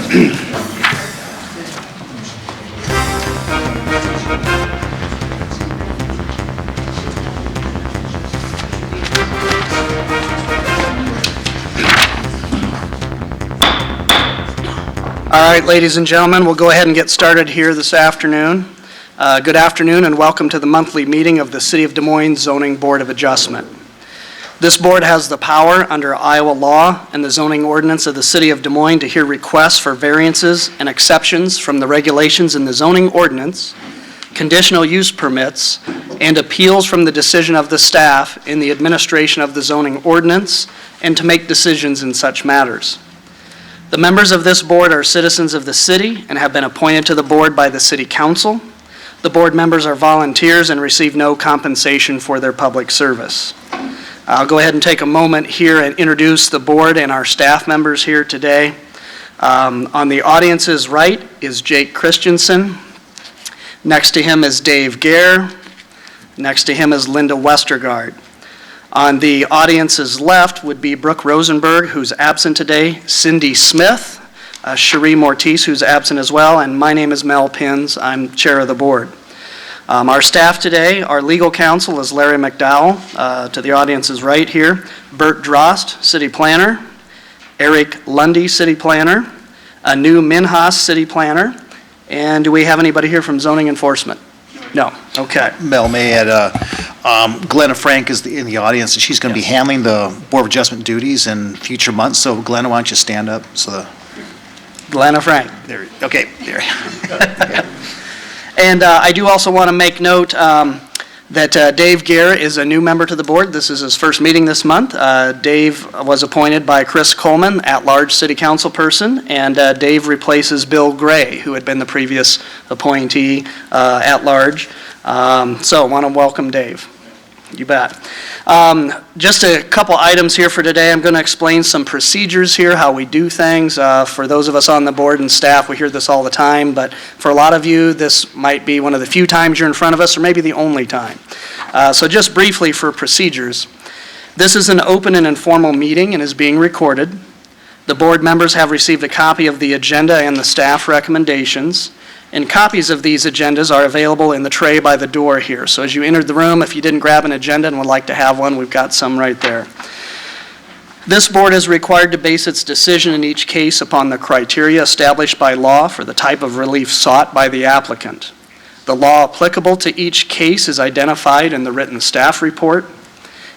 All right, ladies and gentlemen, we'll go ahead and get started here this afternoon. Good afternoon and welcome to the monthly meeting of the City of Des Moines Zoning Board of Adjustment. This board has the power under Iowa law and the zoning ordinance of the City of Des Moines to hear requests for variances and exceptions from the regulations in the zoning ordinance, conditional use permits, and appeals from the decision of the staff in the administration of the zoning ordinance, and to make decisions in such matters. The members of this board are citizens of the city and have been appointed to the board by the City Council. The board members are volunteers and receive no compensation for their public service. I'll go ahead and take a moment here and introduce the board and our staff members here today. On the audience's right is Jake Christensen. Next to him is Dave Gare. Next to him is Linda Westergaard. On the audience's left would be Brooke Rosenberg, who's absent today, Cindy Smith, Cherie Mortiz, who's absent as well, and my name is Mel Pins. I'm chair of the board. Our staff today, our legal counsel is Larry McDowell, to the audience's right here, Bert Drost, city planner, Eric Lundy, city planner, Anu Minhas, city planner, and do we have anybody here from zoning enforcement? No. Okay. Mel may add, Glenna Frank is in the audience, and she's going to be handling the Board of Adjustment duties in future months. So, Glenna, why don't you stand up? Glenna Frank. There. Okay. There. Okay. And I do also want to make note that Dave Gare is a new member to the board. This is his first meeting this month. Dave was appointed by Chris Coleman, at-large city council person, and Dave replaces Bill Gray, who had been the previous appointee at-large. So I want to welcome Dave. You bet. Just a couple items here for today. I'm going to explain some procedures here, how we do things. For those of us on the board and staff, we hear this all the time, but for a lot of you, this might be one of the few times you're in front of us, or maybe the only time. So just briefly for procedures. This is an open and informal meeting and is being recorded. The board members have received a copy of the agenda and the staff recommendations. And copies of these agendas are available in the tray by the door here. So as you entered the room, if you didn't grab an agenda and would like to have one, we've got some right there. This board is required to base its decision in each case upon the criteria established by law for the type of relief sought by the applicant. The law applicable to each case is identified in the written staff report.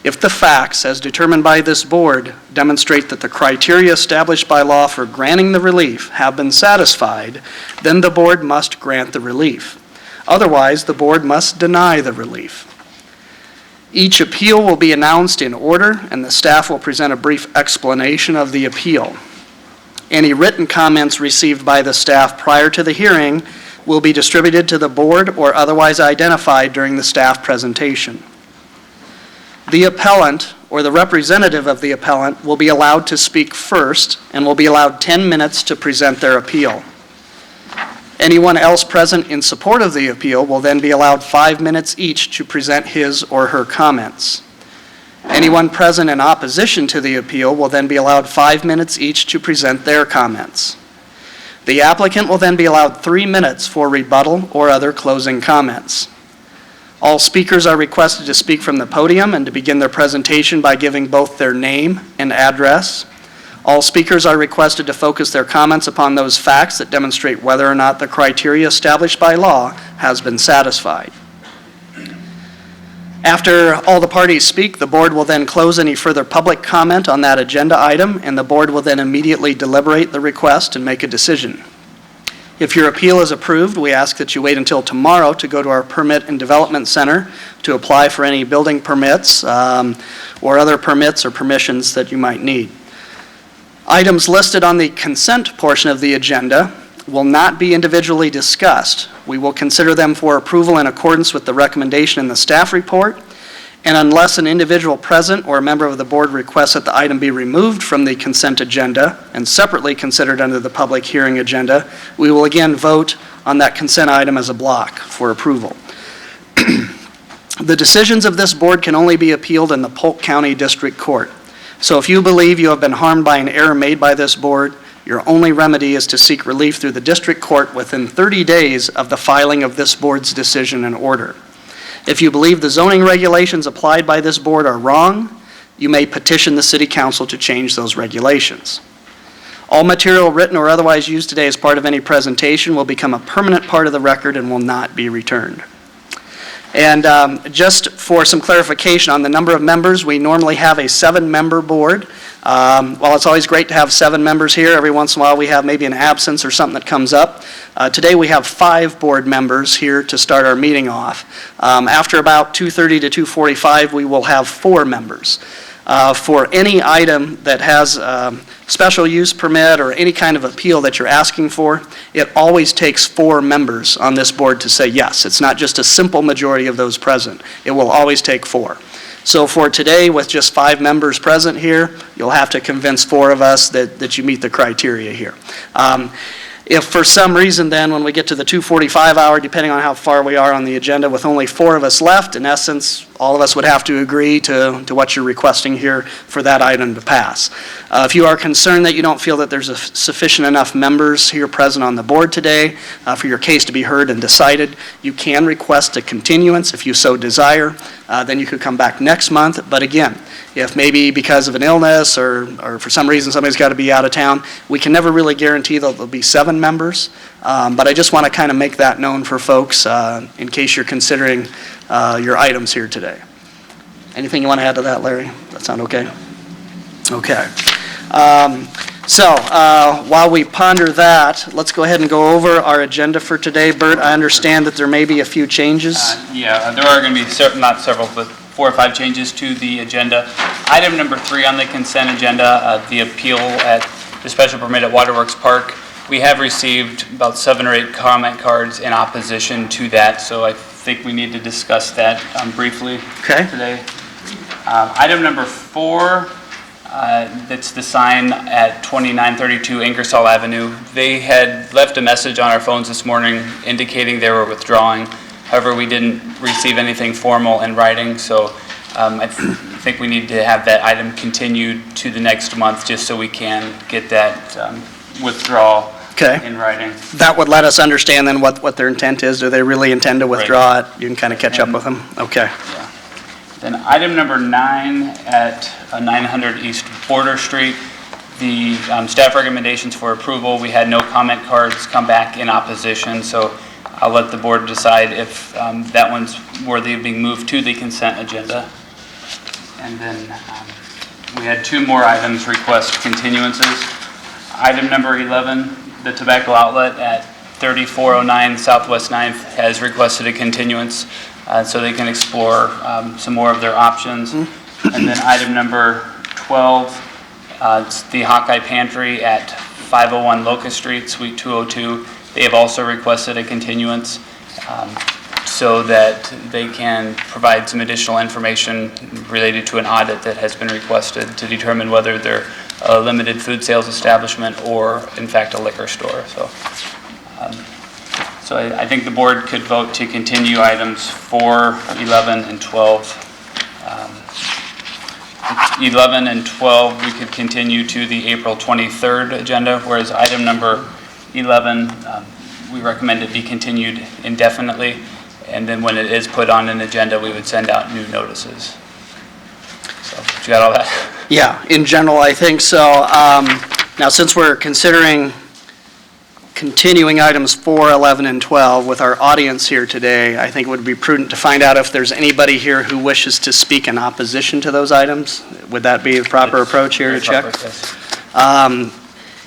If the facts, as determined by this board, demonstrate that the criteria established by law for granting the relief have been satisfied, then the board must grant the relief. Otherwise, the board must deny the relief. Each appeal will be announced in order, and the staff will present a brief explanation of the appeal. Any written comments received by the staff prior to the hearing will be distributed to the board or otherwise identified during the staff presentation. The appellant or the representative of the appellant will be allowed to speak first and will be allowed 10 minutes to present their appeal. Anyone else present in support of the appeal will then be allowed 5 minutes each to present his or her comments. Anyone present in opposition to the appeal will then be allowed 5 minutes each to present their comments. The applicant will then be allowed 3 minutes for rebuttal or other closing comments. All speakers are requested to speak from the podium and to begin their presentation by giving both their name and address. All speakers are requested to focus their comments upon those facts that demonstrate whether or not the criteria established by law has been satisfied. After all the parties speak, the board will then close any further public comment on that agenda item, and the board will then immediately deliberate the request and make a decision. If your appeal is approved, we ask that you wait until tomorrow to go to our Permit and Development Center to apply for any building permits or other permits or permissions that you might need. Items listed on the consent portion of the agenda will not be individually discussed. We will consider them for approval in accordance with the recommendation in the staff report, and unless an individual present or a member of the board requests that the item be removed from the consent agenda and separately considered under the public hearing agenda, we will again vote on that consent item as a block for approval. The decisions of this board can only be appealed in the Polk County District Court. So if you believe you have been harmed by an error made by this board, Your only remedy is to seek relief through the district court within 30 days of the filing of this board's decision and order. If you believe the zoning regulations applied by this board are wrong, you may petition the city council to change those regulations. All material written or otherwise used today as part of any presentation will become a permanent part of the record and will not be returned. And just for some clarification on the number of members, we normally have a 7-member board. While it's always great to have 7 members here, every once in a while we have maybe an absence or something that comes up. Today we have 5 board members here to start our meeting off. After about 2:30 to 2:45, we will have 4 members. For any item that has special use permit or any kind of appeal that you're asking for, it always takes 4 members on this board to say yes. It's not just a simple majority of those present. It will always take 4. So for today, with just 5 members present here, you'll have to convince 4 of us that you meet the criteria here. If for some reason then, when we get to the 2:45 hour, depending on how far we are on the agenda, with only 4 of us left, in essence, all of us would have to agree to what you're requesting here for that item to pass. If you are concerned that you don't feel that there's sufficient enough members here present on the board today for your case to be heard and decided, you can request a continuance if you so desire. Then you could come back next month. But again, if maybe because of an illness or for some reason somebody's got to be out of town, we can never really guarantee that there'll be 7 members. But I just want to kind of make that known for folks in case you're considering your items here today. Anything you want to add to that, Larry? That sound okay? Okay. So while we ponder that, let's go ahead and go over our agenda for today. Bert, I understand that there may be a few changes. There are going to be not several, but 4 or 5 changes to the agenda. Item number 3 on the consent agenda, the appeal at the special permit at Waterworks Park. We have received about 7 or 8 comment cards in opposition to that, so I think we need to discuss that briefly today. Item number 4, that's the sign at 2932 Ingersoll Avenue. They had left a message on our phones this morning indicating they were withdrawing. However, we didn't receive anything formal in writing, so I think we need to have that item continued to the next month just so we can get that withdrawal in writing. That would let us understand then what their intent is. Do they really intend to withdraw it? You can kind of catch up with them? Okay. Yeah. Then item number 9 at 900 East Border Street, the staff recommendations for approval. We had no comment cards come back in opposition, so I'll let the board decide if that one's worthy of being moved to the consent agenda. And then we had 2 more items request continuances. Item number 11, the tobacco outlet at 3409 Southwest 9th has requested a continuance so they can explore some more of their options. And then item number 12, it's the Hawkeye Pantry at 501 Locust Street, Suite 202. They have also requested a continuance so that they can provide some additional information related to an audit that has been requested to determine whether they're a limited food sales establishment or, in fact, a liquor store. So I think the board could vote to continue items 4, 11, and 12. 11 and 12 we could continue to the April 23rd agenda, whereas item number 11, we recommend it be continued indefinitely, and then when it is put on an agenda, we would send out new notices. So, you got all that? Yeah, in general, I think so. Now, since we're considering continuing items 4, 11, and 12 with our audience here today, I think it would be prudent to find out if there's anybody here who wishes to speak in opposition to those items. Would that be the proper approach here to check?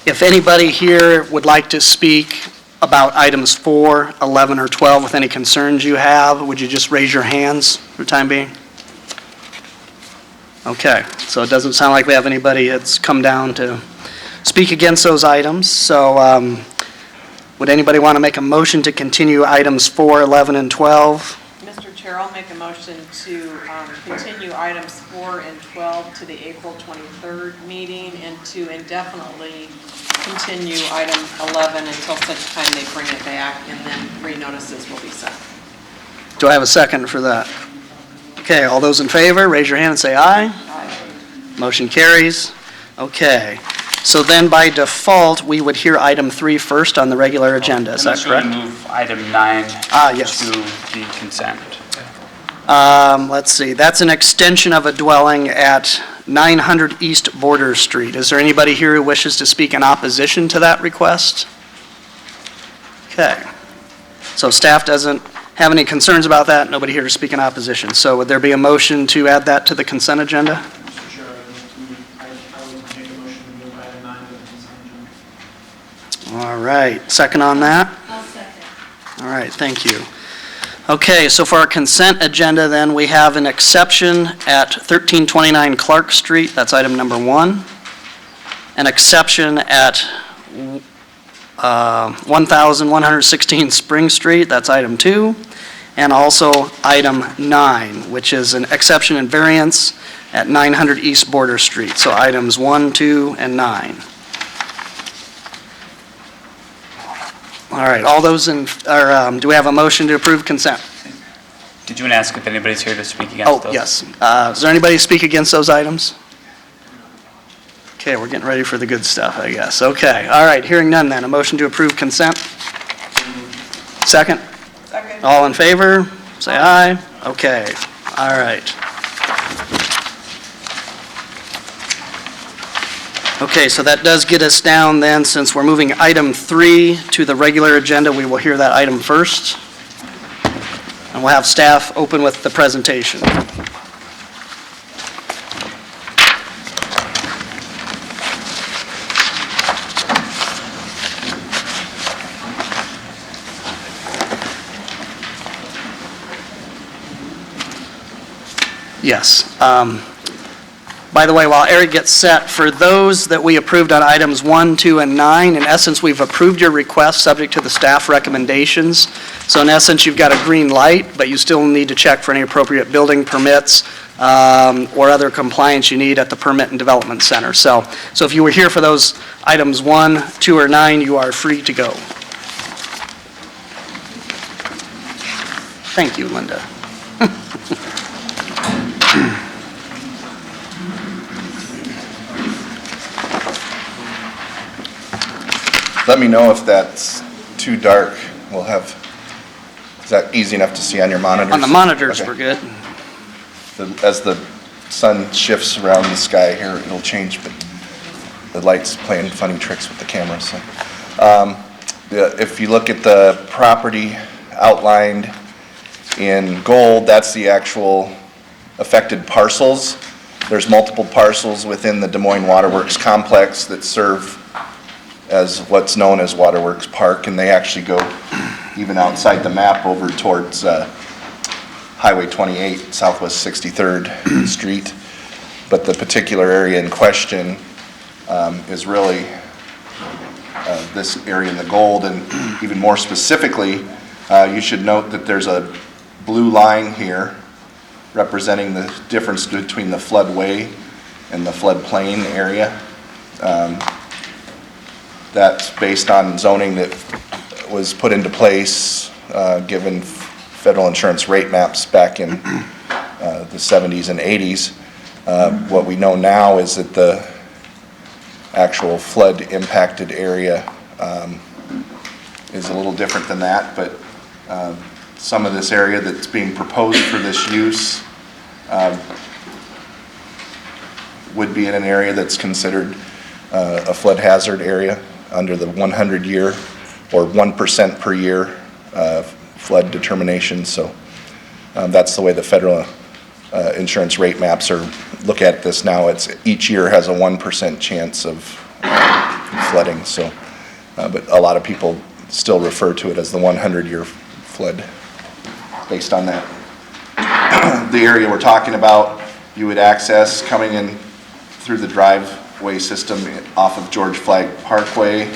If anybody here would like to speak about items 4, 11, or 12 with any concerns you have, would you just raise your hands for the time being? Okay, so it doesn't sound like we have anybody that's come down to speak against those items. So would anybody want to make a motion to continue items 4, 11, and 12? Mr. Chair, I'll make a motion to continue items 4 and 12 to the April 23rd meeting and to indefinitely continue item 11 until such time they bring it back, and then re-notices will be sent. Do I have a second for that? Okay, all those in favor, raise your hand and say aye. Aye. Motion carries. Okay. So then by default, we would hear item 3 first on the regular agenda, is that Unless you want correct? to move item 9 Yes. to the consent. Let's see, that's an extension of a dwelling at 900 East Border Street. Is there anybody here who wishes to speak in opposition to that request? Okay. So staff doesn't have any concerns about that, nobody here to speak in opposition. So would there be a motion to add that to the consent agenda? Mr. Chair, I would make a motion to move item 9 to the consent agenda. All right, second on that? I'll second. All right, thank you. Okay, so for our consent agenda then, we have an exception at 1329 Clark Street, that's item number 1. An exception at 1116 Spring Street, that's item 2. And also item 9, which is an exception and variance at 900 East Border Street. So items 1, 2, and 9. All right, all those in, do we have a motion to approve consent? Did you want to ask if anybody's here to speak against those? Oh, yes. Is there anybody to speak against those items? Okay, we're getting ready for the good stuff, I guess. Okay, all right, hearing none then. A motion to approve consent? Second? Second. All in favor? Say aye. Okay, all right. Okay, so that does get us down then, since we're moving item 3 to the regular agenda, we will hear that item first. And we'll have staff open with the presentation. Yes. By the way, while Eric gets set, for those that we approved on items 1, 2, and 9, in essence, we've approved your request subject to the staff recommendations. So in essence, you've got a green light, but you still need to check for any appropriate building permits or other compliance you need at the Permit and Development Center. So if you were here for those items 1, 2, or 9, you are free to go. Thank you, Linda. Let me know if that's too dark. We'll have, is that easy enough to see on your monitors? On the monitors, Okay. we're good. As the sun shifts around the sky here, it'll change, but the light's playing funny tricks with the camera, so. If you look at the property outlined in gold, that's the actual affected parcels. There's multiple parcels within the Des Moines Waterworks complex that serve as what's known as Waterworks Park, and they actually go even outside the map over towards Highway 28, Southwest 63rd Street. But the particular area in question is really this area in the gold, and even more specifically, you should note that there's a blue line here representing the difference between the floodway and the floodplain area. That's based on zoning that was put into place, given federal insurance rate maps back in the 70s and 80s. What we know now is that the actual flood impacted area is a little different than that, but some of this area that's being proposed for this use would be in an area that's considered a flood hazard area under the 100-year or 1% per year flood determination. So that's the way the federal insurance rate maps are look at this now. It's each year has a 1% chance of flooding. So, but a lot of people still refer to it as the 100-year flood based on that. The area we're talking about, you would access coming in through the driveway system off of George Flagg Parkway,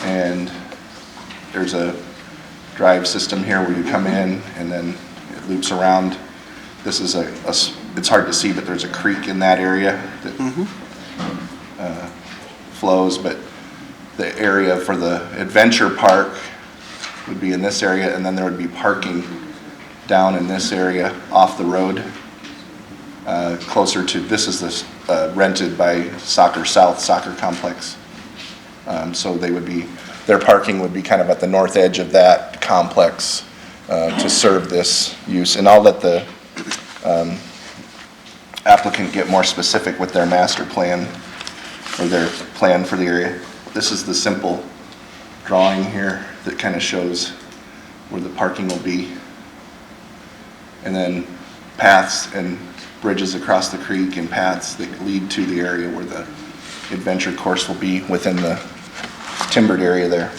and there's a drive system here where you come in and then it loops around. This is it's hard to see, but there's a creek in that area that flows, but the area for the adventure park would be in this area, and then there would be parking down in this area off the road, closer to, this is the rented by Soccer South Soccer Complex. So they would be, their parking would be kind of at the north edge of that complex to serve this use. And I'll let the applicant get more specific with their master plan or their plan for the area. This is the simple drawing here that kind of shows where the parking will be. And then paths and bridges across the creek and paths that lead to the area where the adventure course will be within the timbered area there.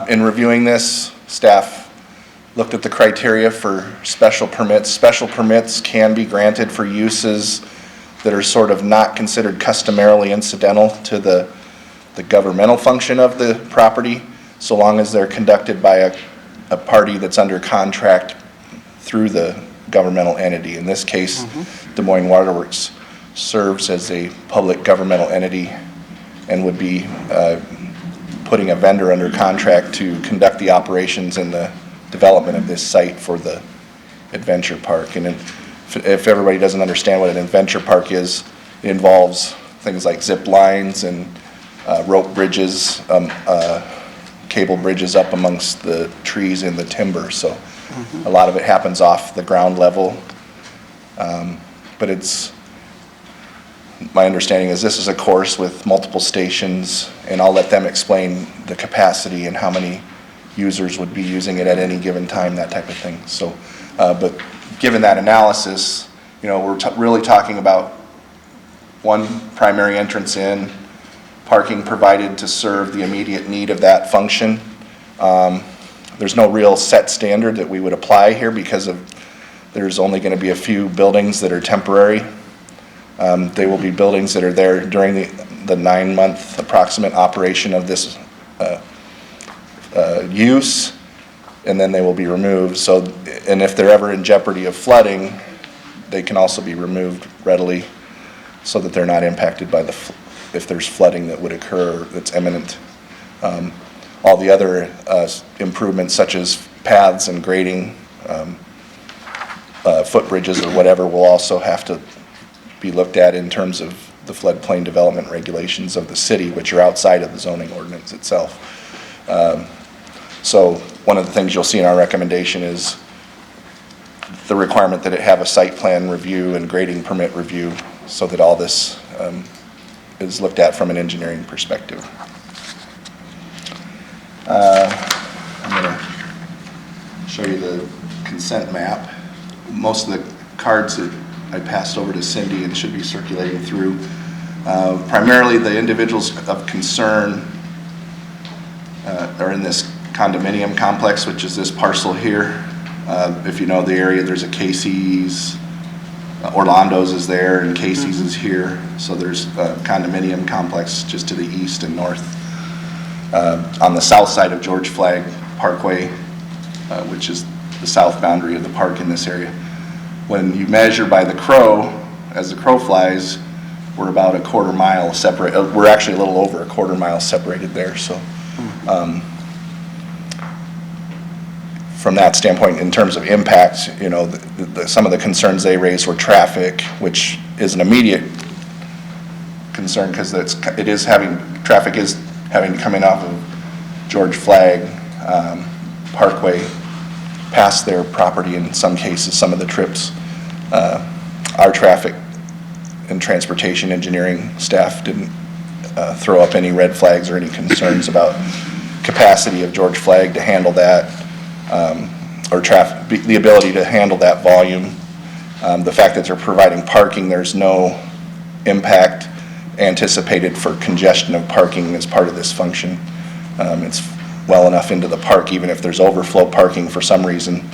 In reviewing this, staff looked at the criteria for special permits. Special permits can be granted for uses that are sort of not considered customarily incidental to the governmental function of the property, so long as they're conducted by a party that's under contract through the governmental entity. In this case, Des Moines Waterworks serves as a public governmental entity and would be putting a vendor under contract to conduct the operations and the development of this site for the adventure park. And if everybody doesn't understand what an adventure park is, it involves things like zip lines and rope bridges, cable bridges up amongst the trees and the timber. So a lot of it happens off the ground level. But it's, my understanding is this is a course with multiple stations, and I'll let them explain the capacity and how many users would be using it at any given time, that type of thing. So, but given that analysis, you know, we're really talking about one primary entrance in, parking provided to serve the immediate need of that function. There's no real set standard that we would apply here because there's only going to be a few buildings that are temporary. They will be buildings that are there during the 9-month approximate operation of this use, and then they will be removed. So, and if they're ever in jeopardy of flooding, they can also be removed readily so that they're not impacted by if there's flooding that would occur that's imminent. All the other improvements such as paths and grading, footbridges or whatever will also have to be looked at in terms of the floodplain development regulations of the city, which are outside of the zoning ordinance itself. So one of the things you'll see in our recommendation is the requirement that it have a site plan review and grading permit review so that all this is looked at from an engineering perspective. I'm going to show you the consent map. Most of the cards that I passed over to Cindy and should be circulating through. Primarily the individuals of concern are in this condominium complex, which is this parcel here. If you know the area, there's a Casey's, Orlando's is there, and Casey's is here. So there's a condominium complex just to the east and north. On the south side of George Flagg Parkway, which is the south boundary of the park in this area. When you measure by the crow, as the crow flies, we're about a quarter mile separate. We're actually a little over a quarter mile separated there. So from that standpoint, in terms of impacts, you know, some of the concerns they raised were traffic, which is an immediate concern because traffic is having coming off of George Flagg Parkway past their property in some cases. Some of the trips, our traffic and transportation engineering staff didn't throw up any red flags or any concerns about capacity of George Flagg to handle that, or the ability to handle that volume. The fact that they're providing parking, there's no impact anticipated for congestion of parking as part of this function. It's well enough into the park, even if there's overflow parking for some reason,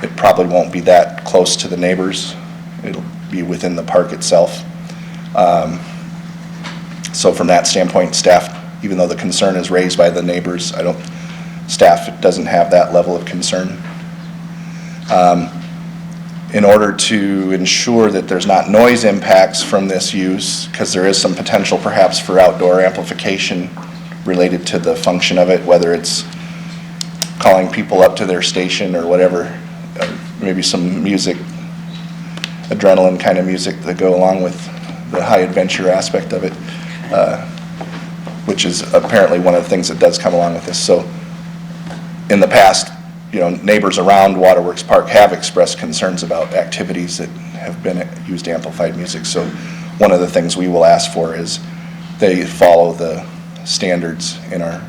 it probably won't be that close to the neighbors. It'll be within the park itself. So from that standpoint, staff, even though the concern is raised by the neighbors, staff doesn't have that level of concern. In order to ensure that there's not noise impacts from this use, because there is some potential perhaps for outdoor amplification related to the function of it, whether it's calling people up to their station or whatever, maybe some music adrenaline kind of music that go along with the high adventure aspect of it, which is apparently one of the things that does come along with this. So in the past, neighbors around Waterworks Park have expressed concerns about activities that have been used amplified music. So one of the things we will ask for is they follow the standards in our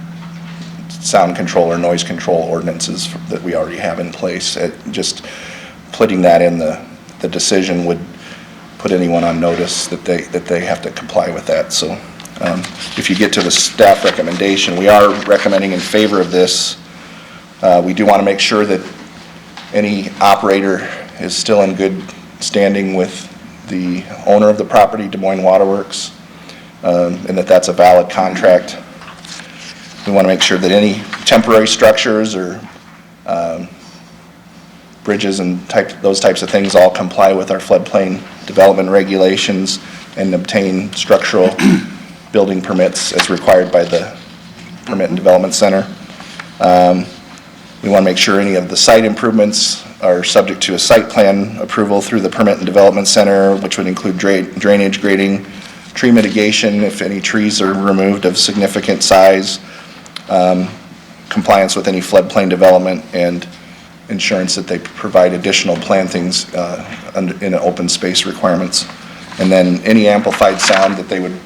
sound control or noise control ordinances that we already have in place. Just putting that in the decision would put anyone on notice that they have to comply with that. So if you get to the staff recommendation, we are recommending in favor of this. We do want to make sure that any operator is still in good standing with the owner of the property, Des Moines Waterworks, and that's a valid contract. We want to make sure that any temporary structures or bridges and those types of things all comply with our floodplain development regulations and obtain structural building permits as required by the Permit and Development Center. We want to make sure any of the site improvements are subject to a site plan approval through the Permit and Development Center, which would include drainage grading, tree mitigation if any trees are removed of significant size, compliance with any floodplain development, and insurance that they provide additional plantings in open space requirements. And then any amplified sound that they would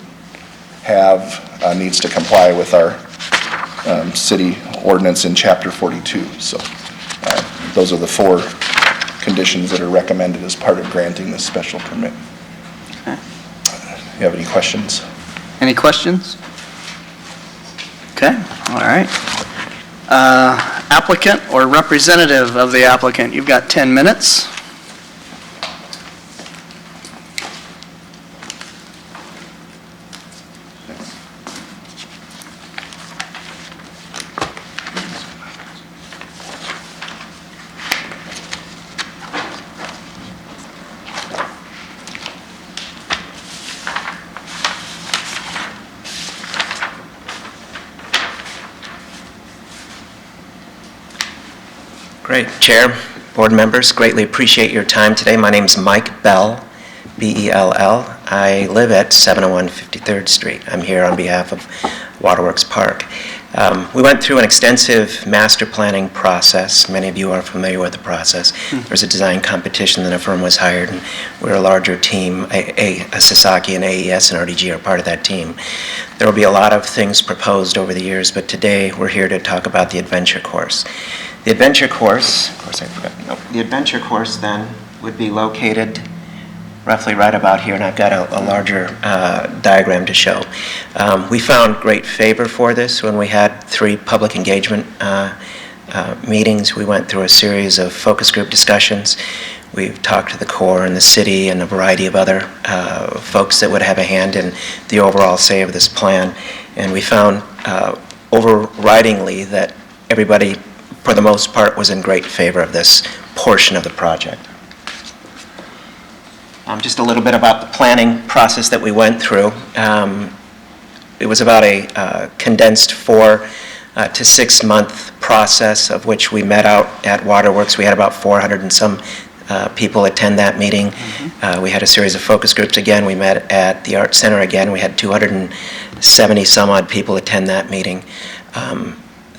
have needs to comply with our city ordinance in Chapter 42. So those are the 4 conditions that are recommended as part of granting this special permit. Okay. You have any questions? Any questions? Okay, all right. Applicant or representative of the applicant, you've got 10 minutes. Great. Chair, board members, greatly appreciate your time today. My name is Mike Bell, B-E-L-L. I live at 701 53rd Street. I'm here on behalf of Waterworks Park. We went through an extensive master planning process. Many of you are familiar with the process. There was a design competition, then a firm was hired, and we're a larger team. Sasaki and AES and RDG are part of that team. There will be a lot of things proposed over the years, but today we're here to talk about the adventure course. The adventure course, of course I forgot, nope. The adventure course then would be located roughly right about here, and I've got a larger diagram to show. We found great favor for this when we had 3 public engagement meetings. We went through a series of focus group discussions. We've talked to the Corps and the city and a variety of other folks that would have a hand in the overall say of this plan, and we found overridingly that everybody, for the most part, was in great favor of this portion of the project. Just a little bit about the planning process that we went through. It was about a condensed 4 to 6 month process, of which we met out at Waterworks. We had about 400 and some people attend that meeting. We had a series of focus groups again. We met at the Art Center again. We had 270 some odd people attend that meeting.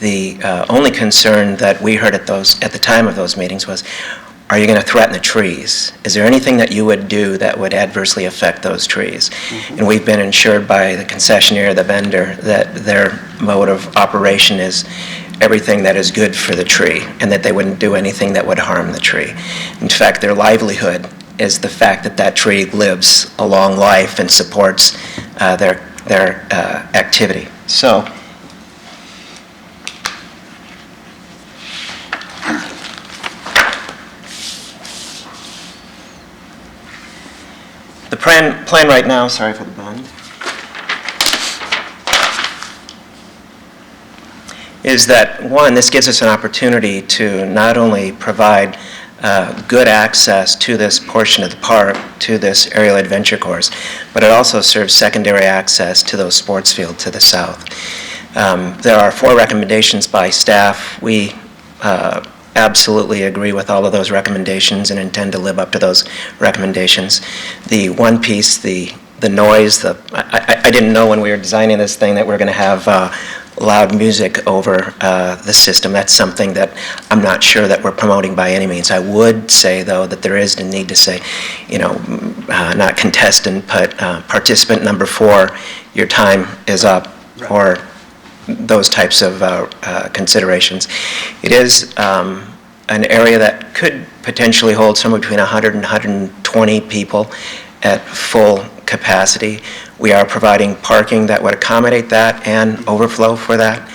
The only concern that we heard at the time of those meetings was, are you going to threaten the trees? Is there anything that you would do that would adversely affect those trees? And we've been assured by the concessionaire, the vendor, that their mode of operation is everything that is good for the tree, and that they wouldn't do anything that would harm the tree. In fact, their livelihood is the fact that that tree lives a long life and supports their activity. So, the plan right now, sorry for the bend, is that, one, this gives us an opportunity to not only provide good access to this portion of the park, to this aerial adventure course, but it also serves secondary access to those sports fields to the south. There are 4 recommendations by staff. We absolutely agree with all of those recommendations and intend to live up to those recommendations. The one piece, the noise, I didn't know when we were designing this thing that we're going to have loud music over the system. That's something that I'm not sure that we're promoting by any means. I would say, though, that there is the need to say, not contestant, but participant number 4, your time is up, or those types of considerations. It is an area that could potentially hold somewhere between 100 and 120 people at full capacity. We are providing parking that would accommodate that and overflow for that.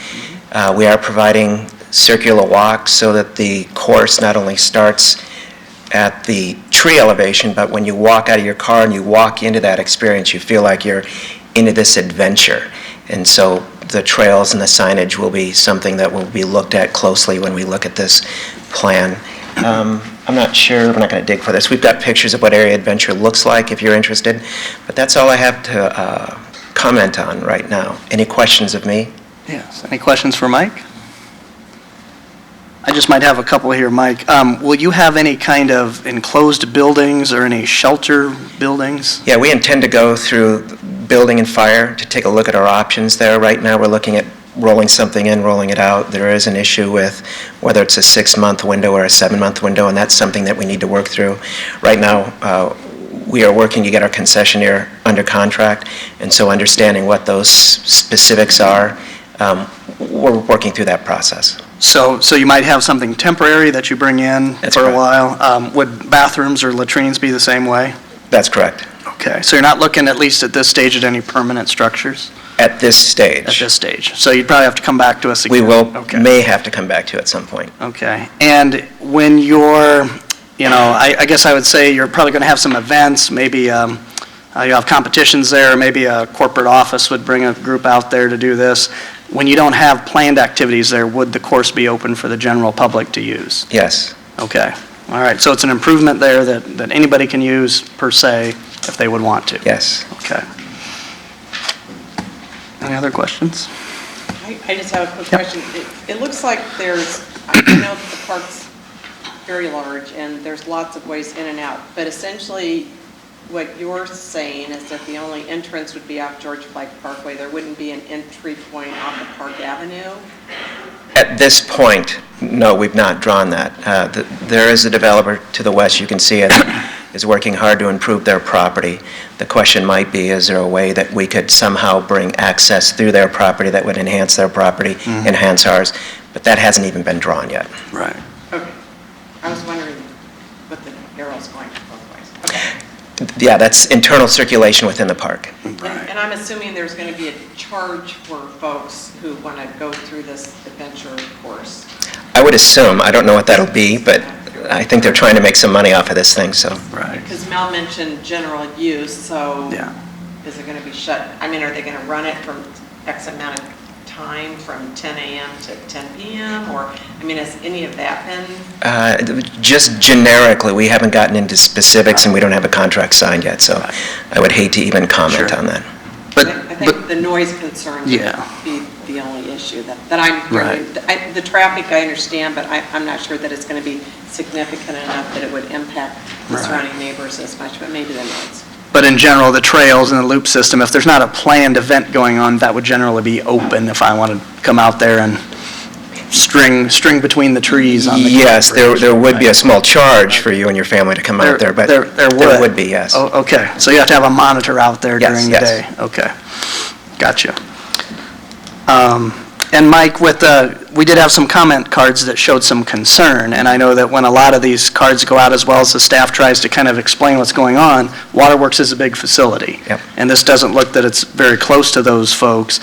We are providing circular walks so that the course not only starts at the tree elevation, but when you walk out of your car and you walk into that experience, you feel like you're into this adventure. And so the trails and the signage will be something that will be looked at closely when we look at this plan. I'm not sure, we're not going to dig for this. We've got pictures of what Area Adventure looks like if you're interested, but that's all I have to comment on right now. Any questions of me? Yes. Any questions for Mike? I just might have a couple here, Mike. Will you have any kind of enclosed buildings or any shelter buildings? Yeah, we intend to go through building and fire to take a look at our options there. Right now, we're looking at rolling something in, rolling it out. There is an issue with whether it's a 6-month window or a 7-month window, and that's something that we need to work through. Right now, we are working to get our concessionaire under contract, and so understanding what those specifics are, we're working through that process. So you might have something temporary that you bring in That's for a correct. while. Would bathrooms or latrines be the same way? That's correct. Okay, so you're not looking, at least at this stage, at any permanent structures At this stage. at this stage? So you'd probably have to come back to us We again? will, Okay. may have to come back to at some point. Okay, and when you're, I guess I would say you're probably going to have some events, maybe you have competitions there, maybe a corporate office would bring a group out there to do this. When you don't have planned activities there, would the course be open for the general public to use? Yes. Okay, all right, so it's an improvement there that anybody can use per se if they would want to? Yes. Okay. Any other questions? I just have a quick Yep. question. It looks like I know that the park's very large and there's lots of ways in and out, but essentially what you're saying is that the only entrance would be off George Flagg Parkway. There wouldn't be an entry point off of Park Avenue? At this point, no, we've not drawn that. There is a developer to the west, you can see it, is working hard to improve their property. The question might be, is there a way that we could somehow bring access through their property that would enhance their property, enhance ours? But that hasn't even been drawn yet. Right. Okay. I was wondering what the arrow's going both ways. Okay. Yeah, that's internal circulation within the park. And I'm assuming there's going to be a charge for folks who want to go through this adventure course. I would assume, I don't know what that'll be, but I think they're trying to make some money off of this thing, so. Right. Because Mel mentioned general use, so Yeah. is it going to be shut? I mean, are they going to run it from X amount of time, from 10 a.m. to 10 p.m.? Or, I mean, has any of that been? Just generically, we haven't gotten into specifics and we don't have a contract signed yet, so I would hate to even comment Sure. on that. But, I think the noise concerns Yeah. would be the only issue that I'm hearing. The traffic I understand, but I'm not sure that it's going to be significant enough that it would impact the Right. surrounding neighbors as much, but maybe the noise. but in general, the trails and the loop system, if there's not a planned event going on, that would generally be open if I want to come out there and string between the trees on the. Yes, bridge. there would be a small charge for you and your family to come out there, but There there would be, yes. Oh, okay, so you have to have a monitor out there Yes, during the yes. day? Okay, gotcha. And Mike, we did have some comment cards that showed some concern, and I know that when a lot of these cards go out, as well as the staff tries to kind of explain what's going on, Waterworks is a big facility. Yep. And this doesn't look that it's very close to those folks,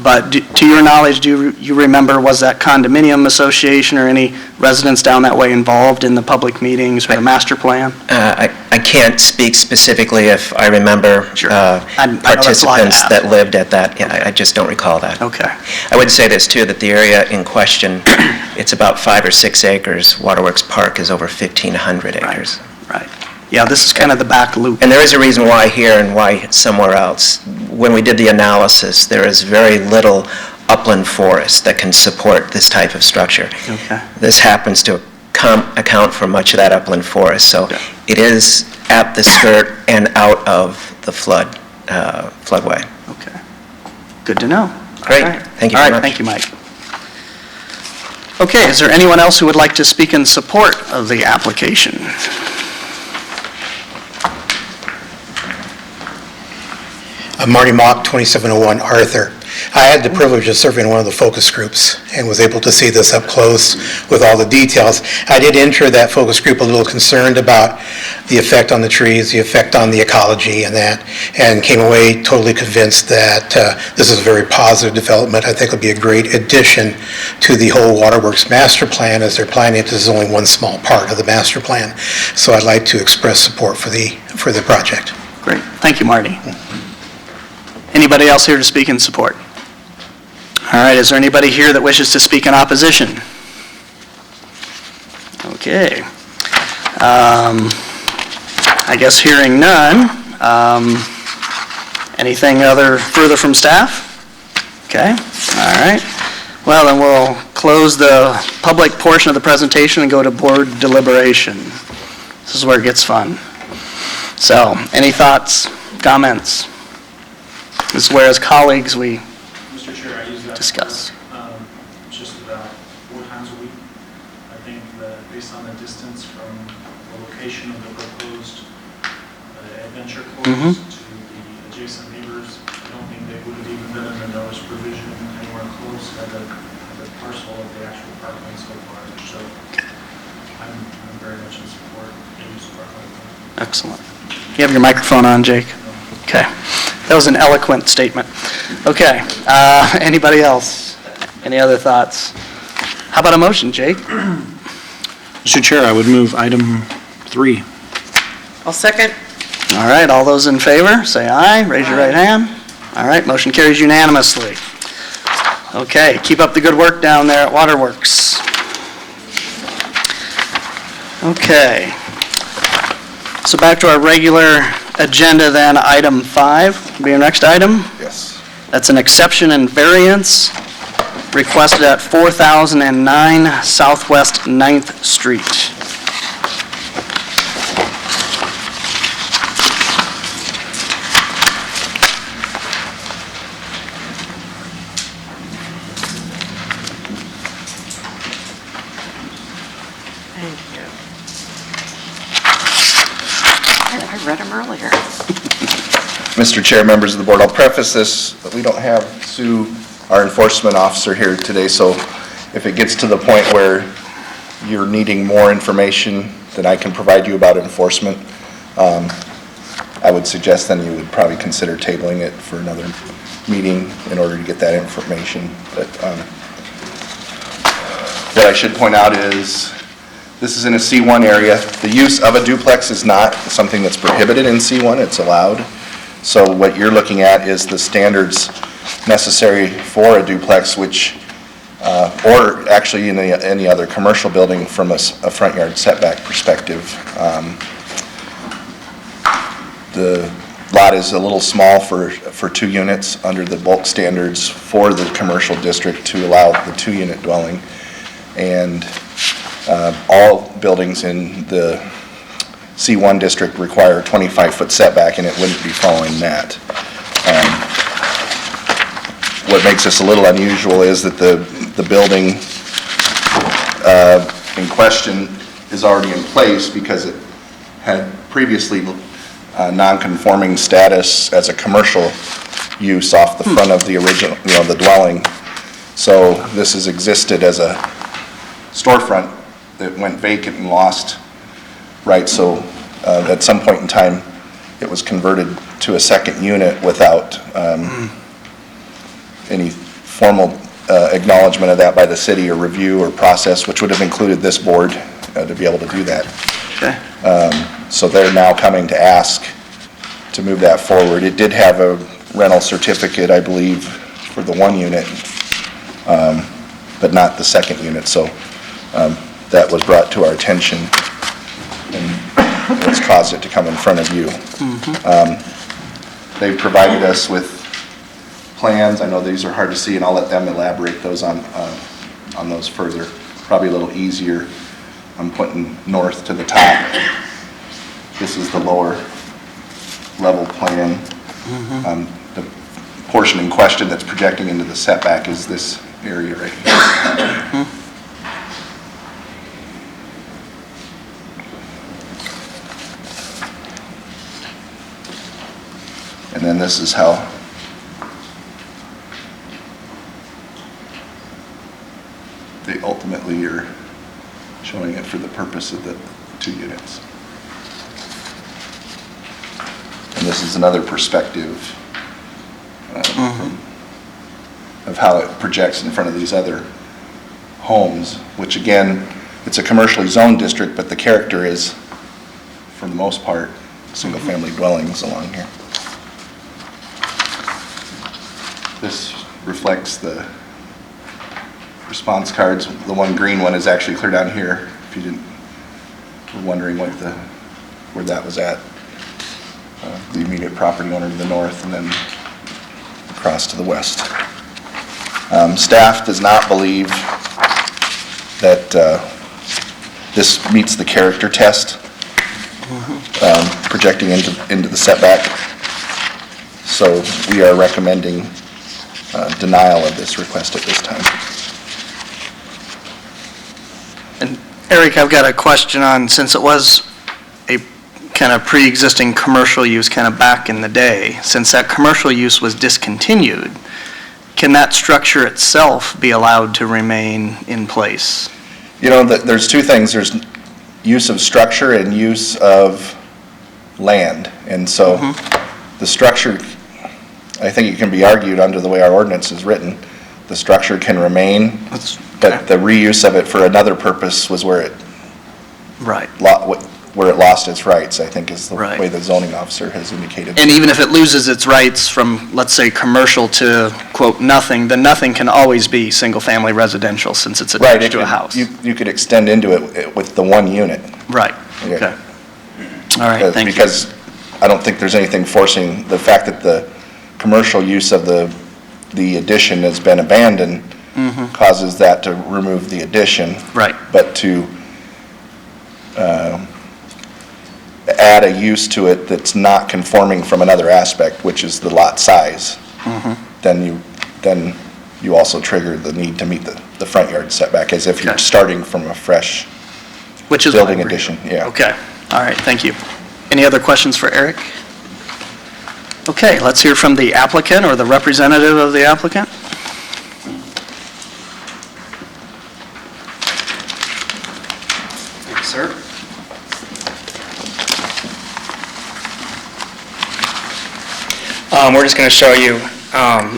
but to your knowledge, do you remember, was that condominium association or any residents down that way involved in the public meetings or the master plan? I can't speak specifically if I remember Sure. I know that's a lot to participants ask. that lived at that. Yeah, I just don't recall that. Okay. I would say this, too, that the area in question, it's about 5 or 6 acres. Waterworks Park is over 1,500 acres. Right. Yeah, this is kind of the back loop. And there is a reason why here and why somewhere else. When we did the analysis, there is very little upland forest that can support this type of structure. Okay. This happens to account for much of that upland forest. So Yeah. it is at the skirt and out of the floodway. Okay. Good to know. Great. All right. Thank you All very right, much. thank you, Mike. Okay, is there anyone else who would like to speak in support of the application? I'm Marty Mock, 2701 Arthur. I had the privilege of serving in one of the focus groups and was able to see this up close with all the details. I did enter that focus group a little concerned about the effect on the trees, the effect on the ecology and that, and came away totally convinced that this is a very positive development. I think it'll be a great addition to the whole Waterworks master plan as they're planning it. This is only one small part of the master plan. So I'd like to express support for the project. Great, thank you, Marty. Anybody else here to speak in support? All right, is there anybody here that wishes to speak in opposition? Okay. I guess hearing none, anything further from staff? Okay, all right. Well, then we'll close the public portion of the presentation and go to board deliberation. This is where it gets fun. So, any thoughts, comments? This is where, as colleagues, we Mr. Chair, I use that. discuss. Just about 4 times a week. I think that based on the distance from the location of the proposed adventure Mhm. course to the adjacent neighbors, I don't think they would have even been in the notice provision anywhere close at the parcel of the actual parkland so far. So I'm very much in support of the use of parkland. Excellent. You have your microphone on, Jake? Okay. That was an eloquent statement. Okay. Anybody else? Any other thoughts? How about a motion, Jake? Mr. Chair, I would move item 3. I'll second. All right, all those in favor, say aye. Raise your right hand. All right, motion carries unanimously. Okay, keep up the good work down there at Waterworks. Okay. So back to our regular agenda then, item 5, be our next item. Yes. That's an exception and variance requested at 4009 Southwest 9th Street. Thank you. I read them earlier. Mr. Chair, members of the board, I'll preface this, that we don't have Sue, our enforcement officer, here today, so if it gets to the point where you're needing more information than I can provide you about enforcement, I would suggest then you would probably consider tabling it for another meeting in order to get that information. But what I should point out is this is in a C1 area. The use of a duplex is not something that's prohibited in C1, it's allowed. So what you're looking at is the standards necessary for a duplex, which, or actually in any other commercial building from a front yard setback perspective. The lot is a little small for 2 units under the bulk standards for the commercial district to allow the 2-unit dwelling. And all buildings in the C1 district require a 25-foot setback, and it wouldn't be following that. What makes this a little unusual is that the building in question is already in place because it had previously non-conforming status as a commercial use off the front of the original, the dwelling. So this has existed as a storefront that went vacant and lost rights. So at some point in time, it was converted to a second unit without any formal acknowledgement of that by the city or review or process, which would have included this board to be able to do that. Okay. So they're now coming to ask to move that forward. It did have a rental certificate, I believe, for the 1 unit, but not the second unit. So that was brought to our attention, and it's caused it to come in front of you. They've provided us with plans. I know these are hard to see, and I'll let them elaborate those on those further. Probably a little easier. I'm pointing north to the top. This is the lower level plan. The portion in question that's projecting into the setback is this area right here. And then this is how they ultimately are showing it for the purpose of the 2 units. And this is another perspective of how it projects in front of these other homes, which again, it's a commercially zoned district, but the character is, for the most part, single-family dwellings along here. This reflects the response cards. The one green one is actually clear down here, if you were wondering where that was at. The immediate property owner to the north and then across to the west. Staff does not believe that this meets the character test, projecting into the setback. So we are recommending denial of this request at this time. And Eric, I've got a question on, since it was a kind of pre-existing commercial use kind of back in the day, since that commercial use was discontinued, can that structure itself be allowed to remain in place? You know, there's 2 things. There's use of structure and use of land. And so the structure, I think it can be argued under the way our ordinance is written, the structure can remain, but the reuse of it for another purpose was where it lost its rights, I think is the way the zoning officer has indicated. And even if it loses its rights from, let's say, commercial to, quote, nothing, then nothing can always be single-family residential since it's attached to a house. You could extend into it with the 1 unit. Right, okay. All right, thank you. Because I don't think there's anything forcing the fact that the commercial use of the addition has been abandoned causes that to remove the addition. Right. But to add a use to it that's not conforming from another aspect, which is the lot size, then you also trigger the need to meet the front yard setback as if you're starting from a fresh building addition. Yeah. Okay, all right, thank you. Any other questions for Eric? Okay, let's hear from the applicant or the representative of the applicant. Thank you, sir. We're just going to show you,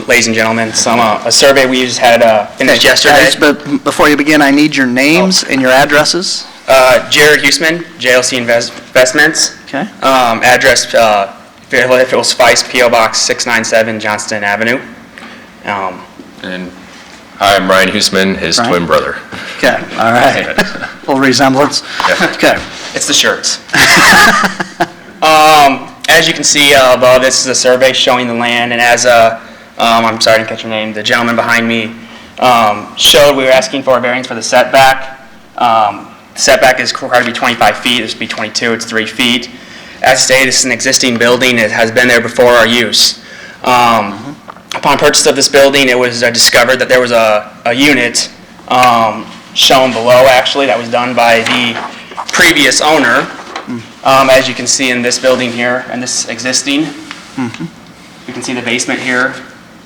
ladies and gentlemen, a survey we just had finished yesterday. Guys, but before you begin, I need your names and your addresses. Jared Huseman, JLC Investments. Okay. Address, if it will suffice, P.O. Box 697, Johnston Avenue. And hi, I'm Ryan Huseman, his Ryan? twin brother. Okay, all right. Full resemblance. Okay. It's the shirts. As you can see above, this is a survey showing the land, and as I'm sorry, I didn't catch your name, the gentleman behind me showed, we were asking for a variance for the setback. The setback is required to be 25 feet, this would be 22, it's 3 feet. As stated, this is an existing building, it has been there before our use. Upon purchase of this building, it was discovered that there was a unit shown below, actually, that was done by the previous owner. As you can see in this building here, and this existing, you can see the basement here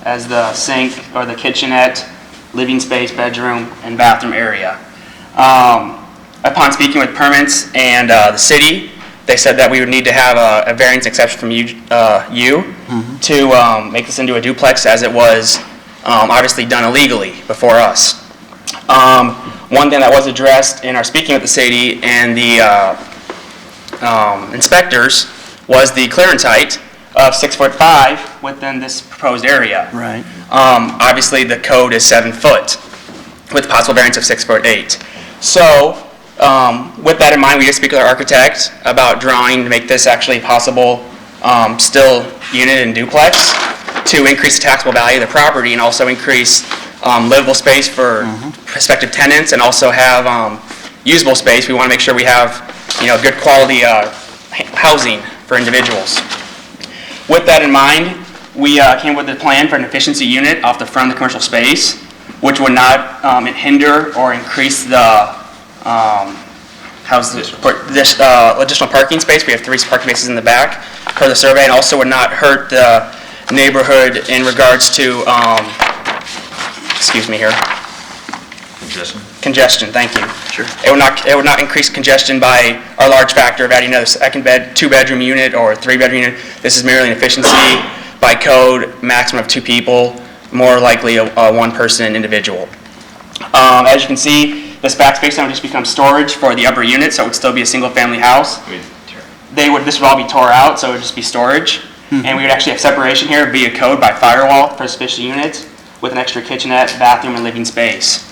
as the sink or the kitchenette, living space, bedroom, and bathroom area. Upon speaking with permits and the city, they said that we would need to have a variance exception from you to make this into a duplex, as it was obviously done illegally before us. One thing that was addressed in our speaking with the city and the inspectors was the clearance height of 6'5" within this proposed area. Right. Obviously, the code is 7 foot with possible variance of 6'8". So, with that in mind, we did speak with our architect about drawing to make this actually possible still unit and duplex to increase the taxable value of the property and also increase livable space for prospective tenants, and also have usable space, we want to make sure we have, good quality housing for individuals. With that in mind, we came with a plan for an efficiency unit off the front of the commercial space, which would not hinder or increase the additional parking space. We have 3 parking spaces in the back per the survey, and also would not hurt the neighborhood in regards to, excuse me here. Congestion, thank you. Sure. It would not increase congestion by our large factor of adding another second bed, 2-bedroom unit or 3-bedroom unit. This is merely an efficiency by code, maximum of 2 people, more likely a 1-person individual. As you can see, this back space now would just become storage for the upper unit, so it would still be a single-family house. This would all be tore out, so it would just be storage. And we would actually have separation here via code by firewall for special units with an extra kitchenette, bathroom, and living space.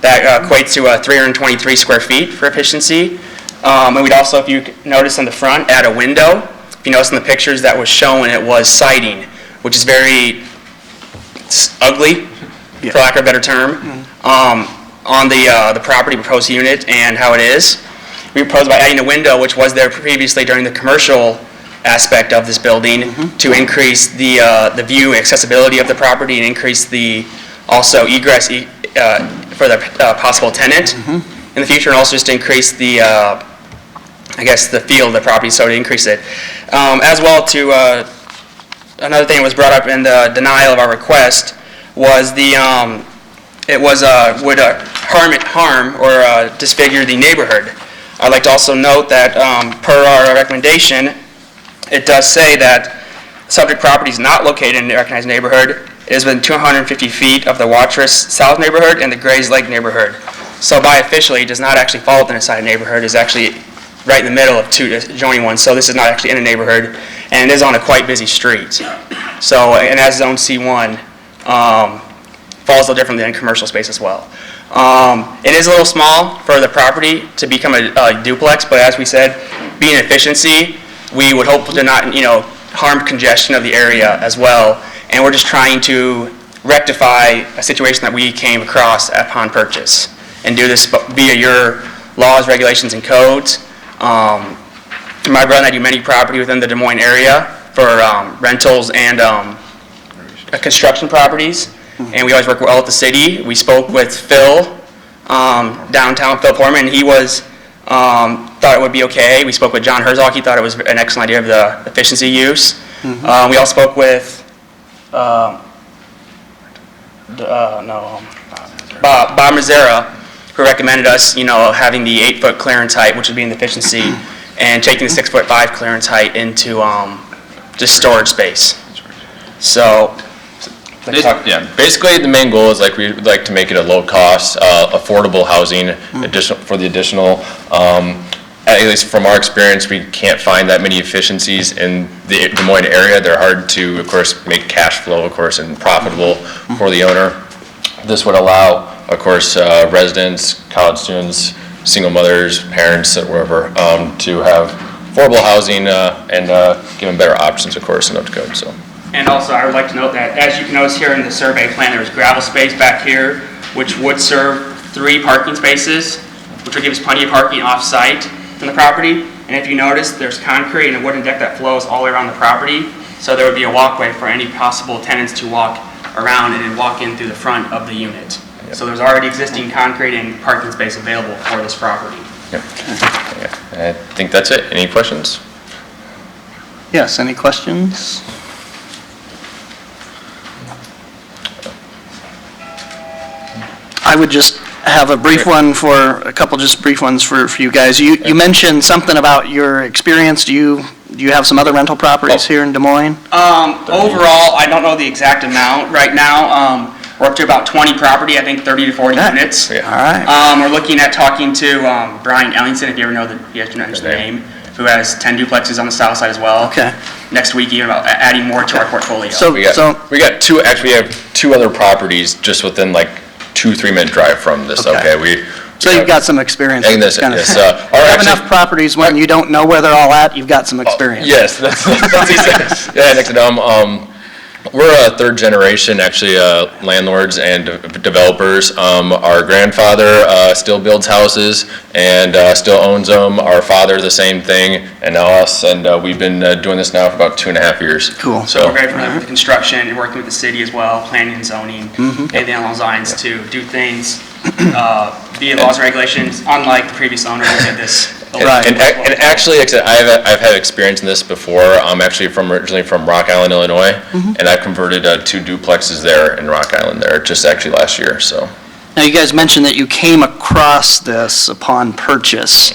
That equates to 323 square feet for efficiency. And we'd also, if you notice on the front, add a window. If you notice in the pictures that was shown, it was siding, which is very ugly, for lack of a better term, on the property proposed unit and how it is. We proposed by adding a window, which was there previously during the commercial aspect of this building, to increase the view and accessibility of the property and increase the also egress for the possible tenant in the future, and also just to increase the the feel of the property, so to increase it. As well, to another thing that was brought up in the denial of our request was would harm or disfigure the neighborhood. I'd like to also note that per our recommendation, it does say that subject property is not located in the recognized neighborhood. It is within 250 feet of the Watrous South neighborhood and the Grays Lake neighborhood. So by officially, it does not actually fall within a side neighborhood. It's actually right in the middle of 2 adjoining ones. So this is not actually in a neighborhood, and it is on a quite busy street. So, and as Zone C1, falls a little differently than commercial space as well. It is a little small for the property to become a duplex, but as we said, being efficiency, we would hope to not, harm congestion of the area as well. And we're just trying to rectify a situation that we came across upon purchase and do this via your laws, regulations, and codes. My brother and I do many property within the Des Moines area for rentals and construction properties. And we always work well with the city. We spoke with Phil, downtown, Phil Foreman, and he thought it would be okay. We spoke with John Herzog. He thought it was an excellent idea of the efficiency use. We all spoke with Bob Mazzara, who recommended us, having the 8-foot clearance height, which would be in the efficiency, and taking the 6'5" clearance height into just storage space. So, basically the main goal is we would like to make it a low-cost, affordable housing for the additional. At least from our experience, we can't find that many efficiencies in the Des Moines area. They're hard to, of course, make cash flow, of course, and profitable for the owner. This would allow, of course, residents, college students, single mothers, parents, wherever, to have affordable housing and give them better options, of course, in up to code. So. And also, I would like to note that, as you can notice here in the survey plan, there is gravel space back here, which would serve 3 parking spaces, which would give us plenty of parking off-site from the property. And if you notice, there's concrete and a wooden deck that flows all the way around the property, so there would be a walkway for any possible tenants to walk around and then walk in through the front of the unit. Yep. So there's already existing concrete and parking space available for this property. Yep. I think that's it. Any questions? Yes, any questions? I would just have a brief one for, a couple just brief ones for you guys. You mentioned something about your experience. Do you have some other rental properties here in Des Moines? Overall, I don't know the exact amount right now. We're up to about 20 property, I think 30 to 40 units. Yeah. All right. We're looking at talking to Brian Ellingson, if you ever know his name, who has 10 duplexes on the south side as well. Okay. Next week, even about adding more to our portfolio. So we got 2, actually we have 2 other properties just within 2-3 minute drive from this. Okay. So you've got some experience. And this, yes. You have enough properties when you don't know where they're all at, you've got some experience. Yes, that's easy. Yeah, next to them. We're a third generation, actually, landlords and developers. Our grandfather still builds houses and still owns them. Our father, the same thing, and now us. And we've been doing this now for about 2.5 years. Cool. So we're very familiar with construction and working with the city as well, planning and zoning, anything along those lines to do things via laws and regulations, unlike the previous owner who did this. Right. And actually, like I said, I've had experience in this before. I'm actually originally from Rock Island, Illinois, and I converted 2 duplexes there in Rock Island there just actually last year. So. Now, you guys mentioned that you came across this upon purchase.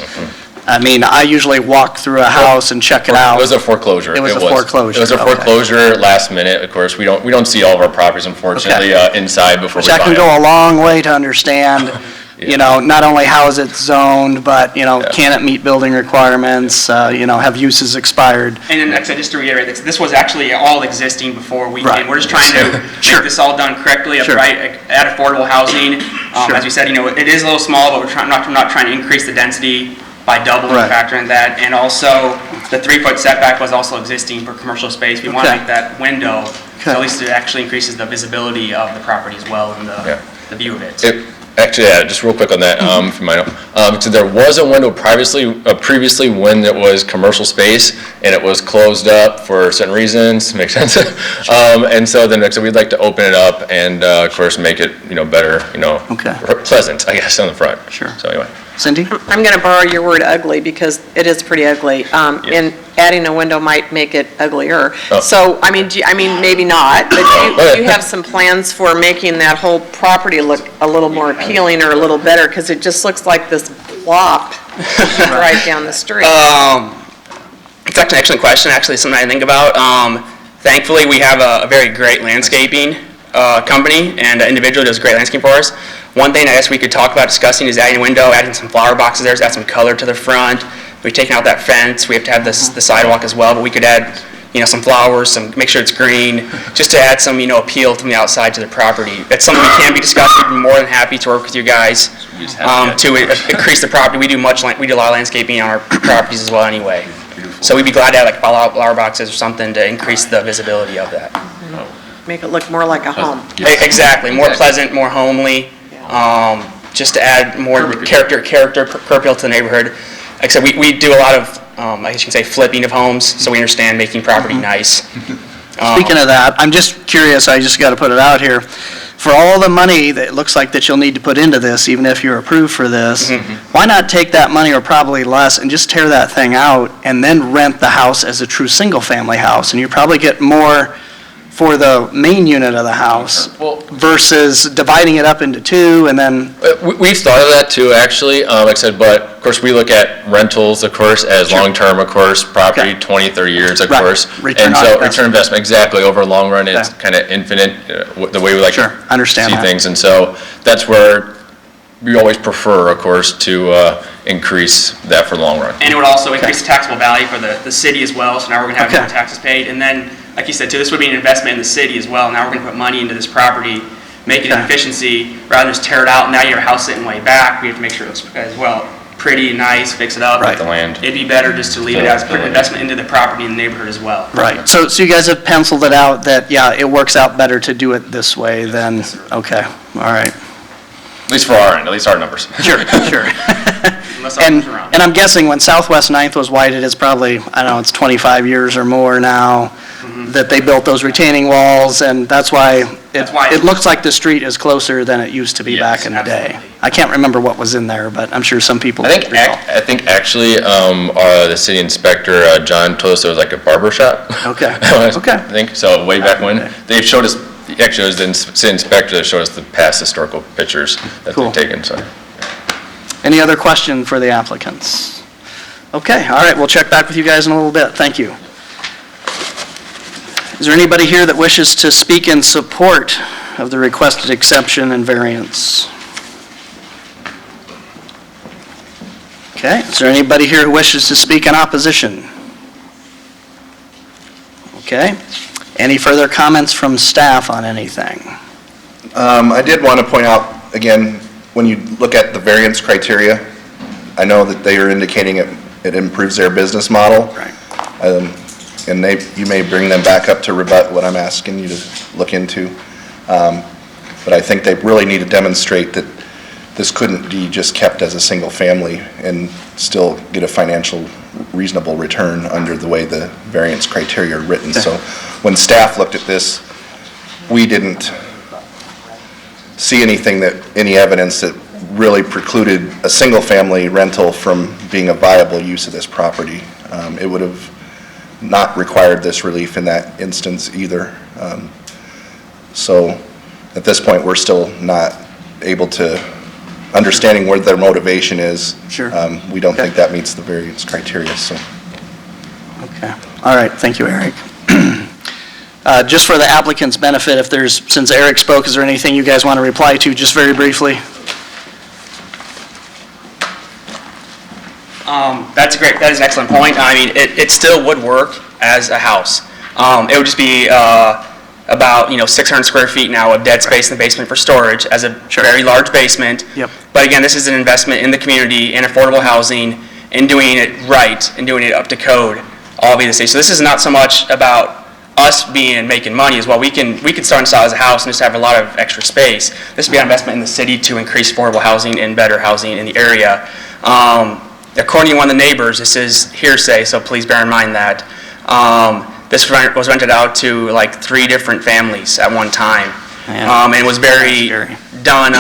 I mean, I usually walk through a house and check it out. It was a foreclosure. It was a foreclosure. It was a okay. foreclosure last minute. Of course, we don't see all of our properties, unfortunately, inside before Which we buy I can them. go a long way to understand, you know, not only how is it zoned, but, you know, Yeah. can it meet building requirements, you know, have uses expired? And then, like I said, just to reiterate, this was actually all existing before we Right. came. We're just trying to Sure. make this all done correctly, Sure. upright, at affordable housing. Sure. As we said, you know, it is a little small, but we're not trying to increase the density by doubling, Right. factoring that. And also, the 3-foot setback was also existing for commercial space. We want to Okay. make that window, so Okay. at least it actually increases the visibility of the property as well and Yeah. the view of it. Actually, yeah, just real quick on that, if you might know. So there was a window previously when it was commercial space, and it was closed up for certain reasons, makes sense? And so then, so we'd like to open it up and, of course, make it, you know, better, you know, Okay. pleasant, I guess, on the front. Sure. So anyway. Cindy? I'm going to borrow your word ugly because it is pretty ugly. And adding a window might make it uglier. Oh. So, I mean, maybe not, but do you have some plans for making that whole property look a little more appealing or a little better? Because it just looks like this blop right down the street. It's actually an excellent question, actually something I think about. Thankfully, we have a very great landscaping company and an individual who does great landscaping for us. One thing I guess we could talk about discussing is adding a window, adding some flower boxes there, to add some color to the front. We've taken out that fence, we have to have the sidewalk as well, but we could add, you know, some flowers, make sure it's green, just to add some, you know, appeal from the outside to the property. It's something we can be discussing. We'd be more than happy to work with you guys to increase the property. We do a lot of landscaping on our properties as well anyway. So we'd be glad to have like flower boxes or something to increase the visibility of that. Make it look more like a home. Exactly, more pleasant, more homely, just to add more character appeal to the neighborhood. Like I said, we do a lot of, I guess you can say, flipping of homes, so we understand making property nice. Speaking of that, I'm just curious, I just got to put it out here. For all the money that it looks like that you'll need to put into this, even if you're approved for this, why not take that money, or probably less, and just tear that thing out and then rent the house as a true single-family house? And you probably get more for the main unit of the house versus dividing it up into 2 and then... We've thought of that too, actually, like I said, but of course we look at rentals, of course, as long-term, of course, property, Okay. 20, 30 years, of Right. course. Return And on so investment. return investment, exactly, over a long run, it's Okay. kind of infinite, the way we like Sure, to understand see that. things. And so that's where we always prefer, of course, to increase that for the long run. And it would also increase the taxable value for the city as well, so now we're going to have Okay. more taxes paid. And then, like you said, too, this would be an investment in the city as well. Now we're going to put money into this property, make it an Okay. efficiency, rather than just tear it out. Now you have a house sitting way back. We have to make sure it looks as well pretty, nice, fix it up. Right. The land. It'd be better just to leave it as put an investment into the property in the neighborhood as well. Right, so you guys have penciled it out that, yeah, it works out better to do it this way than, okay, all right. At least for our end, at least our numbers. Sure, sure. Unless And, I'm around. and I'm guessing when Southwest Ninth was widened, it's probably, I don't know, it's 25 years or more now that they built those retaining walls, and that's why it looks like the street is closer than it used to be back in the day. absolutely. I can't remember what was in there, but I'm sure some people I think, recall. actually, the city inspector, John, told us it was like a barber shop. Okay, okay. I think, so way back when. They showed us, actually, it was the city inspector that showed us the past historical pictures that Cool. they've taken, so. Any other question for the applicants? Okay, all right, we'll check back with you guys in a little bit. Thank you. Is there anybody here that wishes to speak in support of the requested exception and variance? Okay, is there anybody here who wishes to speak in opposition? Okay, any further comments from staff on anything? I did want to point out, again, when you look at the variance criteria, I know that they are indicating it improves their business model. Right. and you may bring them back up to rebut what I'm asking you to look into. But I think they really need to demonstrate that this couldn't be just kept as a single family and still get a financial reasonable return under the way the variance criteria are written. So when staff looked at this, we didn't see any evidence that really precluded a single family rental from being a viable use of this property. It would have not required this relief in that instance either. So at this point, we're still not able to, understanding where their motivation is. Sure. We don't think that meets the variance criteria, so. Okay. All right, thank you, Eric. Just for the applicant's benefit, if there's, since Eric spoke, is there anything you guys want to reply to, just very briefly? That is an excellent point. I mean, it still would work as a house. It would just be about 600 square feet now of dead space in the basement for storage as a very large basement. Yep. But again, this is an investment in the community, in affordable housing, in doing it right, and doing it up to code, all be the same. So this is not so much about us making money as well. We can start and sell as a house and just have a lot of extra space. This would be an investment in the city to increase affordable housing and better housing in the area. According to one of the neighbors, this is hearsay, so please bear in mind that. This was rented out to like 3 different families at one time. And it was very done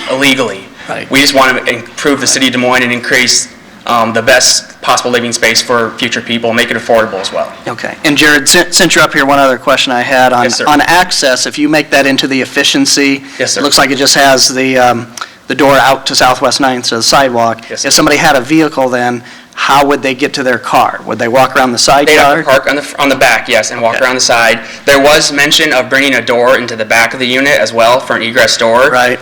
illegally. Right. We just want to improve the city of Des Moines and increase the best possible living space for future people, make it affordable as well. Okay. And Jared, since you're up here, one other question I had on, Yes, sir. on access, if you make that into the efficiency, Yes, sir. it looks like it just has the door out to Southwest 9th to the sidewalk. Yes, sir. If somebody had a vehicle then, how would they get to their car? Would they walk around the side They'd have to yard? park on the back, yes, and walk Okay. around the side. There was mention of bringing a door into the back of the unit as well for an egress door. Right.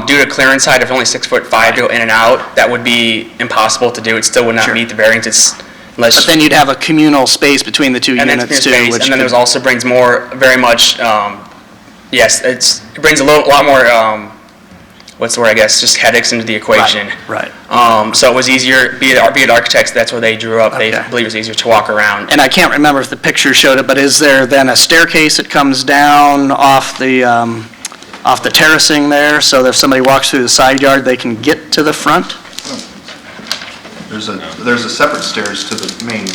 Due to clearance height of only 6'5" to go in and out, that would be impossible to do. It still would not Sure. meet the variance unless. But then you'd have a communal space between the two And then units community too, space, which and then could- there's also brings more, very much, yes, it brings a lot more, what's the word, I guess, just headaches into the equation. Right. So it was easier, be it architects, that's where they drew up, they Okay. believe it was easier to walk around. And I can't remember if the picture showed it, but is there then a staircase that comes down off the terracing there, so that if somebody walks through the side yard, they can get to the front? There's a separate stairs to the main.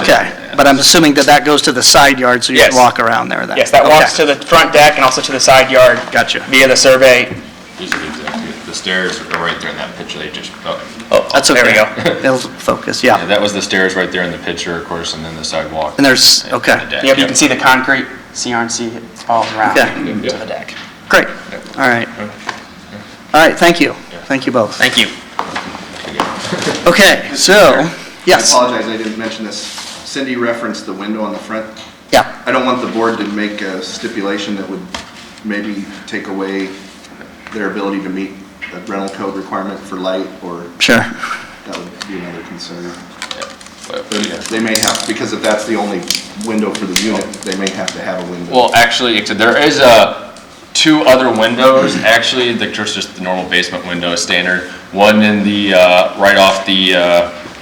Okay, but I'm assuming that that goes to the side yard, so you can Yes. walk around there then? Yes, that Okay. walks to the front deck and also to the side yard. Gotcha. Via the survey. The stairs are right there in that picture they just, That's okay. There we go. It'll focus, yeah, yeah. that was the stairs right there in the picture, of course, and then the sidewalk. And there's, okay, And the deck. Yep, you can see the concrete, CRC all around Okay. to the deck. great, all right. All right, thank you. Thank you both. Thank you. Okay, so, yes, I apologize, I didn't mention this. Cindy referenced the window on the front. yeah, I don't want the board to make a stipulation that would maybe take away their ability to meet a rental code requirement for light, or sure. that would be another concern. But, They may have, because if that's the only window for the unit, they may have to have a window. well, actually, there is 2 other windows, actually, just the normal basement window standard. One in the, right off the,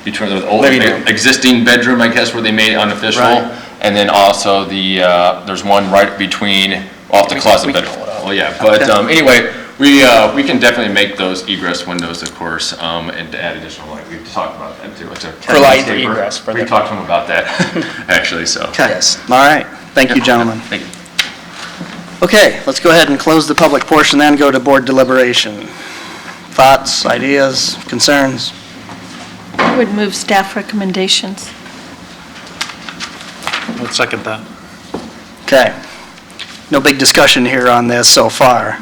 between the old Living room. existing bedroom, I guess, where they made it unofficial. Right. And then also there's one right between, off the closet bedroom. Well, yeah, but anyway, we can definitely make those egress windows, of course, and to add additional light. We've talked about that too. It's a For light paper. egress for We the- talked to them about that, actually, so. Okay, Yes. all right. Thank you, gentlemen. Thank you. Okay, let's go ahead and close the public portion, then go to board deliberation. Thoughts, ideas, concerns? I would move staff recommendations. Let's second that. Okay. No big discussion here on this so far.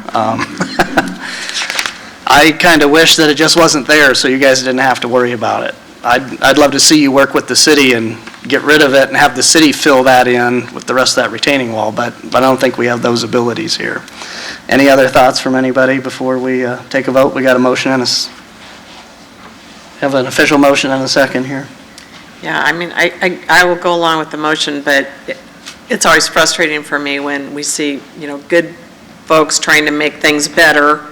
I kind of wish that it just wasn't there, so you guys didn't have to worry about it. I'd love to see you work with the city and get rid of it and have the city fill that in with the rest of that retaining wall, but I don't think we have those abilities here. Any other thoughts from anybody before we take a vote? We got a motion and have an official motion and a second here. Yeah, I mean, I will go along with the motion, but it's always frustrating for me when we see, good folks trying to make things better,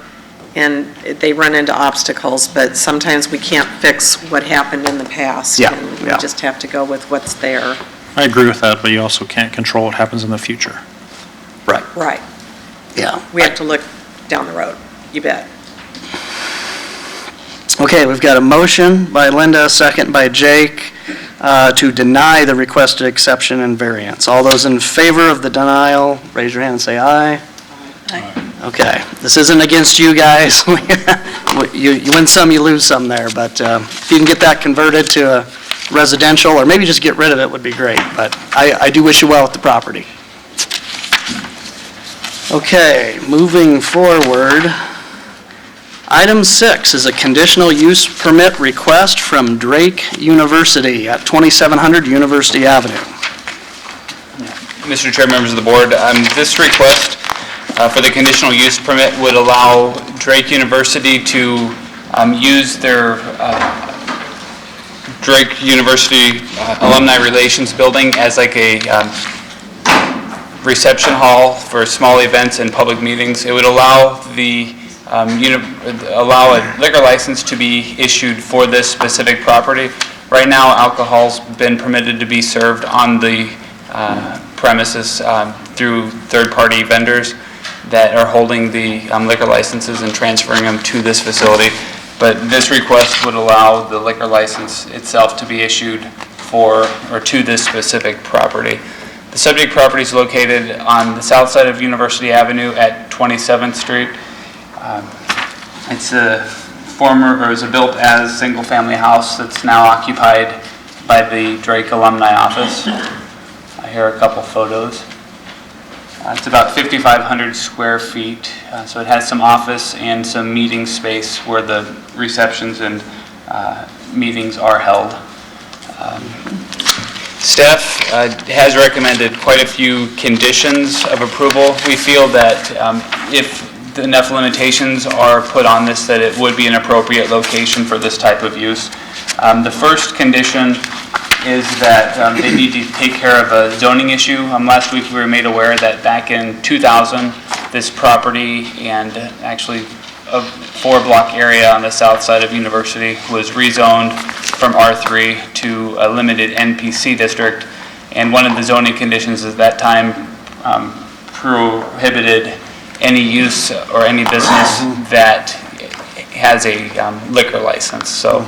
and they run into obstacles, but sometimes we can't fix what happened in the past. Yeah, And we yeah. just have to go with what's there. I agree with that, but you also can't control what happens in the future. Right. Yeah. We have to look down the road. You bet. Okay, we've got a motion by Linda, a second by Jake, to deny the requested exception and variance. All those in favor of the denial, raise your hand and say aye. Aye. Okay, this isn't against you guys. You win some, you lose some there, but if you can get that converted to a residential, or maybe just get rid of it would be great, but I do wish you well with the property. Okay, moving forward. Item 6 is a conditional use permit request from Drake University at 2700 University Avenue. Mr. Chair, members of the board, this request for the conditional use permit would allow Drake University to use their Drake University Alumni Relations Building as like a reception hall for small events and public meetings. It would allow allow a liquor license to be issued for this specific property. Right now, alcohol's been permitted to be served on the premises through third-party vendors that are holding the liquor licenses and transferring them to this facility. But this request would allow the liquor license itself to be issued to this specific property. The subject property is located on the south side of University Avenue at 27th Street. It's was built as single-family house that's now occupied by the Drake Alumni Office. Here are a couple photos. It's about 5,500 square feet, so it has some office and some meeting space where the receptions and meetings are held. Staff has recommended quite a few conditions of approval. We feel that if enough limitations are put on this, that it would be an appropriate location for this type of use. The first condition is that they need to take care of a zoning issue. Last week we were made aware that back in 2000, this property and actually a 4-block area on the south side of University was rezoned from R3 to a limited NPC district. And one of the zoning conditions at that time prohibited any use or any business that has a liquor license. So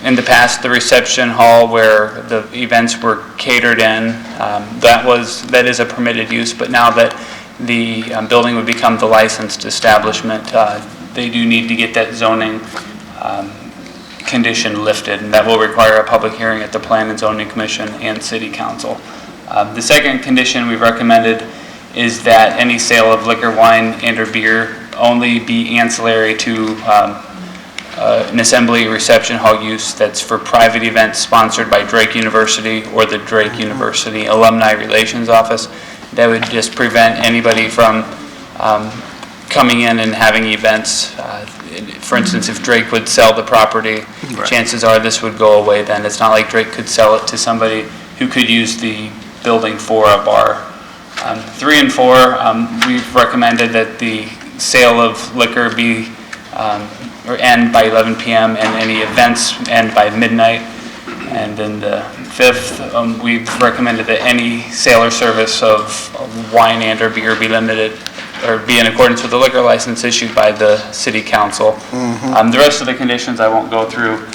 in the past, the reception hall where the events were catered in, that is a permitted use, but now that the building would become the licensed establishment, they do need to get that zoning condition lifted, and that will require a public hearing at the Plan and Zoning Commission and City Council. The second condition we've recommended is that any sale of liquor, wine, and or beer only be ancillary to an assembly reception hall use that's for private events sponsored by Drake University or the Drake University Alumni Relations Office. That would just prevent anybody from coming in and having events. For instance, if Drake would sell the property, chances are this would go away then. It's not like Drake could sell it to somebody who could use the building for a bar. 3 and 4, we've recommended that the sale of liquor be or end by 11 p.m. and any events end by midnight. And then the 5th, we've recommended that any sale or service of wine and or beer be limited or be in accordance with the liquor license issued by the City Council. The rest of the conditions I won't go through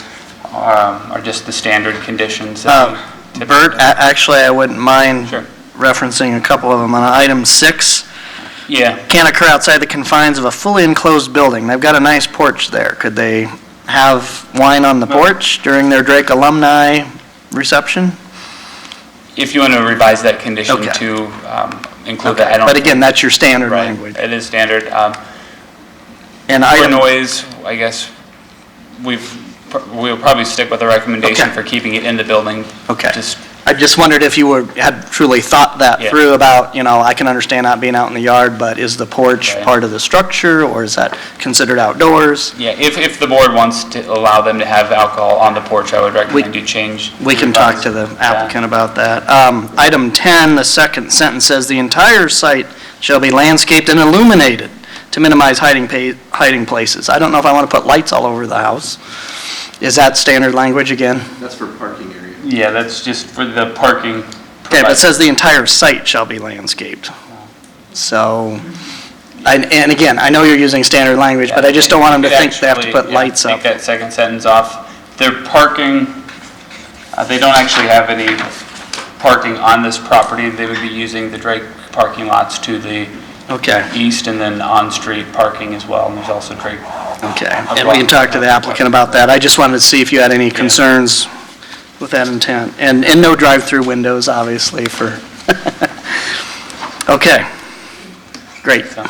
are just the standard conditions. Bert, actually, I wouldn't mind Sure. referencing a couple of them. On item 6, Yeah. can't occur outside the confines of a fully enclosed building. They've got a nice porch there. Could they have wine on the porch during their Drake alumni reception? If you want to revise that condition Okay. to include that, I don't. But again, that's your standard Right, language. it is standard. And For item, noise, I guess, we'll probably stick with the recommendation Okay. for keeping it in the building. Okay. Just, I just wondered if you had truly thought that Yeah. through about, I can understand not being out in the yard, but is the porch Right. part of the structure, or is that considered outdoors? yeah, if the board wants to allow them to have alcohol on the porch, I would recommend you change. We can talk to the applicant about that. Item 10, the second sentence says, "The entire site shall be landscaped and illuminated to minimize hiding places." I don't know if I want to put lights all over the house. Is that standard language again? That's for parking area. Yeah, that's just for the parking Okay, but it says the entire site shall be landscaped. So, and again, I know you're using standard language, but I just don't want them to think they have to put lights up. Take that second sentence off. Their parking, they don't actually have any parking on this property. They would be using the Drake parking lots to the Okay, east and then on-street parking as well. And there's also Drake. okay. And we can talk to the applicant about that. I just wanted to see if you had any concerns with that intent. And no drive-through windows, obviously, for, okay. Great. So,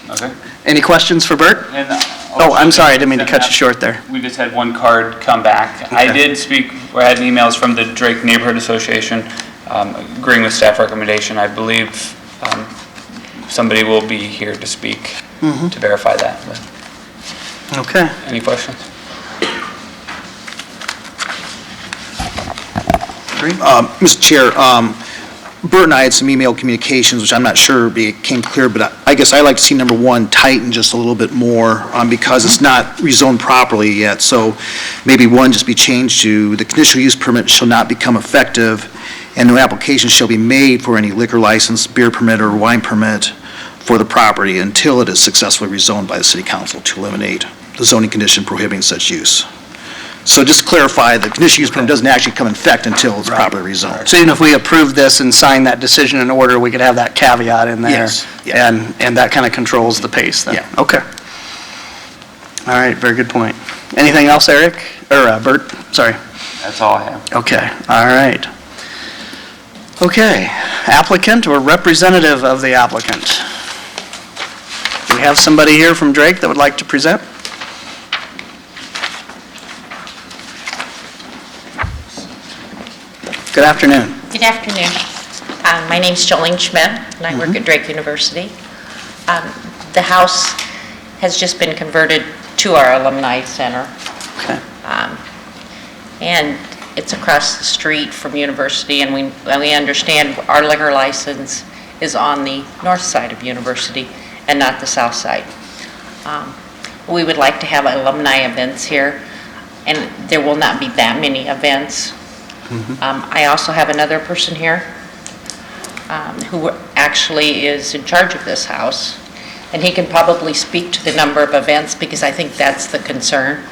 okay. Any questions for Bert? And, Oh, I'm sorry, I didn't mean to cut you short there. We just had one card come back. I Okay. did speak, I had emails from the Drake Neighborhood Association agreeing with staff recommendation. I believe somebody will be here to speak to verify that. But Okay. any questions? Mr. Chair, Bert and I had some email communications, which I'm not sure became clear, but I guess I like to see number one tighten just a little bit more because it's not rezoned properly yet. So maybe one just be changed to, the conditional use permit shall not become effective and no application shall be made for any liquor license, beer permit, or wine permit for the property until it is successfully rezoned by the city council to eliminate the zoning condition prohibiting such use. So just to clarify, the conditional use permit doesn't actually come in effect until it's properly rezoned. So even if we approve this and sign that decision in order, we could have that caveat in there? Yes, yeah. And that kind of controls the pace then? Yeah. Okay. All right, very good point. Anything else, Eric? Or Bert, sorry. That's all I have. Okay, all right. Okay, applicant or representative of the applicant? Do we have somebody here from Drake that would like to present? Good afternoon. Good afternoon. My name's Jolene Schmidt, and I work at Drake University. The house has just been converted to our alumni center, Okay. and it's across the street from University, and we understand our liquor license is on the north side of University and not the south side. We would like to have alumni events here, and there will not be that many events. I also have another person here who actually is in charge of this house, and he can probably speak to the number of events because I think that's the concern.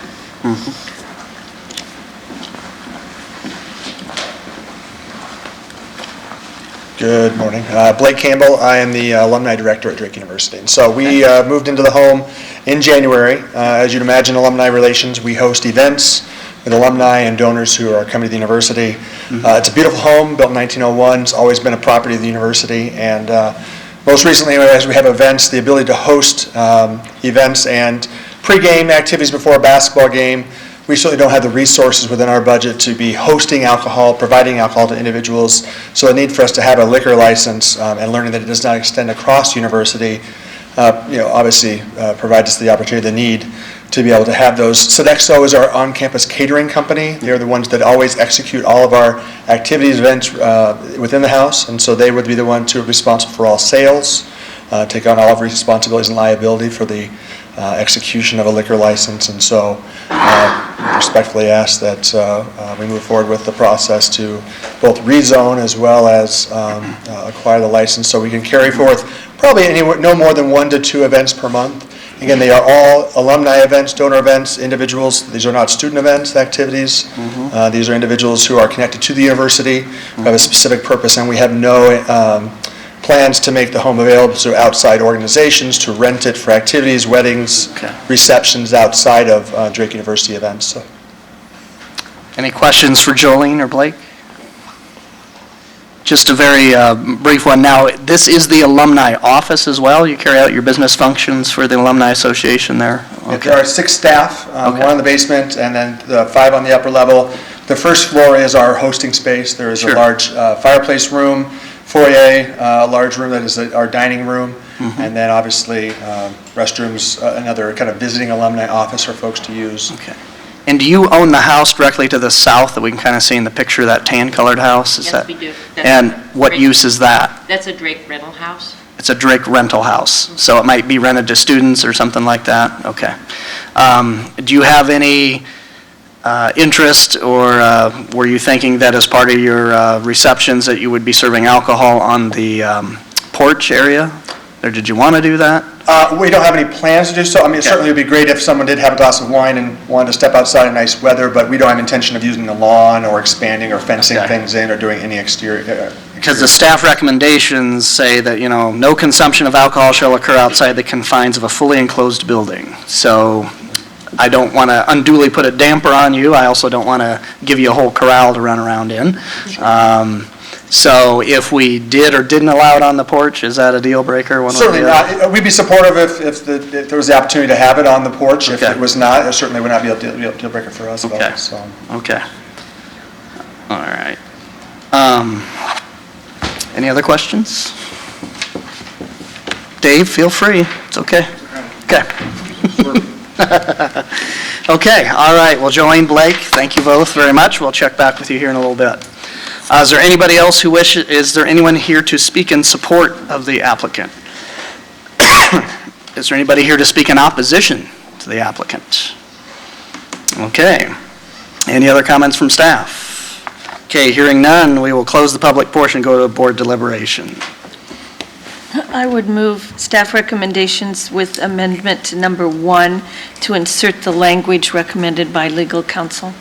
Good morning. Blake Campbell. I am the alumni director at Drake University. And so we moved into the home in January. As you'd imagine, alumni relations, we host events with alumni and donors who are coming to the university. It's a beautiful home, built in 1901. It's always been a property of the university. And most recently, as we have events, the ability to host events and pregame activities before a basketball game. We certainly don't have the resources within our budget to be hosting alcohol, providing alcohol to individuals. So the need for us to have a liquor license and learning that it does not extend across university, obviously provides us the opportunity, the need to be able to have those. Sodexo is our on-campus catering company. They're the ones that always execute all of our activities, events within the house, and so they would be the ones who are responsible for all sales, take on all of responsibilities and liability for the execution of a liquor license, and so respectfully ask that we move forward with the process to both rezone as well as acquire the license so we can carry forth probably no more than 1 to 2 events per month. Again, they are all alumni events, donor events, individuals. These are not student events, activities. These are individuals who are connected to the university, who have a specific purpose, and we have no plans to make the home available to outside organizations to rent it for activities, weddings, receptions outside of Drake University events. So. Any questions for Jolene or Blake? Just a very brief one. Now, this is the alumni office as well? You carry out your business functions for the Alumni Association there? There are 6 staff, 1 in the basement and then the 5 on the upper level. The first floor is our hosting space. There is a large fireplace room, foyer, a large room that is our dining room, and then obviously restrooms, another kind of visiting alumni office for folks to use. Okay. And do you own the house directly to the south that we can kind of see in the picture, that tan-colored house? Yes, we do. And what use is that? That's a Drake rental house. It's a Drake rental house, so it might be rented to students or something like that? Okay. Do you have any interest, or were you thinking that as part of your receptions that you would be serving alcohol on the porch area? Or did you want to do that? We don't have any plans to do so. I mean, it certainly would be great if someone did have a glass of wine and wanted to step outside in nice weather, but we don't have intention of using the lawn or expanding or fencing Okay. things in or doing any exterior. Because the staff recommendations say that, no consumption of alcohol shall occur outside the confines of a fully enclosed building. So I don't want to unduly put a damper on you. I also don't want to give you a whole corral to run around in. So if we did or didn't allow it on the porch, is that a deal breaker? One way or Certainly the other? not. We'd be supportive if there was the opportunity to have it on the porch. If Okay. it was not, it certainly would not be a deal breaker for us at Okay. all, so. Okay. All right. Any other questions? Dave, feel free. It's okay. Okay. Okay, all right. Well, Jolene, Blake, thank you both very much. We'll check back with you here in a little bit. Is there anybody else is there anyone here to speak in support of the applicant? Is there anybody here to speak in opposition to the applicant? Okay. Any other comments from staff? Okay, hearing none, we will close the public portion and go to board deliberation. I would move staff recommendations with amendment to number 1 to insert the language recommended by legal counsel.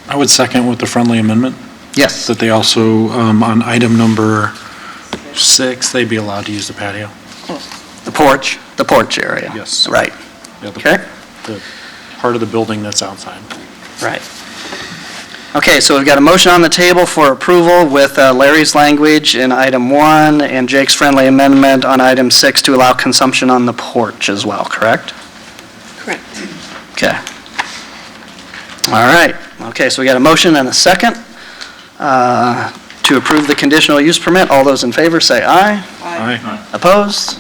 I would second with the friendly amendment, Yes. that they also, on item number 6, they'd be allowed to use the patio. The porch area. Yes. Right, Yeah, the- okay, The part of the building that's outside. right. Okay, so we've got a motion on the table for approval with Larry's language in item 1 and Jake's friendly amendment on item 6 to allow consumption on the porch as well, correct? Correct. Okay. All right, okay, so we got a motion and a second to approve the conditional use permit. All those in favor say aye. Aye. Opposed?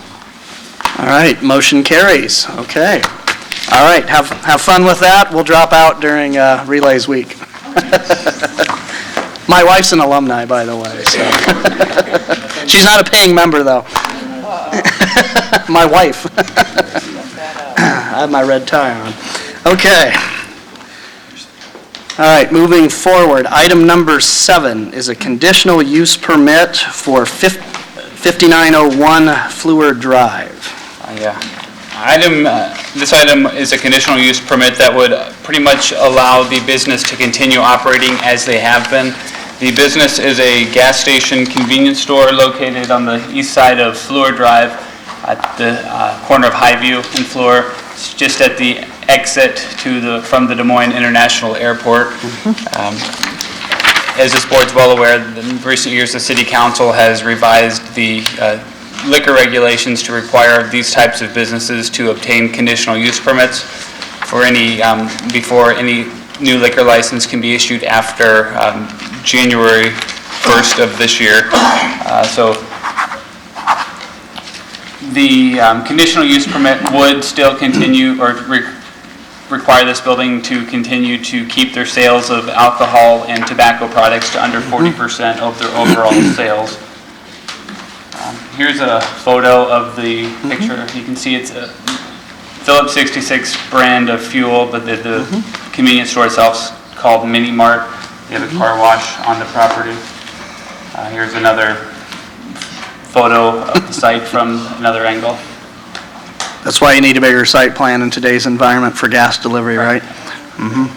All right, motion carries, okay. All right, have fun with that. We'll drop out during Relays Week. My wife's an alumni, by the way, so. She's not a paying member, though. My wife. I have my red tie on. Okay. All right, moving forward, item number 7 is a conditional use permit for 5901 Fleur Drive. Yeah. This item is a conditional use permit that would pretty much allow the business to continue operating as they have been. The business is a gas station convenience store located on the east side of Fleur Drive at the corner of Highview and Fleur. It's just at the exit from the Des Moines International Airport. As this board's well aware, in recent years, the City Council has revised the liquor regulations to require these types of businesses to obtain conditional use permits for before any new liquor license can be issued after January 1st of this year. So the conditional use permit would still continue or require this building to continue to keep their sales of alcohol and tobacco products to under 40% of their overall sales. Here's a photo of the picture. You can see it's a Phillips 66 brand of fuel, but the convenience store itself is called Mini Mart. They have a car wash on the property. Here's another photo of the site from another angle. That's why you need a bigger site plan in today's environment for gas delivery, right? And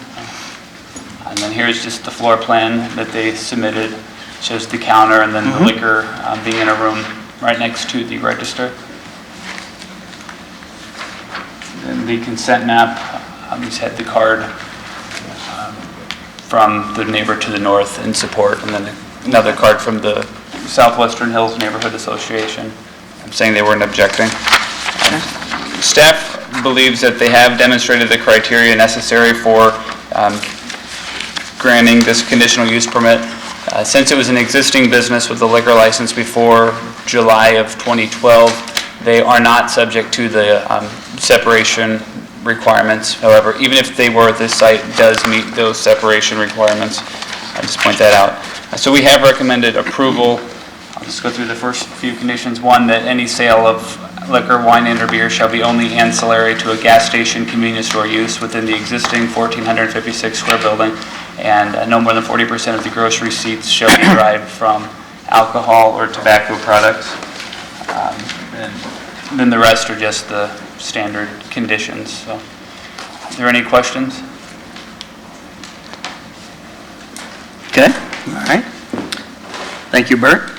then here's just the floor plan that they submitted. Shows the counter and then the liquor being in a room right next to the register. Then the consent map, just had the card from the neighbor to the north in support, and then another card from the Southwestern Hills Neighborhood Association saying they weren't objecting. Staff believes that they have demonstrated the criteria necessary for granting this conditional use permit. Since it was an existing business with a liquor license before July of 2012, they are not subject to the separation requirements. However, even if they were, this site does meet those separation requirements. I'll just point that out. So we have recommended approval. I'll just go through the first few conditions. One, that any sale of liquor, wine, and or beer shall be only ancillary to a gas station convenience store use within the existing 1,456 square building, and no more than 40% of the gross receipts shall be derived from alcohol or tobacco products. And then the rest are just the standard conditions. So, are there any questions? Okay, all right. Thank you, Bert.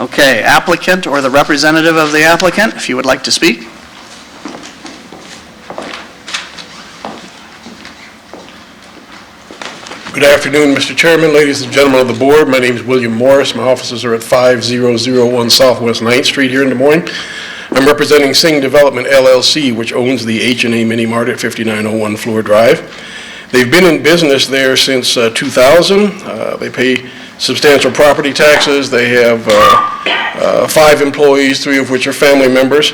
Okay, applicant or the representative of the applicant, if you would like to speak. Good afternoon, Mr. Chairman, ladies and gentlemen of the board. My name is William Morris. My offices are at 5001 Southwest 9th Street here in Des Moines. I'm representing Singh Development LLC, which owns the H&A Mini Mart at 5901 Fleur Drive. They've been in business there since 2000. They pay substantial property taxes. They have 5 employees, 3 of which are family members.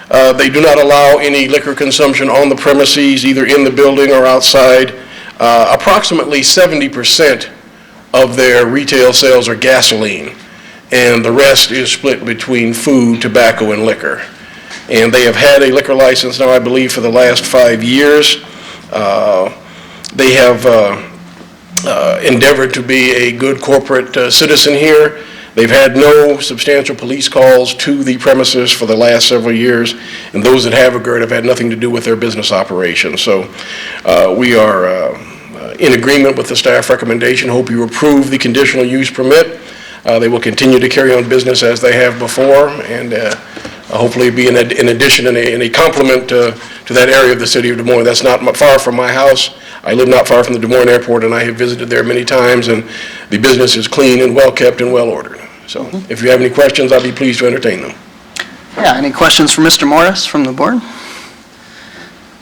They do not allow any liquor consumption on the premises, either in the building or outside. Approximately 70% of their retail sales are gasoline, and the rest is split between food, tobacco, and liquor. And they have had a liquor license now, I believe, for the last 5 years. They have endeavored to be a good corporate citizen here. They've had no substantial police calls to the premises for the last several years, and those that have occurred have had nothing to do with their business operations. So we are in agreement with the staff recommendation. Hope you approve the conditional use permit. They will continue to carry on business as they have before, and hopefully be in addition and a complement to that area of the city of Des Moines. That's not far from my house. I live not far from the Des Moines Airport, and I have visited there many times, and the business is clean and well kept and well ordered. So if you have any questions, I'll be pleased to entertain them. Yeah, any questions for Mr. Morris from the board?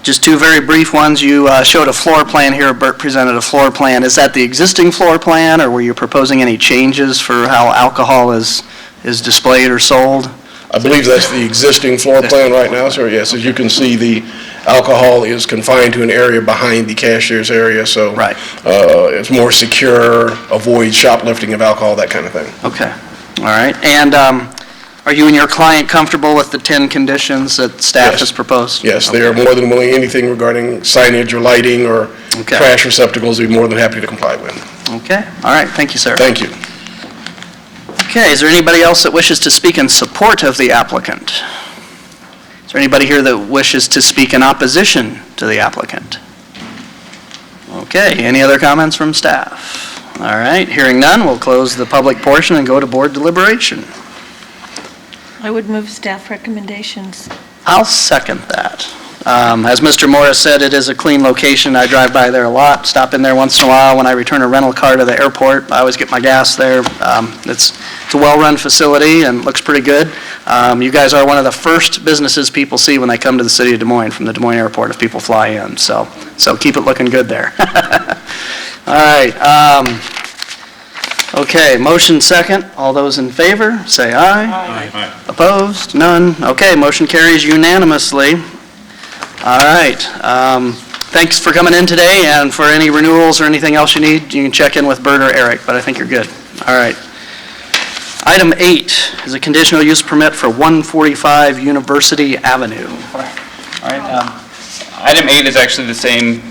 Just 2 very brief ones. You showed a floor plan here. Bert presented a floor plan. Is that the existing floor plan, or were you proposing any changes for how alcohol is displayed or sold? I believe that's the existing floor plan right now, sir. Yes, as you can see, the alcohol is confined to an area behind the cashier's area, so right. It's more secure, avoid shoplifting of alcohol, that kind of thing. Okay, all right. And are you and your client comfortable with the 10 conditions that staff Yes. has proposed? Yes, Okay. they are more than willing. Anything regarding signage or lighting or Okay. trash receptacles, they're more than happy to comply with. Okay, all right, thank you, sir. Thank you. Okay, is there anybody else that wishes to speak in support of the applicant? Is there anybody here that wishes to speak in opposition to the applicant? Okay, any other comments from staff? All right, hearing none, we'll close the public portion and go to board deliberation. I would move staff recommendations. I'll second that. As Mr. Morris said, it is a clean location. I drive by there a lot, stop in there once in a while. When I return a rental car to the airport, I always get my gas there. It's a well-run facility and looks pretty good. You guys are one of the first businesses people see when they come to the city of Des Moines from the Des Moines Airport if people fly in. So keep it looking good there. All right. Okay, motion second. All those in favor, say aye. Aye. Opposed? None? Okay, motion carries unanimously. All right. Thanks for coming in today, and for any renewals or anything else you need, you can check in with Bert or Eric, but I think you're good. All right. Item 8 is a conditional use permit for 145 University Avenue. All right. Item 8 is actually the same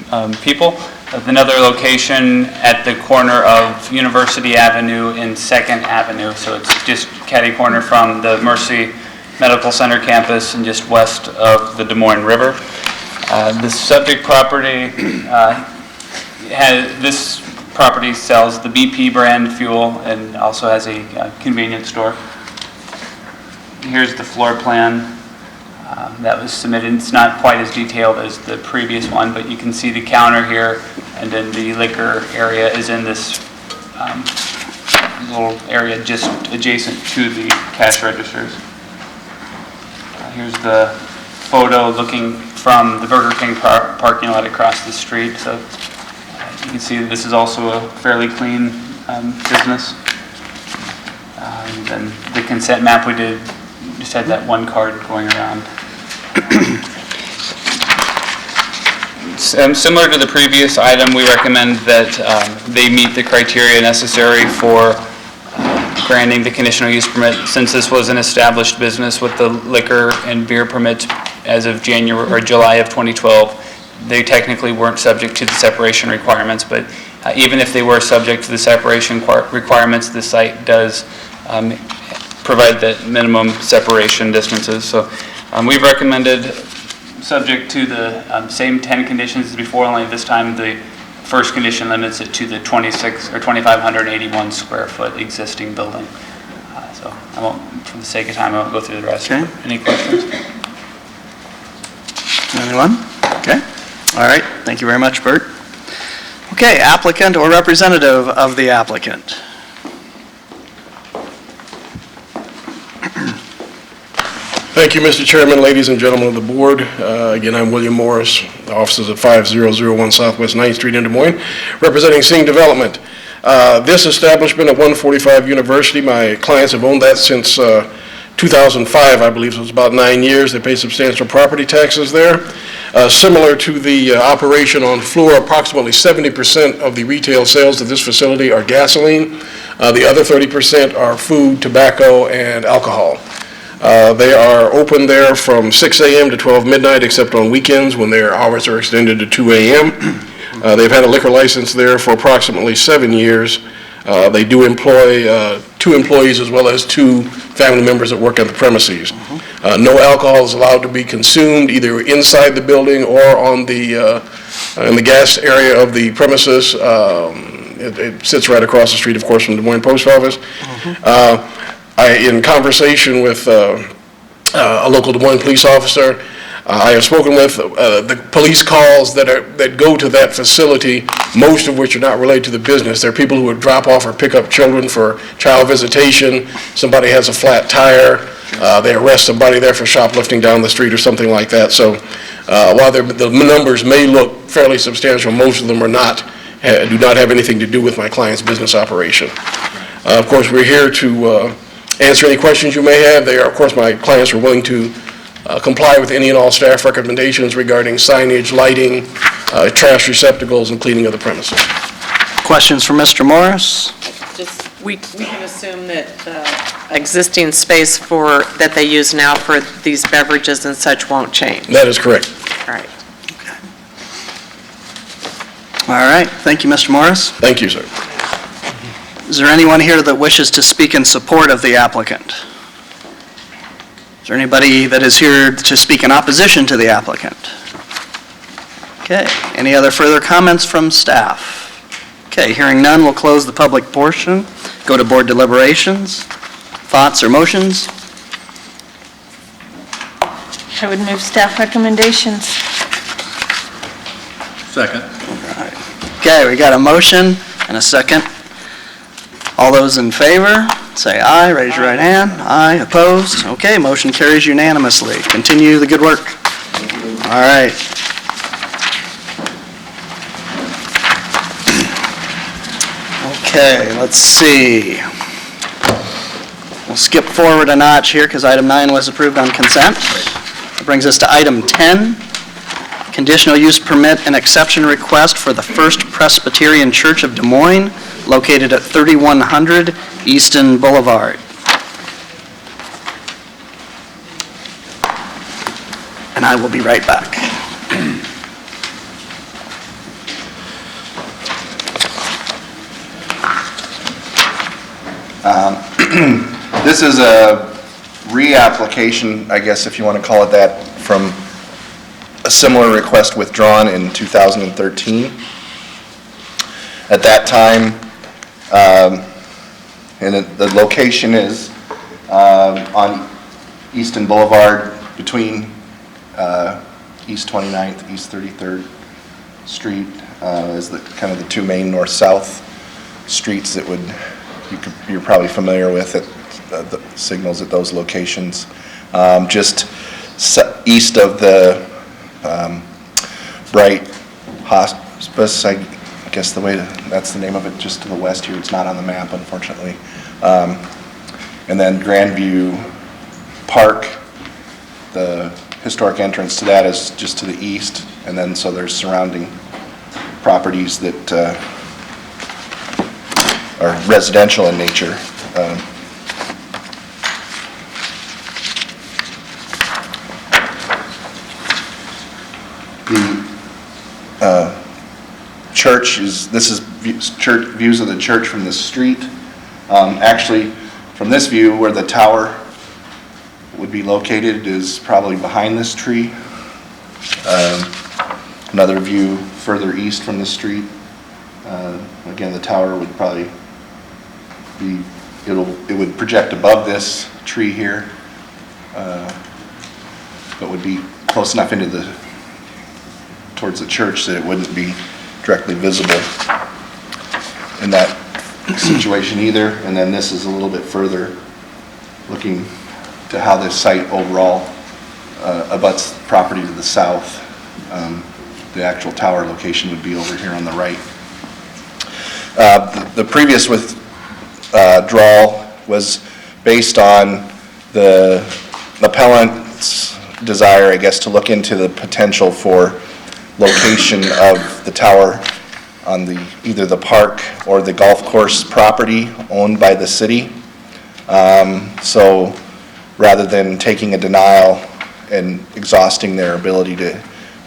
people. Another location at the corner of University Avenue and 2nd Avenue, so it's just catty corner from the Mercy Medical Center campus and just west of the Des Moines River. The subject property this property sells the BP brand fuel and also has a convenience store. Here's the floor plan that was submitted. It's not quite as detailed as the previous one, but you can see the counter here, and then the liquor area is in this little area just adjacent to the cash registers. Here's the photo looking from the Burger King parking lot across the street. So you can see that this is also a fairly clean business. And the consent map we did just had that one card going around. Similar to the previous item, we recommend that they meet the criteria necessary for granting the conditional use permit, since this was an established business with the liquor and beer permits as of January or July of 2012, they technically weren't subject to the separation requirements, but even if they were subject to the separation requirements, the site does provide the minimum separation distances. So we've recommended, subject to the same 10 conditions as before, only this time the first condition limits it to the 2,581 square foot existing building. So I won't, for the sake of time, I won't go through the rest. Okay. Any questions? Anyone? Okay. All right. Thank you very much, Bert. Okay, applicant or representative of the applicant. Thank you, Mr. Chairman, ladies and gentlemen of the board. Again, I'm William Morris, the offices at 5001 Southwest 9th Street in Des Moines, representing Sing Development. This establishment at 145 University, my clients have owned that since 2005, I believe, so it's about 9 years. They pay substantial property taxes there. Similar to the operation on Fleur, approximately 70% of the retail sales of this facility are gasoline. The other 30% are food, tobacco, and alcohol. They are open there from 6 a.m. to 12 midnight, except on weekends when their hours are extended to 2 a.m. They've had a liquor license there for approximately 7 years. They do employ 2 employees as well as 2 family members that work at the premises. No alcohol is allowed to be consumed either inside the building or on the in the gas area of the premises. It sits right across the street, of course, from the Des Moines Post Office. In conversation with a local Des Moines police officer, I have spoken with the police calls that go to that facility, most of which are not related to the business. They're people who would drop off or pick up children for child visitation. Somebody has a flat tire. They arrest somebody there for shoplifting down the street or something like that. So while the numbers may look fairly substantial, most of them are not, do not have anything to do with my client's business operation. Of course, we're here to answer any questions you may have. Of course, my clients are willing to comply with any and all staff recommendations regarding signage, lighting, trash receptacles, and cleaning of the premises. Questions for Mr. Morris? Just, we can assume that the existing space that they use now for these beverages and such won't change. That is correct. All right. All right. Thank you, Mr. Morris. Thank you, sir. Is there anyone here that wishes to speak in support of the applicant? Is there anybody that is here to speak in opposition to the applicant? Okay, any other further comments from staff? Okay, hearing none, we'll close the public portion, go to board deliberations. Thoughts or motions? I would move staff recommendations. Second. Okay, we got a motion and a second. All those in favor, say aye, raise your right hand. Aye, opposed? Okay, motion carries unanimously. Continue the good work. All right. Okay, let's see. We'll skip forward a notch here because item 9 was approved on consent. That brings us to item 10. Conditional use permit and exception request for the First Presbyterian Church of Des Moines, located at 3100 Easton Boulevard. And I will be right back. This is a reapplication, I guess if you want to call it that, from a similar request withdrawn in 2013. At that time, and the location is on Easton Boulevard between East 29th, East 33rd Street, is the kind of the 2 main north-south streets that you're probably familiar with it, the signals at those locations. Just east of the Bright Hospice, I guess that's the name of it, just to the west here. It's not on the map, unfortunately. And then Grandview Park, the historic entrance to that is just to the east, and then so there's surrounding properties that are residential in nature The church this is views of the church from the street. Actually, from this view, where the tower would be located is probably behind this tree. Another view further east from the street. Again, the tower would probably be, it would project above this tree here, but would be close enough towards the church that it wouldn't be directly visible in that situation either. And then this is a little bit further looking to how this site overall abuts property to the south. The actual tower location would be over here on the right. The previous withdrawal was based on the appellant's desire, I guess, to look into the potential for location of the tower on either the park or the golf course property owned by the city. So rather than taking a denial and exhausting their ability to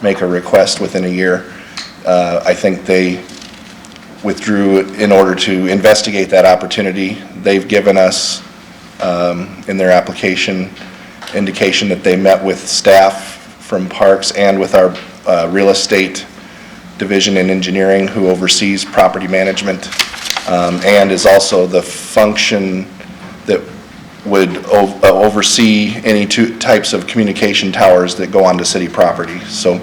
make a request within a year, I think they withdrew in order to investigate that opportunity. They've given us, in their application, indication that they met with staff from Parks and with our real estate division in engineering, who oversees property management, and is also the function that would oversee any types of communication towers that go onto city property. So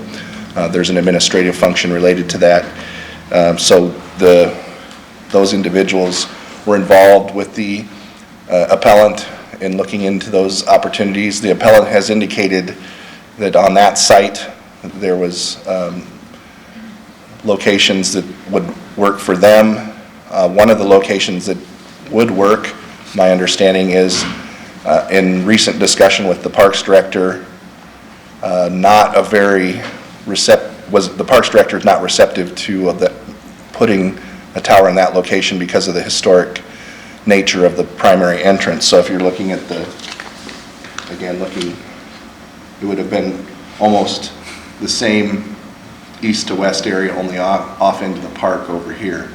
there's an administrative function related to that. So those individuals were involved with the appellant in looking into those opportunities. The appellant has indicated that on that site there was locations that would work for them. One of the locations that would work, my understanding is, in recent discussion with the Parks Director, the Parks Director is not receptive to putting a tower in that location because of the historic nature of the primary entrance. So if you're looking at it would have been almost the same east to west area, only off into the park over here.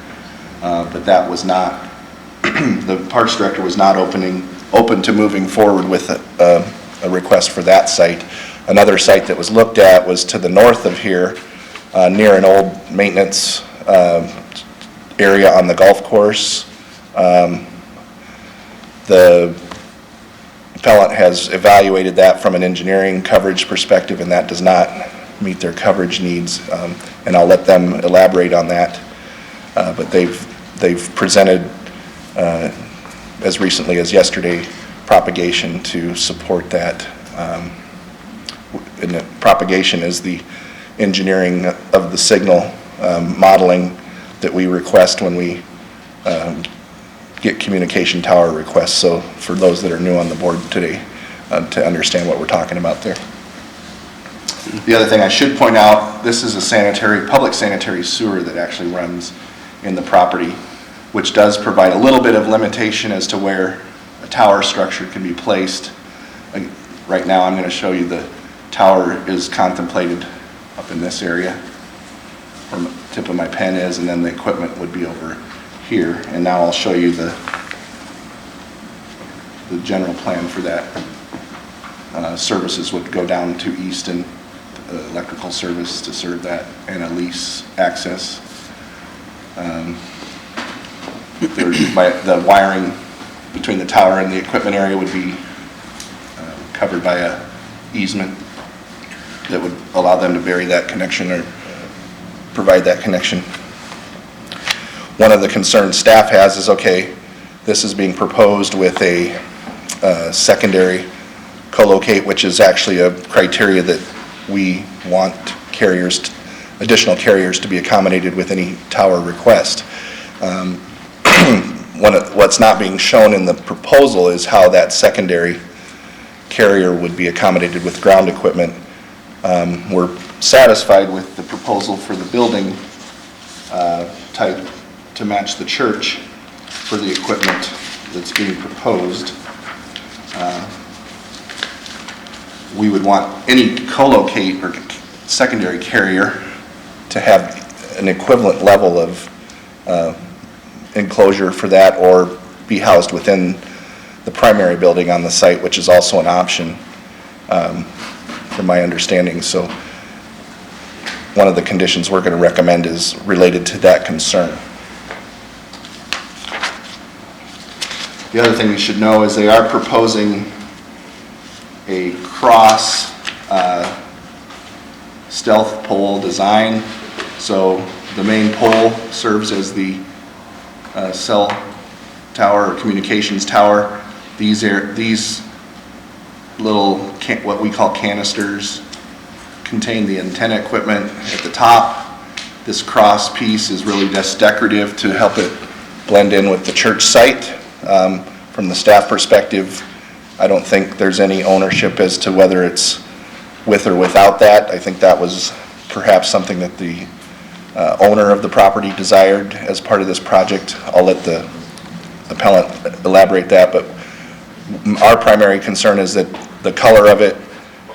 But that was not, the Parks Director was not open to moving forward with a request for that site. Another site that was looked at was to the north of here, near an old maintenance area on the golf course. The appellant has evaluated that from an engineering coverage perspective, and that does not meet their coverage needs, and I'll let them elaborate on that. But they've presented, as recently as yesterday, propagation to support that. And the propagation is the engineering of the signal modeling that we request when we get communication tower requests. So for those that are new on the board today, to understand what we're talking about there. The other thing I should point out, this is a public sanitary sewer that actually runs in the property, which does provide a little bit of limitation as to where a tower structure can be placed. Right now I'm going to show you the tower is contemplated up in this area where the tip of my pen is, and then the equipment would be over here. And now I'll show you the general plan for that. Services would go down to Easton, electrical service to serve that, and a lease access. The wiring between the tower and the equipment area would be covered by a easement that would allow them to bury that connection or provide that connection. One of the concerns staff has is, okay, this is being proposed with a secondary co-locate, which is actually a criteria that we want additional carriers to be accommodated with any tower request. What's not being shown in the proposal is how that secondary carrier would be accommodated with ground equipment. We're satisfied with the proposal for the building type to match the church for the equipment that's being proposed. We would want any co-locate or secondary carrier to have an equivalent level of enclosure for that, or be housed within the primary building on the site, which is also an option from my understanding. So one of the conditions we're going to recommend is related to that concern. The other thing we should know is they are proposing a cross stealth pole design. So the main pole serves as the cell tower or communications tower. These little, what we call canisters, contain the antenna equipment at the top. This cross piece is really just decorative to help it blend in with the church site. From the staff perspective, I don't think there's any ownership as to whether it's with or without that. I think that was perhaps something that the owner of the property desired as part of this project. I'll let the appellant elaborate that, but our primary concern is that the color of it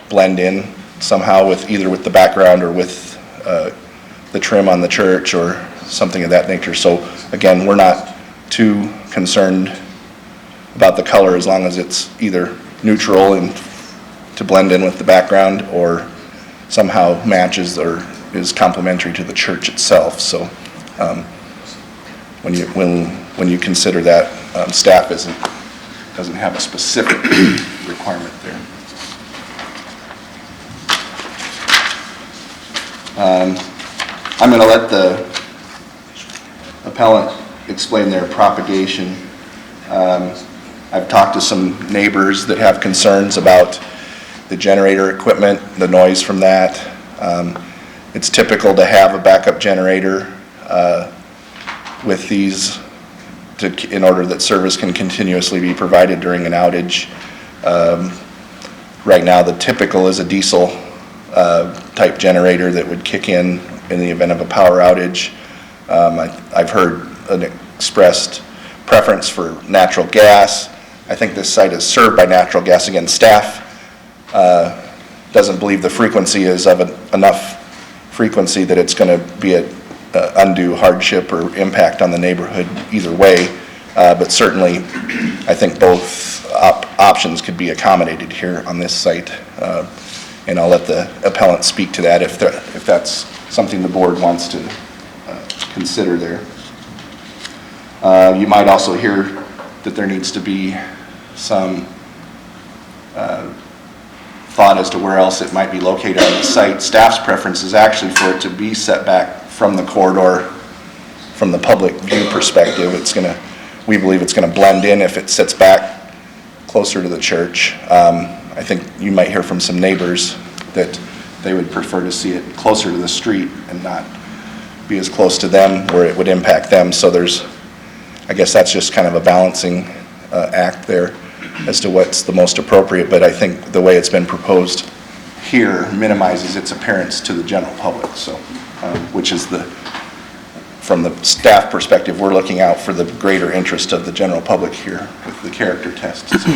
blend in somehow with either with the background or with the trim on the church or something of that nature. So again, we're not too concerned about the color as long as it's either neutral and to blend in with the background or somehow matches or is complementary to the church itself. So when you consider that, staff doesn't have a specific requirement there. I'm going to let the appellant explain their propagation. I've talked to some neighbors that have concerns about the generator equipment, the noise from that. It's typical to have a backup generator with these in order that service can continuously be provided during an outage. Right now, the typical is a diesel type generator that would kick in the event of a power outage. I've heard an expressed preference for natural gas. I think this site is served by natural gas. Again, staff doesn't believe the frequency is of enough frequency that it's going to be an undue hardship or impact on the neighborhood either way. But certainly, I think both options could be accommodated here on this site. And I'll let the appellant speak to that if that's something the board wants to consider there. You might also hear that there needs to be some thought as to where else it might be located on the site. Staff's preference is actually for it to be set back from the corridor, from the public view perspective. We believe it's going to blend in if it sits back closer to the church. I think you might hear from some neighbors that they would prefer to see it closer to the street and not be as close to them where it would impact them. So I guess that's just kind of a balancing act there as to what's the most appropriate, but I think the way it's been proposed here minimizes its appearance to the general public. So, which is from the staff perspective, we're looking out for the greater interest of the general public here with the character test. So,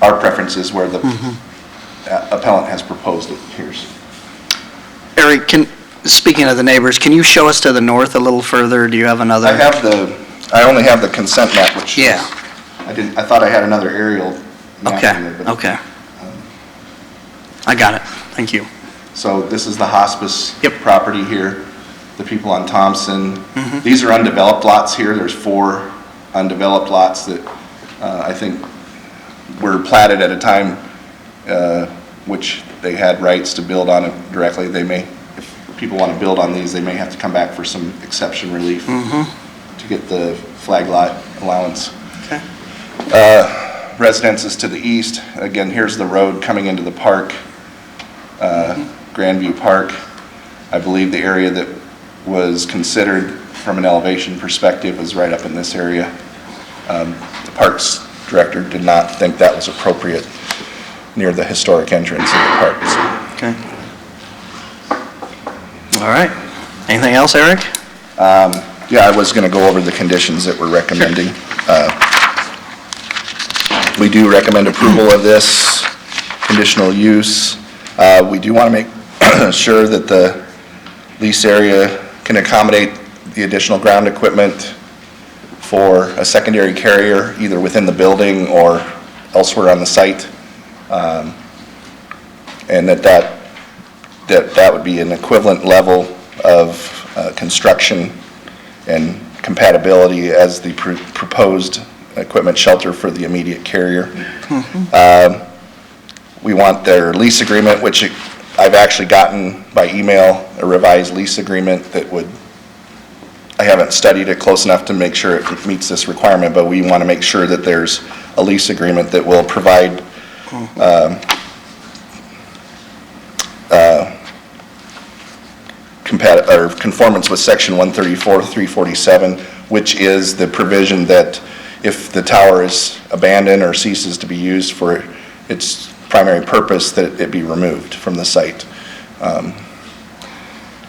our preference is where the appellant has proposed it. Here's. Eric, speaking of the neighbors, can you show us to the north a little further? Do you have another? I only have the consent map, which yeah. I thought I had another aerial map okay. in there, but, okay. I got it. Thank you. So this is the hospice property here. The people on Thompson. These are undeveloped lots here. There's 4 undeveloped lots that I think were platted at a time which they had rights to build on it directly. They may, if people want to build on these, they may have to come back for some exception relief to get the flag lot allowance. Okay. Residences to the east. Again, here's the road coming into the park, Grandview Park. I believe the area that was considered from an elevation perspective was right up in this area. The Parks Director did not think that was appropriate near the historic entrance of the parks. Okay. All right. Anything else, Eric? Yeah, I was going to go over the conditions that we're recommending. We do recommend approval of this conditional use. We do want to make sure that the lease area can accommodate the additional ground equipment for a secondary carrier, either within the building or elsewhere on the site. And that would be an equivalent level of construction and compatibility as the proposed equipment shelter for the immediate carrier. We want their lease agreement, which I've actually gotten by email, a revised lease agreement that would, I haven't studied it close enough to make sure it meets this requirement, but we want to make sure that there's a lease agreement that will provide conformance with section 134, 347, which is the provision that if the tower is abandoned or ceases to be used for its primary purpose, that it be removed from the site.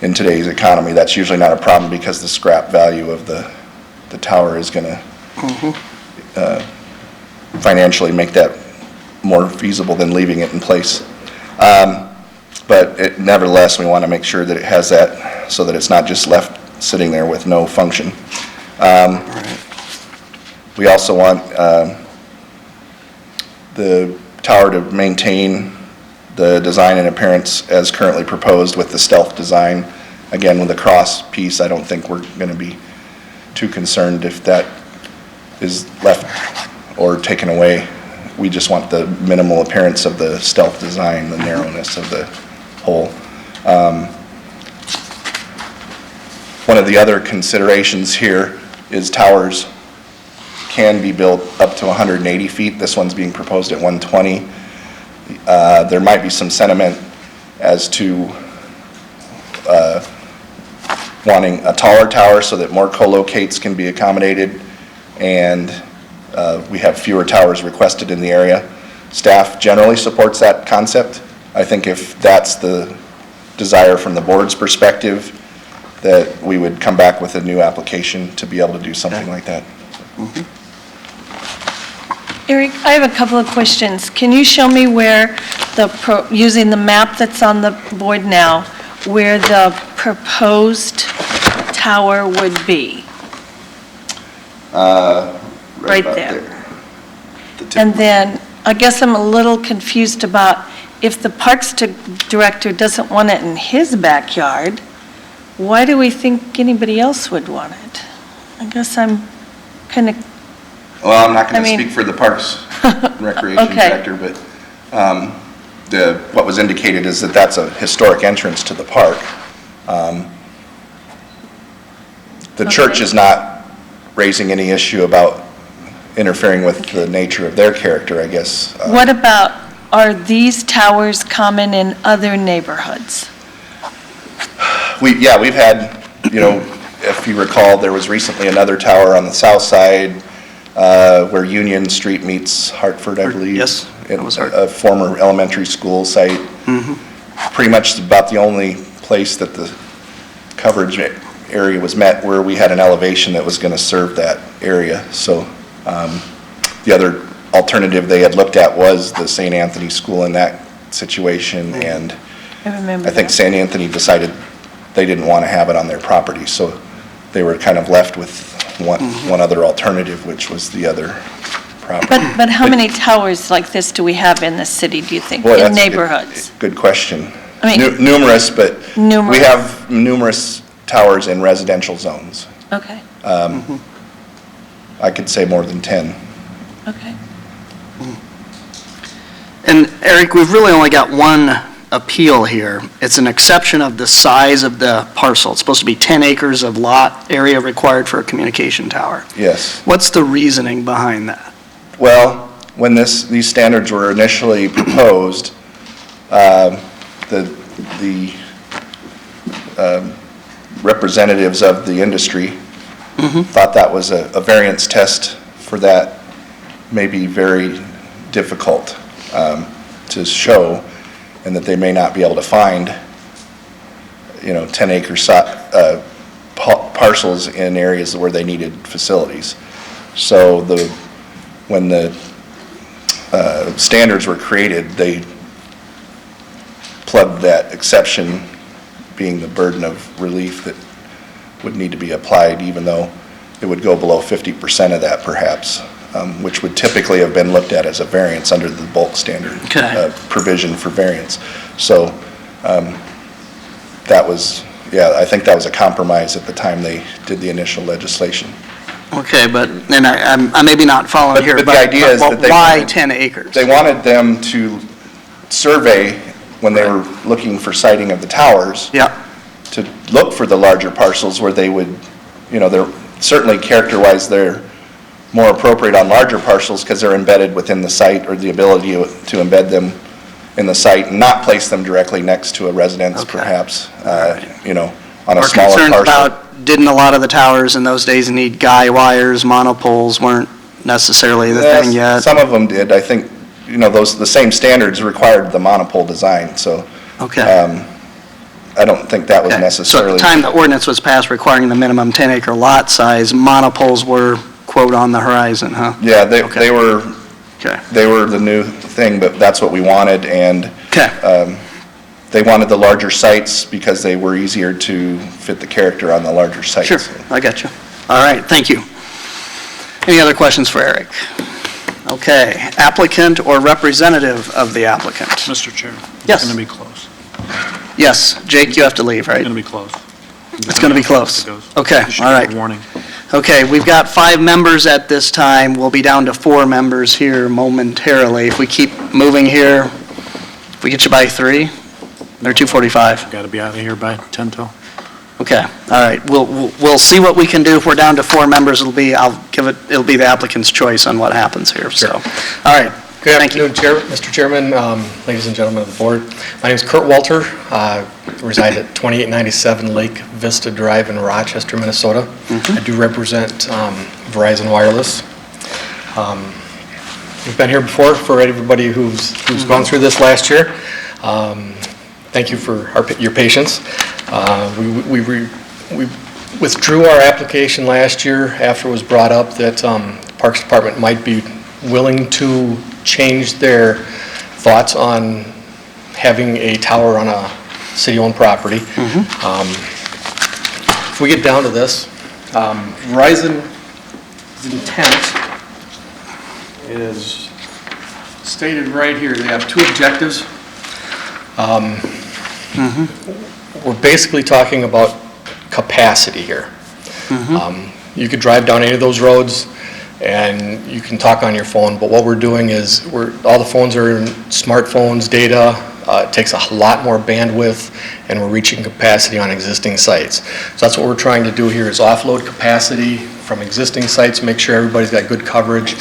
In today's economy, that's usually not a problem because the scrap value of the tower is going to financially make that more feasible than leaving it in place. But nevertheless, we want to make sure that it has that so that it's not just left sitting there with no function. We also want the tower to maintain the design and appearance as currently proposed with the stealth design. Again, with the cross piece, I don't think we're going to be too concerned if that is left or taken away. We just want the minimal appearance of the stealth design, the narrowness of the hole. One of the other considerations here is towers can be built up to 180 feet. This one's being proposed at 120. There might be some sentiment as to wanting a taller tower so that more co-locates can be accommodated, and we have fewer towers requested in the area. Staff generally supports that concept. I think if that's the desire from the board's perspective, that we would come back with a new application to be able to do something like that. Eric, I have a couple of questions. Can you show me where using the map that's on the board now, where the proposed tower would be? Right there. And then, I guess I'm a little confused about if the Parks Director doesn't want it in his backyard, why do we think anybody else would want it? I guess I'm kind of... Well, I'm not going to speak for the Parks Recreation Director, but what was indicated is that that's a historic entrance to the park. The church is not raising any issue about interfering with the nature of their character, I guess. What about, are these towers common in other neighborhoods? We've had, if you recall, there was recently another tower on the south side where Union Street meets Hartford, I believe. Yes, it was a former elementary school site. Pretty much about the only place that the coverage area was met where we had an elevation that was going to serve that area. So the other alternative they had looked at was the St. Anthony School in that situation, and I think St. Anthony decided they didn't want to have it on their property, so they were kind of left with one other alternative, which was the other property. But how many towers like this do we have in the city, do you think, Boy, in that's neighborhoods? Good question. I mean, numerous, but numerous. we have numerous towers in residential zones. Okay. I could say more than 10. Okay. And Eric, we've really only got one appeal here. It's an exception of the size of the parcel. It's supposed to be 10 acres of lot area required for a communication tower. Yes. What's the reasoning behind that? Well, when these standards were initially proposed, the representatives of the industry thought that was a variance test for that may be very difficult to show, and that they may not be able to find 10-acre parcels in areas where they needed facilities. So when the standards were created, they plug that exception being the burden of relief that would need to be applied, even though it would go below 50% of that perhaps, which would typically have been looked at as a variance under the bulk standard provision for variance. So that was, I think that was a compromise at the time they did the initial legislation. Okay, but, and I'm maybe not following here, But the idea is that they why wanted- 10 acres? They wanted them to survey, when they were looking for siting of the towers, Yeah, to look for the larger parcels where they would, they're certainly character-wise, they're more appropriate on larger parcels because they're embedded within the site, or the ability to embed them in the site and not place them directly next to a residence perhaps, on a Our smaller concerns parcel. about, didn't a lot of the towers in those days need guy wires, monopoles weren't necessarily the thing yet? Some of them did. I think, the same standards required the monopole design, so Okay. I don't think that was Okay. So at necessarily. the time the ordinance was passed requiring the minimum 10-acre lot size, monopoles were, quote, on the horizon, huh? Yeah, they were, Okay. they were the new thing, but that's what we wanted, and Okay. they wanted the larger sites because they were easier to fit the character on the larger sites. Sure, I got you. All right, thank you. Any other questions for Eric? Okay, applicant or representative of the applicant? Mr. Chair. Yes. It's going to be close. Yes, Jake, you have to leave, right? It's going to be close. It's going to be close. It goes. Okay, You should all get right. a warning. Okay, we've got 5 members at this time. We'll be down to 4 members here momentarily. If we keep moving here, if we get you by 3, they're 2:45. Got to be out of here by 10 till. Okay, all right. We'll see what we can do. If we're down to 4 members, it'll be the applicant's choice on what happens here, so. All right, Good thank you. afternoon, Mr. Chairman, ladies and gentlemen of the board. My name is Kurt Walter. I reside at 2897 Lake Vista Drive in Rochester, Minnesota. I do represent Verizon Wireless. We've been here before for everybody who's gone through this last year. Thank you for your patience. We withdrew our application last year after it was brought up that Parks Department might be willing to change their thoughts on having a tower on a city-owned property. If we get down to this, Verizon's intent is stated right here. They have 2 objectives. We're basically talking about capacity here. You could drive down any of those roads and you can talk on your phone, but what we're doing is all the phones are smartphones, data. It takes a lot more bandwidth, and we're reaching capacity on existing sites. So that's what we're trying to do here, is offload capacity from existing sites, make sure everybody's got good coverage.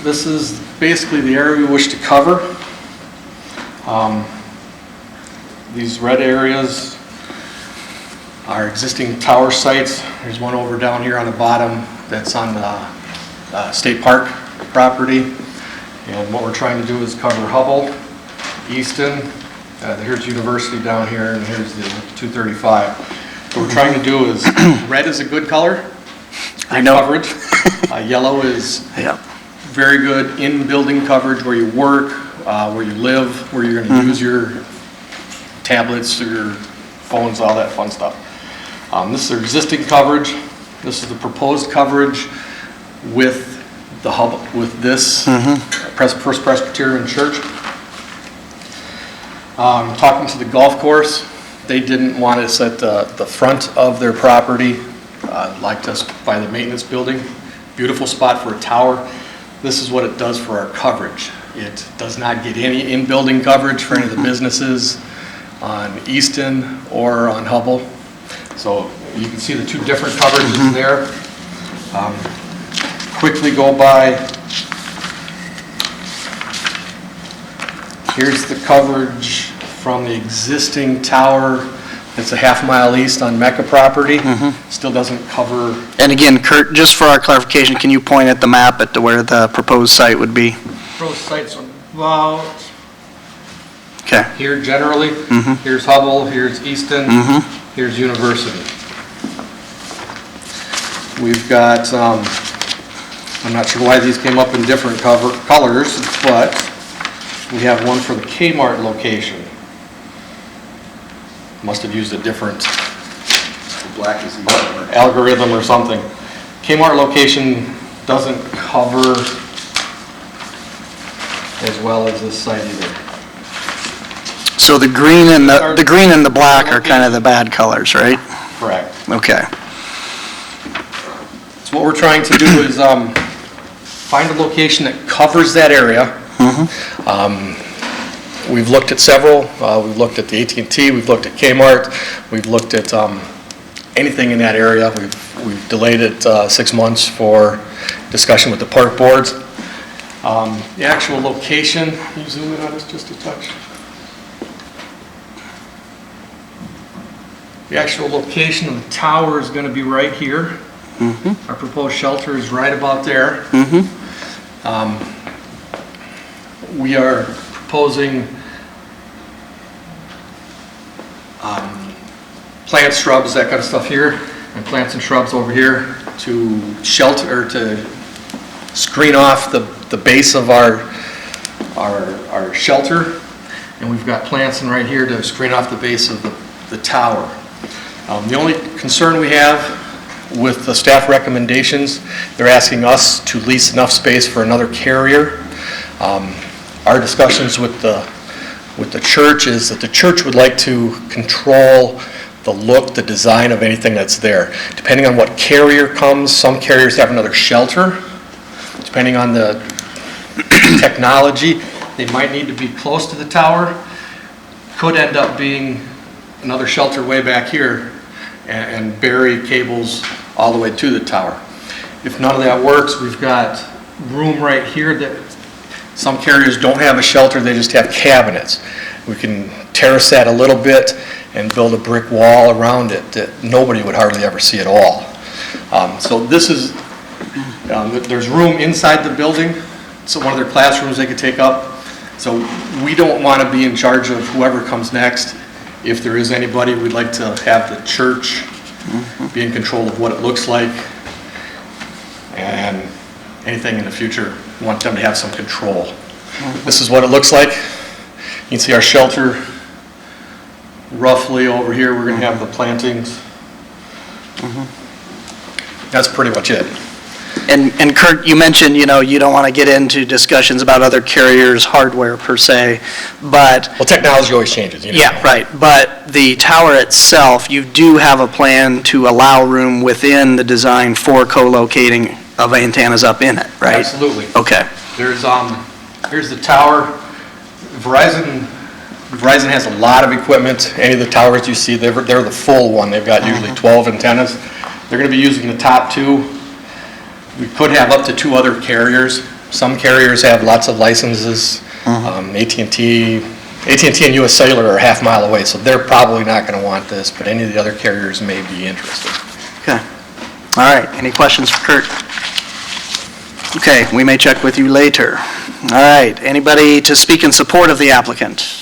This is basically the area we wish to cover. These red areas are existing tower sites. There's one over down here on the bottom that's on the State Park property. And what we're trying to do is cover Hubble, Easton, here's University down here, and here's the 235. What we're trying to do is, red is a good color, I know. coverage. Yellow is very good in-building coverage where you work, where you live, where you're going to use your tablets or your phones, all that fun stuff. This is existing coverage. This is the proposed coverage with the hub, with this First Presbyterian Church. Talking to the golf course, they didn't want us at the front of their property, liked us by the maintenance building. Beautiful spot for a tower. This is what it does for our coverage. It does not get any in-building coverage for any of the businesses on Easton or on Hubble. So you can see the 2 different coverages there. Quickly go by. Here's the coverage from the existing tower. It's a half-mile east on Mecca property. Still doesn't cover. And again, Kurt, just for our clarification, can you point at the map to where the proposed site would be? Proposed sites about Okay. here generally. Here's Hubble, here's Easton, here's University. We've got, I'm not sure why these came up in different colors, but We have one for the Kmart location. Must have used a different Black is algorithm or something. Kmart location doesn't cover as well as this site either. So the green and the black are kind of the bad colors, right? Correct. Okay. So what we're trying to do is find a location that covers that area. We've looked at several. We've looked at the AT&T, we've looked at Kmart, we've looked at anything in that area. We've delayed it 6 months for discussion with the park boards. The actual location, can you zoom in on this just a touch? The actual location of the tower is going to be right here. Our proposed shelter is right about there. We are proposing plants, shrubs, that kind of stuff here, and plants and shrubs over here to shelter, or to screen off the base of our shelter. And we've got plants in right here to screen off the base of the tower. The only concern we have with the staff recommendations, they're asking us to lease enough space for another carrier. Our discussions with the church is that the church would like to control the look, the design of anything that's there. Depending on what carrier comes, some carriers have another shelter. Depending on the technology, they might need to be close to the tower. Could end up being another shelter way back here and bury cables all the way to the tower. If none of that works, we've got room right here that some carriers don't have a shelter, they just have cabinets. We can terrace that a little bit and build a brick wall around it that nobody would hardly ever see at all. So this is, there's room inside the building, so one of their classrooms they could take up. So we don't want to be in charge of whoever comes next. If there is anybody, we'd like to have the church be in control of what it looks like, and anything in the future, we want them to have some control. This is what it looks like. You can see our shelter roughly over here. We're going to have the plantings. That's pretty much it. And Kurt, you mentioned, you don't want to get into discussions about other carriers' hardware per se, but... Well, technology always changes, Yeah, right. But the tower itself, you do have a plan to allow room within the design for co-locating of antennas up in it, right? Absolutely. Okay. Here's the tower. Verizon has a lot of equipment. Any of the towers you see, they're the full one. They've got usually 12 antennas. They're going to be using the top 2. We could have up to 2 other carriers. Some carriers have lots of licenses. AT&T and US Cellular are half mile away, so they're probably not going to want this, but any of the other carriers may be interested. Okay. All right. Any questions for Kurt? Okay, we may check with you later. All right. Anybody to speak in support of the applicant?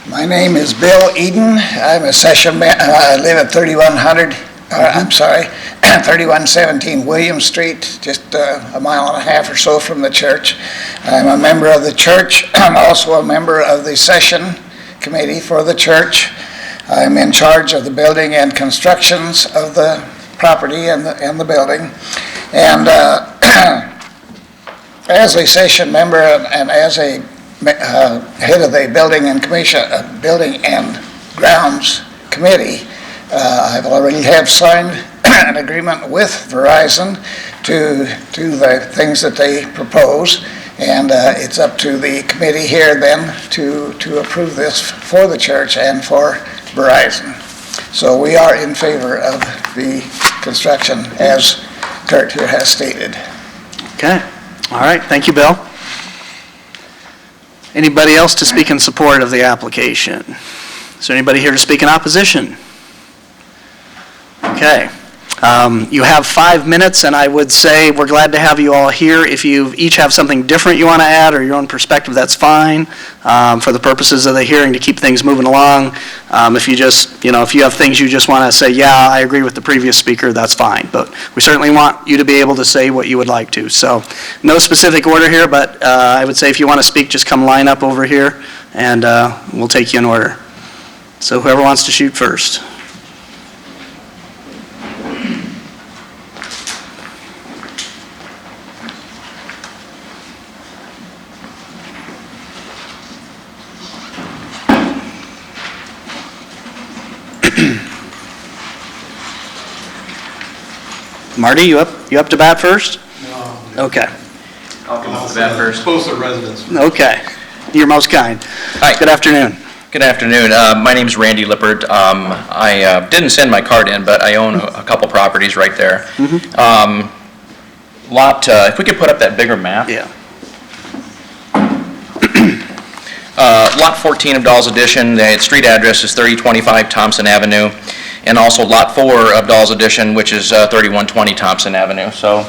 My name is Bill Eden. I'm a session man. I live at 3117 William Street, just a mile and a half or so from the church. I'm a member of the church. I'm also a member of the session committee for the church. I'm in charge of the building and constructions of the property and the building. And as a session member and as a head of the building and grounds committee, I've already have signed an agreement with Verizon to do the things that they propose, and it's up to the committee here then to approve this for the church and for Verizon. So we are in favor of the construction as Kurt here has stated. Okay. All right. Thank you, Bill. Anybody else to speak in support of the application? Is there anybody here to speak in opposition? Okay. You have 5 minutes, and I would say we're glad to have you all here. If you each have something different you want to add or your own perspective, that's fine, for the purposes of the hearing to keep things moving along. If you just, if you have things you just want to say, yeah, I agree with the previous speaker, that's fine. But we certainly want you to be able to say what you would like to. So no specific order here, but I would say if you want to speak, just come line up over here, and we'll take you in order. So whoever wants to shoot first. Marty, you up to bat first? No. Okay. I'll come up to bat first. Closer residents. Okay. You're most kind. Hi. Good afternoon. Good afternoon. My name's Randy Lippert. I didn't send my card in, but I own a couple properties right there. If we could put up that bigger map. Yeah. Lot 14 of Dawes Addition, the street address is 3025 Thompson Avenue, and also Lot 4 of Dawes Addition, which is 3120 Thompson Avenue. So.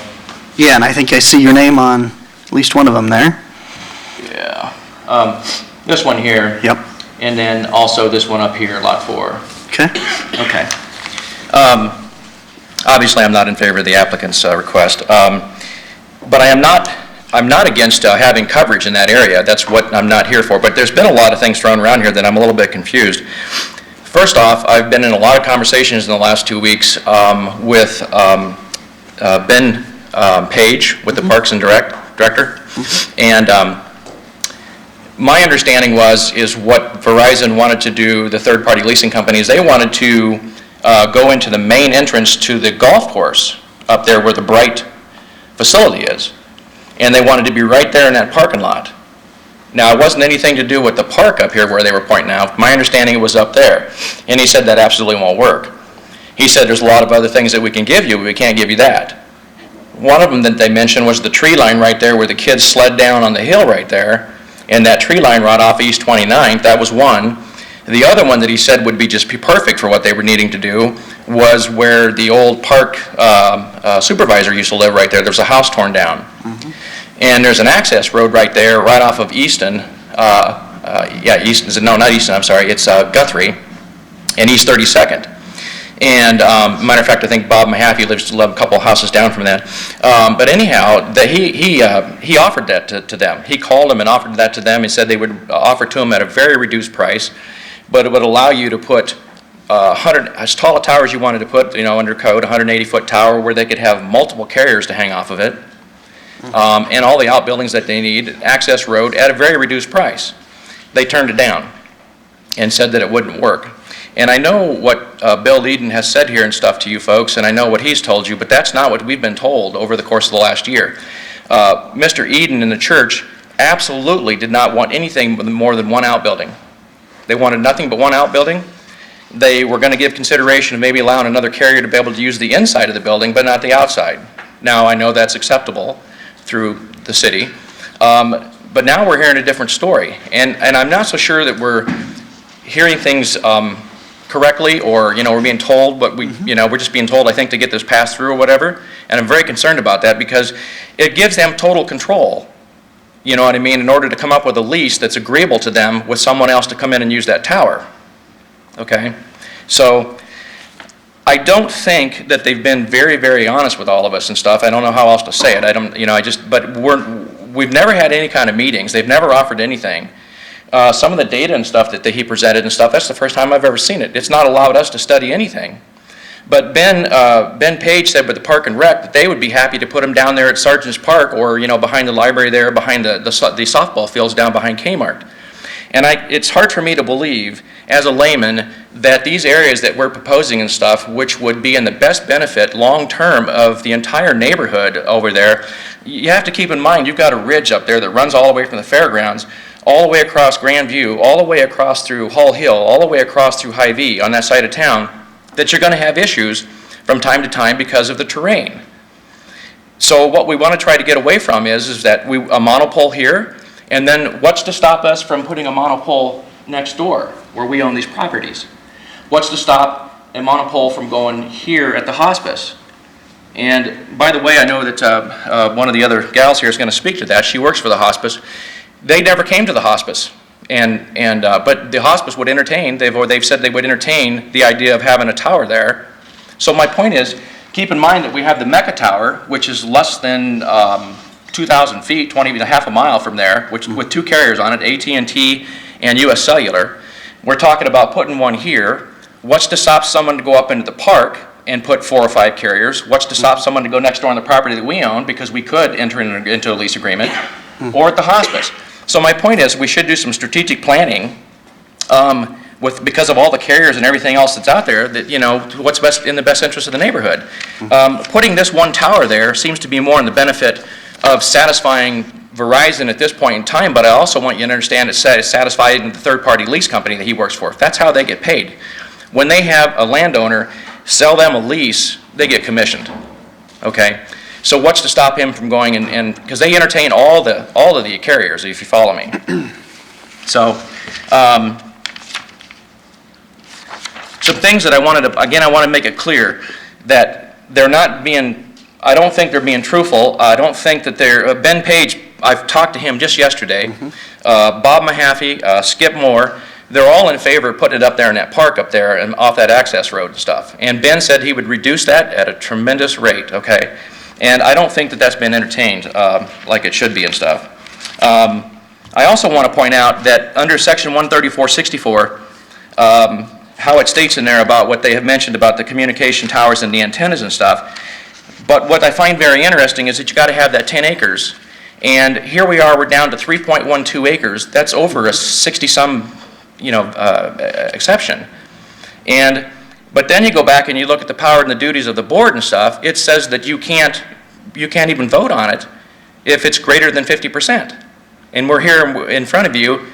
Yeah, and I think I see your name on at least one of them there. Yeah. This one here. Yep. And then also this one up here, Lot 4. Okay. Okay. Obviously, I'm not in favor of the applicant's request, but I'm not against having coverage in that area. That's what I'm not here for. But there's been a lot of things thrown around here that I'm a little bit confused. First off, I've been in a lot of conversations in the last 2 weeks with Ben Page, with the Parks and Director, and my understanding is what Verizon wanted to do, the third-party leasing companies, they wanted to go into the main entrance to the golf course up there where the Bright facility is. And they wanted to be right there in that parking lot. Now, it wasn't anything to do with the park up here where they were pointing out. My understanding it was up there. And he said that absolutely won't work. He said there's a lot of other things that we can give you, but we can't give you that. One of them that they mentioned was the tree line right there where the kids sled down on the hill right there. And that tree line right off East 29th, that was one. The other one that he said would be just perfect for what they were needing to do was where the old park supervisor used to live right there. There's a house torn down. And there's an access road right there, right off of Easton. Easton, no, not Easton, I'm sorry. It's Guthrie and East 32nd. And matter of fact, I think Bob Mahaffey lives a couple houses down from that. But anyhow, he offered that to them. He called them and offered that to them. He said they would offer to them at a very reduced price, but it would allow you to put 100 as tall a tower as you wanted to put, under code, 180-foot tower where they could have multiple carriers to hang off of it, and all the outbuildings that they need, access road at a very reduced price. They turned it down and said that it wouldn't work. And I know what Bill Eden has said here and stuff to you folks, and I know what he's told you, but that's not what we've been told over the course of the last year. Mr. Eden and the church absolutely did not want anything more than one outbuilding. They wanted nothing but one outbuilding. They were going to give consideration of maybe allowing another carrier to be able to use the inside of the building, but not the outside. Now, I know that's acceptable through the city, but now we're hearing a different story. And I'm not so sure that we're hearing things correctly, or we're being told, but we're just being told, I think, to get this passed through or whatever. And I'm very concerned about that because it gives them total control. You know what I mean? In order to come up with a lease that's agreeable to them with someone else to come in and use that tower. Okay, so I don't think that they've been very, very honest with all of us and stuff. I don't know how else to say it. But we've never had any kind of meetings. They've never offered anything. Some of the data and stuff that he presented and stuff, that's the first time I've ever seen it. It's not allowed us to study anything. But Ben Page said with the Park and Rec that they would be happy to put him down there at Sargent's Park or, behind the library there, behind the softball fields down behind Kmart. And it's hard for me to believe, as a layman, that these areas that we're proposing and stuff, which would be in the best benefit long-term of the entire neighborhood over there, you have to keep in mind you've got a ridge up there that runs all the way from the fairgrounds, all the way across Grandview, all the way across through Hull Hill, all the way across through Hy-Vee on that side of town, that you're going to have issues from time to time because of the terrain. So what we want to try to get away from is that a monopole here, and then what's to stop us from putting a monopole next door where we own these properties? What's to stop a monopole from going here at the hospice? And by the way, I know that one of the other gals here is going to speak to that. She works for the hospice. They never came to the hospice. But the hospice would entertain, they've said they would entertain the idea of having a tower there. So my point is, keep in mind that we have the Mecca Tower, which is less than 2,000 feet, half a mile from there, which with two carriers on it, AT&T and US Cellular. We're talking about putting one here. What's to stop someone to go up into the park and put 4 or 5 carriers? What's to stop someone to go next door on the property that we own, because we could enter into a lease agreement, or at the hospice? So my point is, we should do some strategic planning because of all the carriers and everything else that's out there, that, what's best in the best interest of the neighborhood. Putting this one tower there seems to be more in the benefit of satisfying Verizon at this point in time, but I also want you to understand it's satisfying the third-party lease company that he works for. That's how they get paid. When they have a landowner sell them a lease, they get commissioned, okay? So what's to stop him from going because they entertain all of the carriers, if you follow me. So, some things that I want to make it clear that they're not being, I don't think they're being truthful. I don't think that Ben Page, I've talked to him just yesterday, Bob Mahaffey, Skip Moore, they're all in favor of putting it up there in that park up there and off that access road and stuff. And Ben said he would reduce that at a tremendous rate, okay? And I don't think that that's been entertained like it should be and stuff. I also want to point out that under Section 13464, how it states in there about what they have mentioned about the communication towers and the antennas and stuff. But what I find very interesting is that you got to have that 10 acres. And here we are, we're down to 3.12 acres. That's over a 60-some, exception. But then you go back and you look at the power and the duties of the board and stuff. It says that you can't even vote on it if it's greater than 50%. And we're here in front of you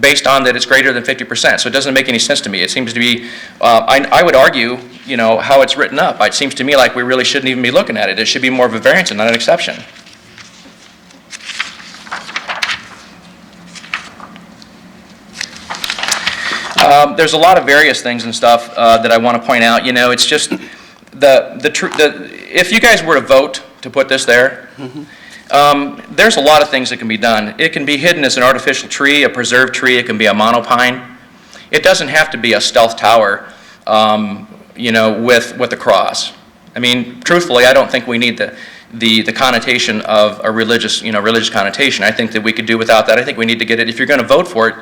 based on that it's greater than 50%. So it doesn't make any sense to me. It seems to be, I would argue, how it's written up. It seems to me like we really shouldn't even be looking at it. It should be more of a variance and not an exception. There's a lot of various things and stuff that I want to point out. It's just if you guys were to vote to put this there, there's a lot of things that can be done. It can be hidden as an artificial tree, a preserved tree. It can be a monopine. It doesn't have to be a stealth tower, with a cross. I mean, truthfully, I don't think we need the connotation of a religious connotation. I think that we could do without that. I think we need to get it. If you're going to vote for it,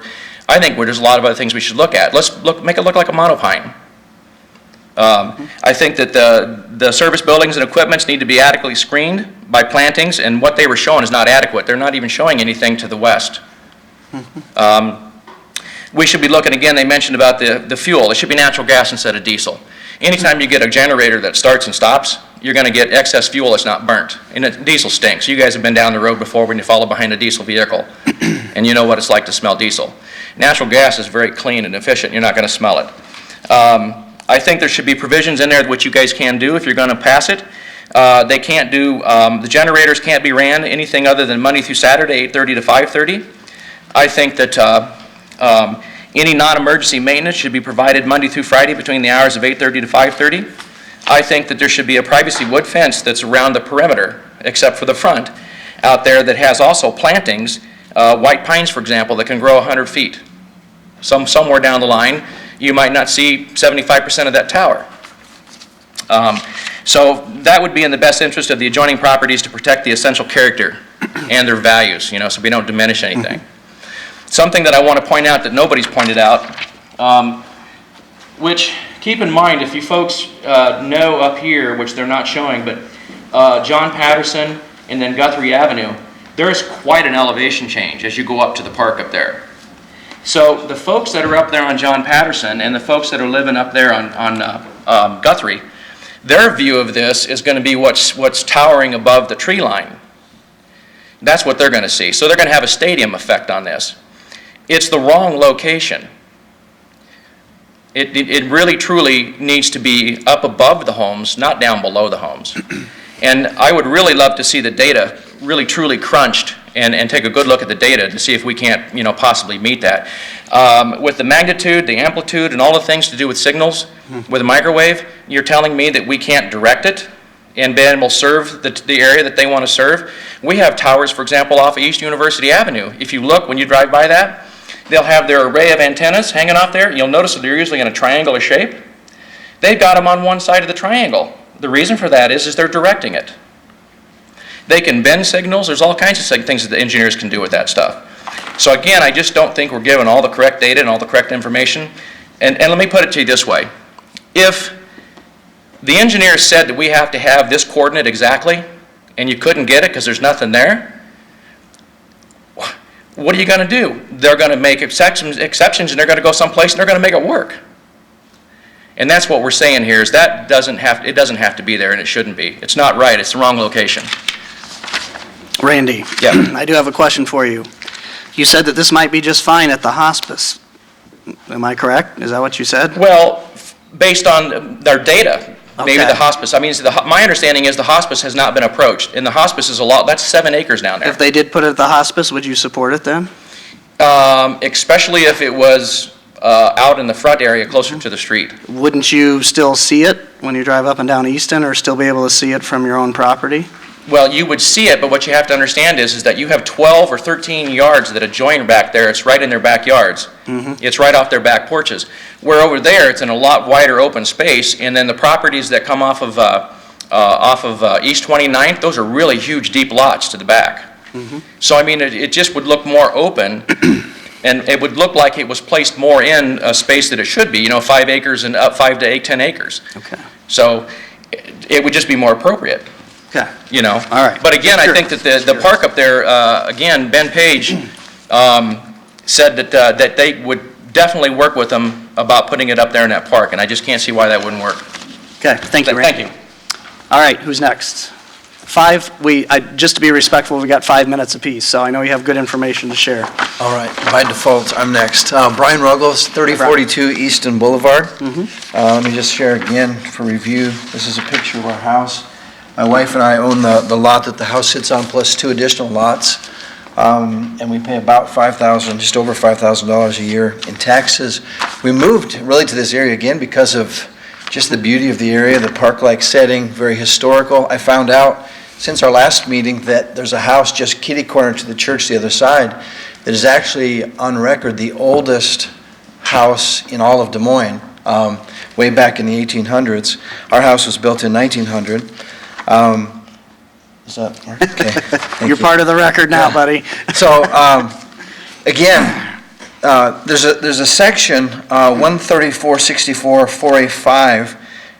I think there's a lot of other things we should look at. Let's make it look like a monopine. I think that the service buildings and equipments need to be adequately screened by plantings, and what they were showing is not adequate. They're not even showing anything to the west. We should be looking, again, they mentioned about the fuel. It should be natural gas instead of diesel. Anytime you get a generator that starts and stops, you're going to get excess fuel that's not burnt. And diesel stinks. You guys have been down the road before when you follow behind a diesel vehicle, and you know what it's like to smell diesel. Natural gas is very clean and efficient. You're not going to smell it. I think there should be provisions in there which you guys can do if you're going to pass it. They can't do, the generators can't be ran anything other than Monday through Saturday, 8:30 to 5:30. I think that any non-emergency maintenance should be provided Monday through Friday between the hours of 8:30 to 5:30. I think that there should be a privacy wood fence that's around the perimeter, except for the front, out there that has also plantings, white pines, for example, that can grow 100 feet. Somewhere down the line, you might not see 75% of that tower. So that would be in the best interest of the adjoining properties to protect the essential character and their values, so we don't diminish anything. Something that I want to point out that nobody's pointed out, which, keep in mind, if you folks know up here, which they're not showing, but John Patterson and then Guthrie Avenue, there is quite an elevation change as you go up to the park up there. So the folks that are up there on John Patterson and the folks that are living up there on Guthrie, their view of this is going to be what's towering above the tree line. That's what they're going to see. So they're going to have a stadium effect on this. It's the wrong location. It really truly needs to be up above the homes, not down below the homes. And I would really love to see the data really truly crunched and take a good look at the data to see if we can't possibly meet that. With the magnitude, the amplitude, and all the things to do with signals with a microwave, you're telling me that we can't direct it and Ben will serve the area that they want to serve. We have towers, for example, off of East University Avenue. If you look, when you drive by that, they'll have their array of antennas hanging off there. You'll notice that they're usually in a triangular shape. They've got them on one side of the triangle. The reason for that is they're directing it. They can bend signals. There's all kinds of things that the engineers can do with that stuff. So again, I just don't think we're given all the correct data and all the correct information. And let me put it to you this way. If the engineer said that we have to have this coordinate exactly, and you couldn't get it because there's nothing there, what are you going to do? They're going to make exceptions, and they're going to go someplace, and they're going to make it work. And that's what we're saying here, is that it doesn't have to be there, and it shouldn't be. It's not right. It's the wrong location. Randy, Yeah. I do have a question for you. You said that this might be just fine at the hospice. Am I correct? Is that what you said? Well, based on their data, maybe Okay. the hospice. I mean, my understanding is the hospice has not been approached, and the hospice is that's 7 acres down there. If they did put it at the hospice, would you support it then? Especially if it was out in the front area closer to the street. Wouldn't you still see it when you drive up and down Easton, or still be able to see it from your own property? Well, you would see it, but what you have to understand is that you have 12 or 13 yards that adjoin back there. It's right in their backyards. It's right off their back porches. Where over there, it's in a lot wider open space, and then the properties that come off of East 29th, those are really huge, deep lots to the back. So, I mean, it just would look more open, and it would look like it was placed more in a space that it should be, 5 acres and up 5 to 8, 10 acres. Okay. So it would just be more appropriate. Okay. All right. But again, I think that the park up there, again, Ben Page said that they would definitely work with them about putting it up there in that park, and I just can't see why that wouldn't work. Okay, thank you, Randy. Thank you. All right, who's next? Just to be respectful, we got 5 minutes apiece, so I know you have good information to share. All right, by default, I'm next. Brian Ruggles, 3042 Easton Boulevard. Let me just share again for review. This is a picture of our house. My wife and I own the lot that the house sits on, plus 2 additional lots. And we pay about just over $5,000 a year in taxes. We moved really to this area again because of just the beauty of the area, the park-like setting, very historical. I found out since our last meeting that there's a house just kitty corner to the church the other side that is actually on record the oldest house in all of Des Moines, way back in the 1800s. Our house was built in 1900. Is that work? Okay. Thank You're you. part of the record now, buddy. So, again, there's a section, 13464-4A5,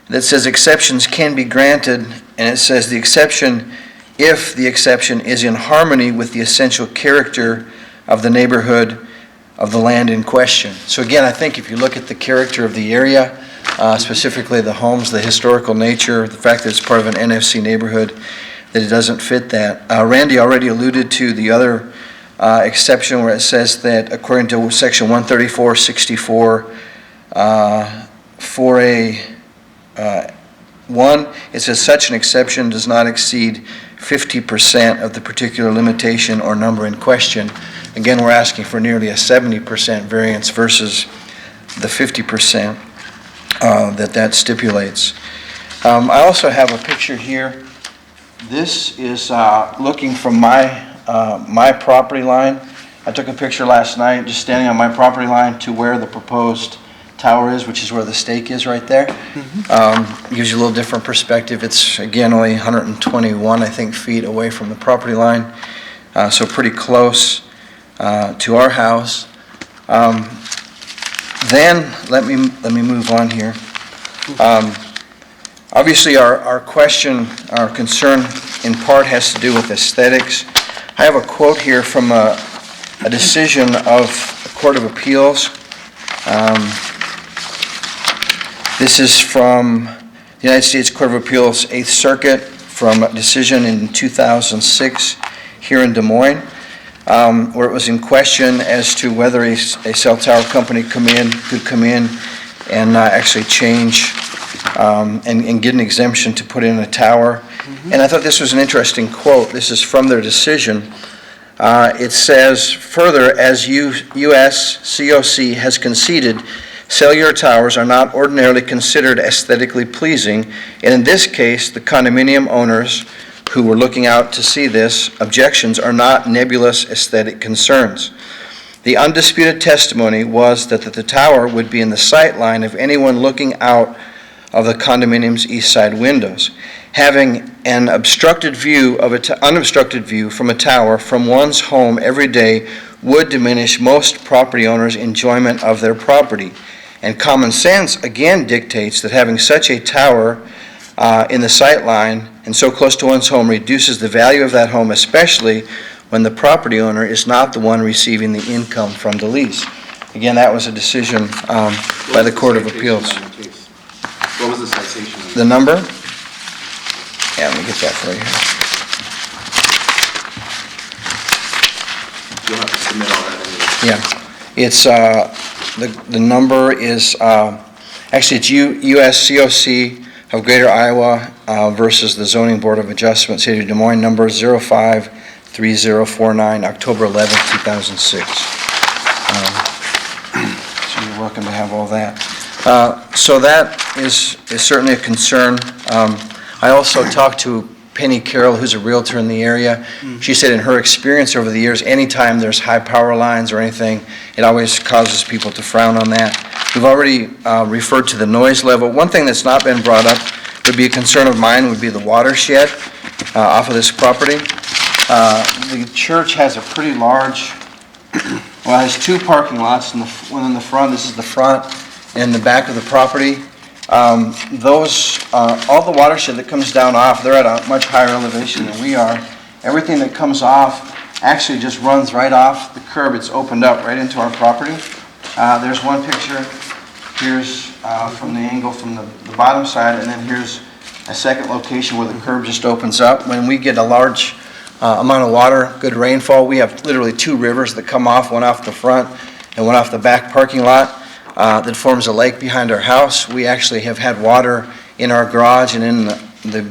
that says exceptions can be granted, and it says if the exception is in harmony with the essential character of the neighborhood of the land in question. So again, I think if you look at the character of the area, specifically the homes, the historical nature, the fact that it's part of an NFC neighborhood, that it doesn't fit that. Randy already alluded to the other exception where it says that according to section 134-64, 4A1, it says such an exception does not exceed 50% of the particular limitation or number in question. Again, we're asking for nearly a 70% variance versus the 50% that stipulates. I also have a picture here. This is looking from my property line. I took a picture last night just standing on my property line to where the proposed tower is, which is where the stake is right there. Gives you a little different perspective. It's, again, only 121, I think, feet away from the property line, so pretty close to our house. Then, let me move on here. Obviously, our question, our concern in part has to do with aesthetics. I have a quote here from a decision of the Court of Appeals. This is from the United States Court of Appeals, 8th Circuit, from a decision in 2006 here in Des Moines, where it was in question as to whether a cell tower company could come in and actually change and get an exemption to put in a tower. And I thought this was an interesting quote. This is from their decision. It says, further, as U.S. COC has conceded, Cellular towers are not ordinarily considered aesthetically pleasing, and in this case, the condominium owners who were looking out to see this objections are not nebulous aesthetic concerns. The undisputed testimony was that the tower would be in the sight line of anyone looking out of the condominium's east side windows. Having an unobstructed view from a tower from one's home every day would diminish most property owners' enjoyment of their property. And common sense again dictates that having such a tower in the sight line and so close to one's home reduces the value of that home, especially when the property owner is not the one receiving the income from the lease. Again, that was a decision by the Court of Appeals. What was the citation? The number? Yeah, let me get that for you. You'll have to submit all that anyway. Yeah, it's, the number is, actually it's USCOC of Greater Iowa versus the Zoning Board of Adjustment, City of Des Moines, number 053049, October 11th, 2006. So you're welcome to have all that. So that is certainly a concern. I also talked to Penny Carroll, who's a realtor in the area. She said in her experience over the years, anytime there's high power lines or anything, it always causes people to frown on that. We've already referred to the noise level. One thing that's not been brought up would be a concern of mine would be the watershed off of this property. The church has a pretty large, well, it has two parking lots, one in the front, this is the front, and the back of the property. All the watershed that comes down off, they're at a much higher elevation than we are. Everything that comes off actually just runs right off the curb. It's opened up right into our property. There's one picture. Here's from the angle from the bottom side, and then here's a second location where the curb just opens up. When we get a large amount of water, good rainfall, we have literally two rivers that come off, one off the front and one off the back parking lot. That forms a lake behind our house. We actually have had water in our garage and in the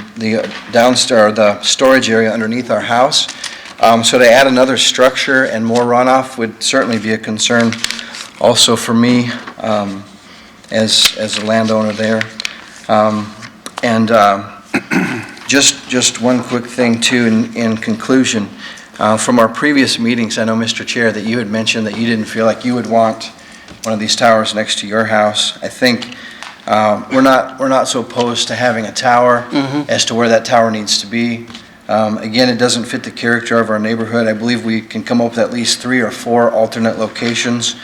downstairs, the storage area underneath our house. So to add another structure and more runoff would certainly be a concern also for me as a landowner there. Just one quick thing too in conclusion. From our previous meetings, I know, Mr. Chair, that you had mentioned that you didn't feel like you would want one of these towers next to your house. I think we're not so opposed to having a tower as to where that tower needs to be. Again, it doesn't fit the character of our neighborhood. I believe we can come up with at least 3 or 4 alternate locations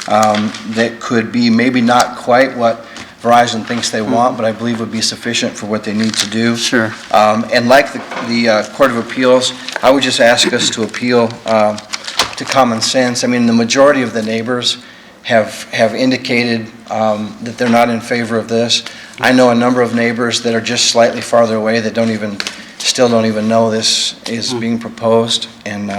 that could be maybe not quite what Verizon thinks they want, but I believe would be sufficient for what they need to do. Sure. And like the Court of Appeals, I would just ask us to appeal to common sense. I mean, the majority of the neighbors have indicated that they're not in favor of this. I know a number of neighbors that are just slightly farther away that still don't even know this is being proposed, and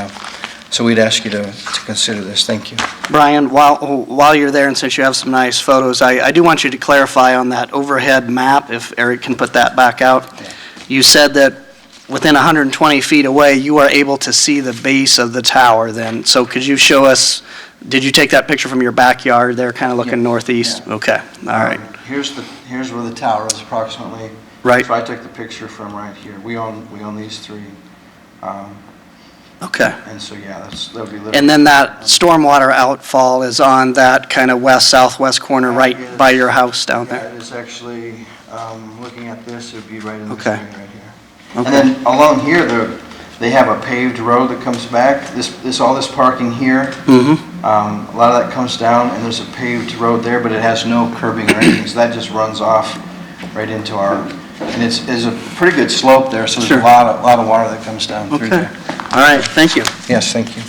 so we'd ask you to consider this. Thank you. Brian, while you're there, and since you have some nice photos, I do want you to clarify on that overhead map, if Eric can put that back out. You said that within 120 feet away, you are able to see the base of the tower then. So could you show us, did you take that picture from your backyard there, kind of looking northeast? Yeah. Okay, all right. Here's where the tower is approximately. Right. So I took the picture from right here. We own these 3. Okay. And so, yeah, that'll be literally. And then that stormwater outfall is on that kind of west-southwest corner right by your house down there? Yeah, it is actually, looking at this, it would be right in this Okay. area right here. Okay. And then along here, they have a paved road that comes back. All this parking here, a lot of that comes down, and there's a paved road there, but it has no curbing or anything, so that just runs off right into our, and it's a pretty good slope there, so there's Sure. a lot of water that comes down through Okay. there. All right, thank you. Yes, thank you.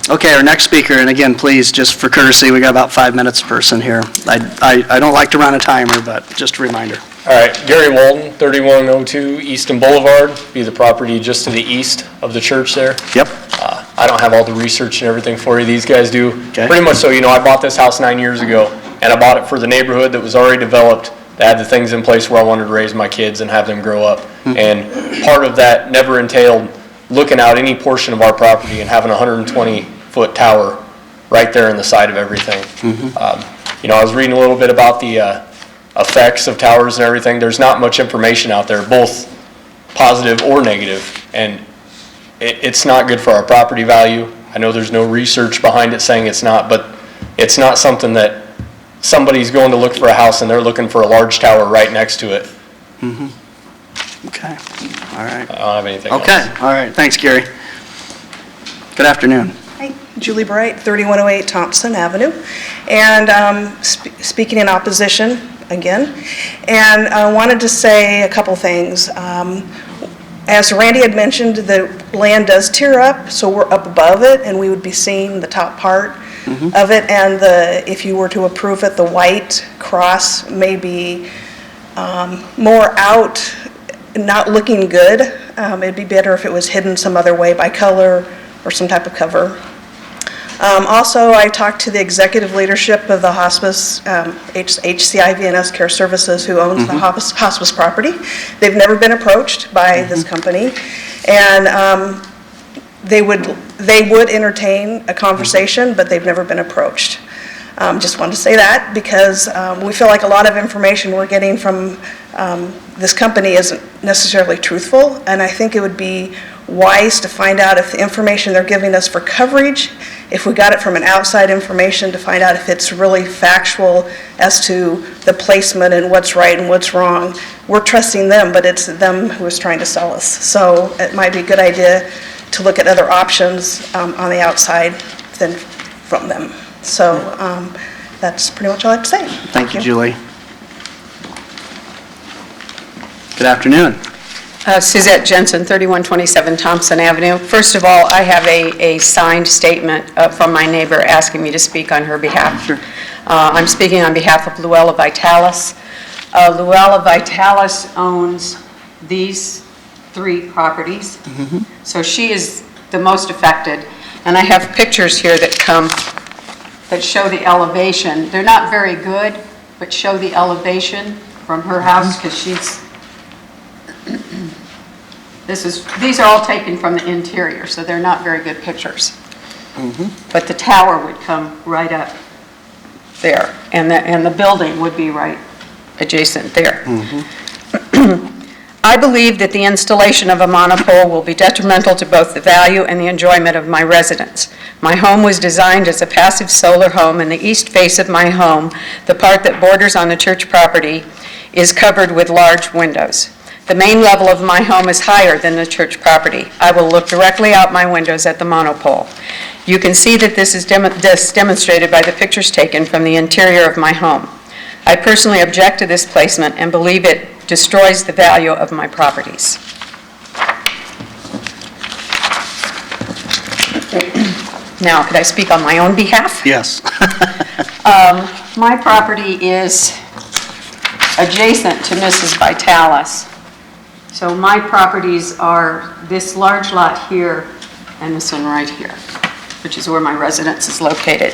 Okay, our next speaker, and again, please, just for courtesy, we got about 5 minutes a person here. I don't like to run a timer, but just a reminder. All right, Gary Walden, 3102 Easton Boulevard, be the property just to the east of the church there. Yep. I don't have all the research and everything for you, these guys do. Okay. Pretty much so, I bought this house 9 years ago, and I bought it for the neighborhood that was already developed, that had the things in place where I wanted to raise my kids and have them grow up. And part of that never entailed looking out any portion of our property and having a 120-foot tower right there in the side of everything. I was reading a little bit about the effects of towers and everything. There's not much information out there, both positive or negative, and it's not good for our property value. I know there's no research behind it saying it's not, but it's not something that somebody's going to look for a house and they're looking for a large tower right next to it. Okay, all right. I don't have anything else. Okay, all right, thanks, Gary. Good afternoon. Hi, Julie Bright, 3108 Thompson Avenue, and speaking in opposition again, and I wanted to say a couple things. As Randy had mentioned, the land does tear up, so we're up above it, and we would be seeing the top part of it, and if you were to approve it, the white cross may be more out, not looking good. It'd be better if it was hidden some other way by color or some type of cover. Also, I talked to the executive leadership of the hospice, HCI VNS Care Services, who owns the hospice property. They've never been approached by this company, and they would entertain a conversation, but they've never been approached. Just wanted to say that because we feel like a lot of information we're getting from this company isn't necessarily truthful, and I think it would be wise to find out if the information they're giving us for coverage, if we got it from an outside information, to find out if it's really factual as to the placement and what's right and what's wrong. We're trusting them, but it's them who is trying to sell us. So it might be a good idea to look at other options on the outside than from them. So that's pretty much all I have to say. Thank you, Julie. Good afternoon. Suzette Jensen, 3127 Thompson Avenue. First of all, I have a signed statement from my neighbor asking me to speak on her behalf. Sure. I'm speaking on behalf of Luella Vitalis. Luella Vitalis owns these 3 properties. So she is the most affected. And I have pictures here that show the elevation. They're not very good, but show the elevation from her house, because she's these are all taken from the interior, so they're not very good pictures. But the tower would come right up there, and the building would be right adjacent there. I believe that the installation of a monopole will be detrimental to both the value and the enjoyment of my residents. My home was designed as a passive solar home, and the east face of my home, the part that borders on the church property, is covered with large windows. The main level of my home is higher than the church property. I will look directly out my windows at the monopole. You can see that this is demonstrated by the pictures taken from the interior of my home. I personally object to this placement and believe it destroys the value of my properties. Now, could I speak on my own behalf? Yes. My property is adjacent to Mrs. Vitalis. So my properties are this large lot here and this one right here, which is where my residence is located.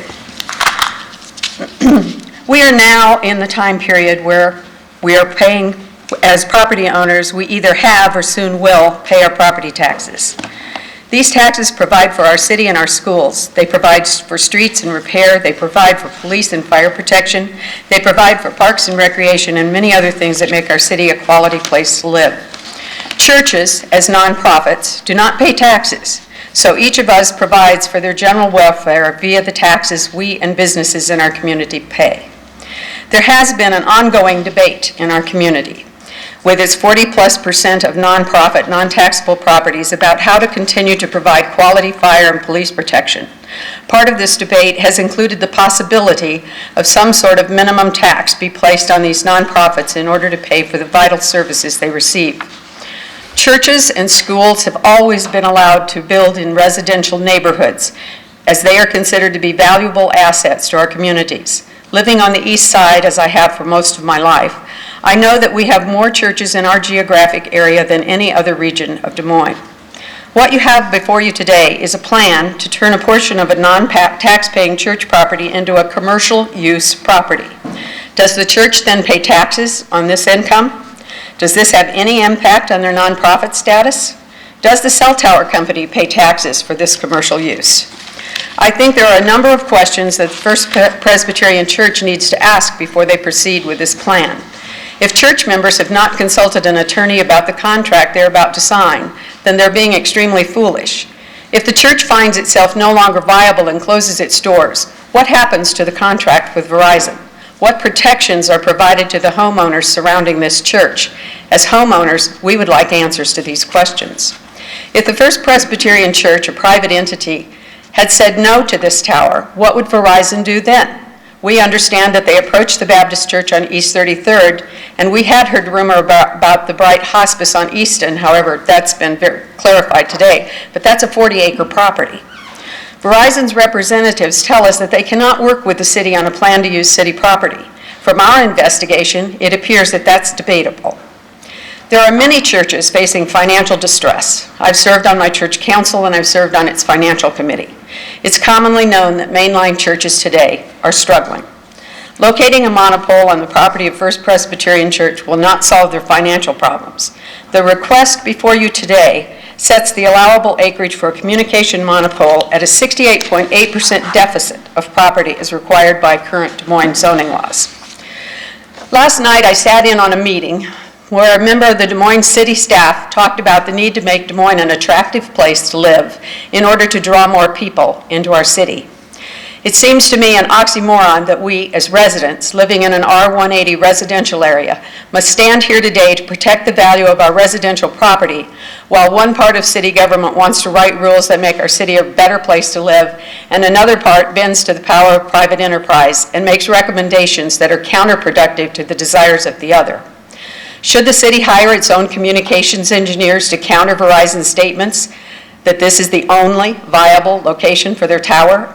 We are now in the time period where we are paying, as property owners, we either have or soon will pay our property taxes. These taxes provide for our city and our schools. They provide for streets and repair. They provide for police and fire protection. They provide for parks and recreation and many other things that make our city a quality place to live. Churches, as nonprofits, do not pay taxes, so each of us provides for their general welfare via the taxes we and businesses in our community pay. There has been an ongoing debate in our community, with its 40+% of nonprofit, non-taxable properties, about how to continue to provide quality fire and police protection. Part of this debate has included the possibility of some sort of minimum tax be placed on these nonprofits in order to pay for the vital services they receive. Churches and schools have always been allowed to build in residential neighborhoods, as they are considered to be valuable assets to our communities. Living on the east side, as I have for most of my life, I know that we have more churches in our geographic area than any other region of Des Moines. What you have before you today is a plan to turn a portion of a non-tax-paying church property into a commercial use property. Does the church then pay taxes on this income? Does this have any impact on their nonprofit status? Does the cell tower company pay taxes for this commercial use? I think there are a number of questions that the First Presbyterian Church needs to ask before they proceed with this plan. If church members have not consulted an attorney about the contract they're about to sign, then they're being extremely foolish. If the church finds itself no longer viable and closes its doors, what happens to the contract with Verizon? What protections are provided to the homeowners surrounding this church? As homeowners, we would like answers to these questions. If the First Presbyterian Church, a private entity, had said no to this tower, what would Verizon do then? We understand that they approached the Baptist Church on East 33rd, and we had heard rumor about the Bright Hospice on Easton. However, that's been clarified today, but that's a 40-acre property. Verizon's representatives tell us that they cannot work with the city on a plan to use city property. From our investigation, it appears that that's debatable. There are many churches facing financial distress. I've served on my church council and I've served on its financial committee. It's commonly known that mainline churches today are struggling. Locating a monopole on the property of First Presbyterian Church will not solve their financial problems. The request before you today sets the allowable acreage for a communication monopole at a 68.8% deficit of property as required by current Des Moines zoning laws. Last night I sat in on a meeting where a member of the Des Moines city staff talked about the need to make Des Moines an attractive place to live in order to draw more people into our city. It seems to me an oxymoron that we, as residents living in an R180 residential area, must stand here today to protect the value of our residential property, while one part of city government wants to write rules that make our city a better place to live, and another part bends to the power of private enterprise and makes recommendations that are counterproductive to the desires of the other. Should the city hire its own communications engineers to counter Verizon's statements that this is the only viable location for their tower?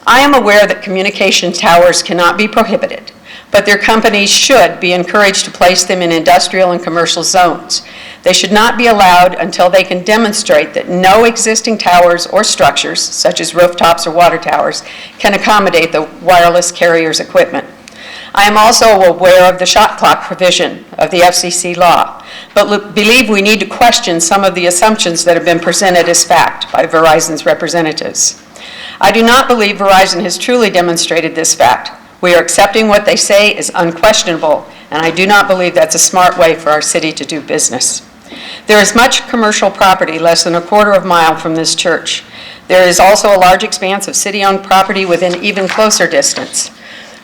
I am aware that communication towers cannot be prohibited, but their companies should be encouraged to place them in industrial and commercial zones. They should not be allowed until they can demonstrate that no existing towers or structures, such as rooftops or water towers, can accommodate the wireless carrier's equipment. I am also aware of the shot clock provision of the FCC law, but believe we need to question some of the assumptions that have been presented as fact by Verizon's representatives. I do not believe Verizon has truly demonstrated this fact. We are accepting what they say is unquestionable, and I do not believe that's a smart way for our city to do business. There is much commercial property less than a quarter of a mile from this church. There is also a large expanse of city-owned property within even closer distance.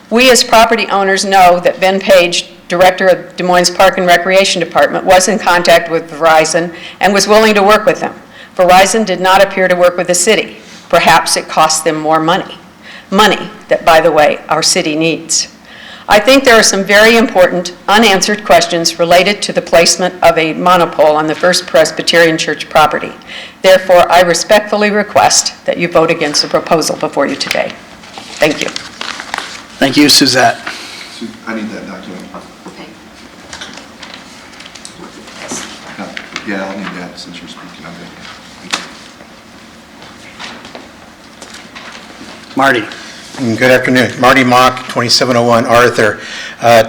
We as property owners know that Ben Page, director of Des Moines Park and Recreation Department, was in contact with Verizon and was willing to work with them. Verizon did not appear to work with the city. Perhaps it cost them more money. Money that, by the way, our city needs. I think there are some very important unanswered questions related to the placement of a monopole on the First Presbyterian Church property. Therefore, I respectfully request that you vote against the proposal before you today. Thank you. Thank you, Suzette. I need that document. Okay. Yeah, I'll need that since you're speaking of it. Marty. Good afternoon. Marty Mock, 2701 Arthur.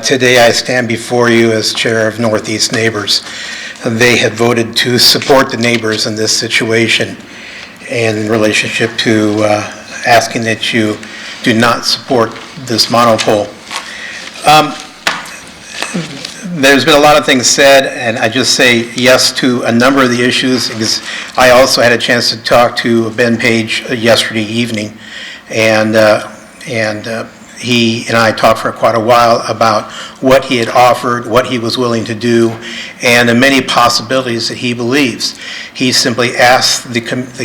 Today I stand before you as chair of Northeast Neighbors. They had voted to support the neighbors in this situation in relationship to asking that you do not support this monopole. There's been a lot of things said, and I just say yes to a number of the issues, because I also had a chance to talk to Ben Page yesterday evening, and he and I talked for quite a while about what he had offered, what he was willing to do, and the many possibilities that he believes. He simply asked the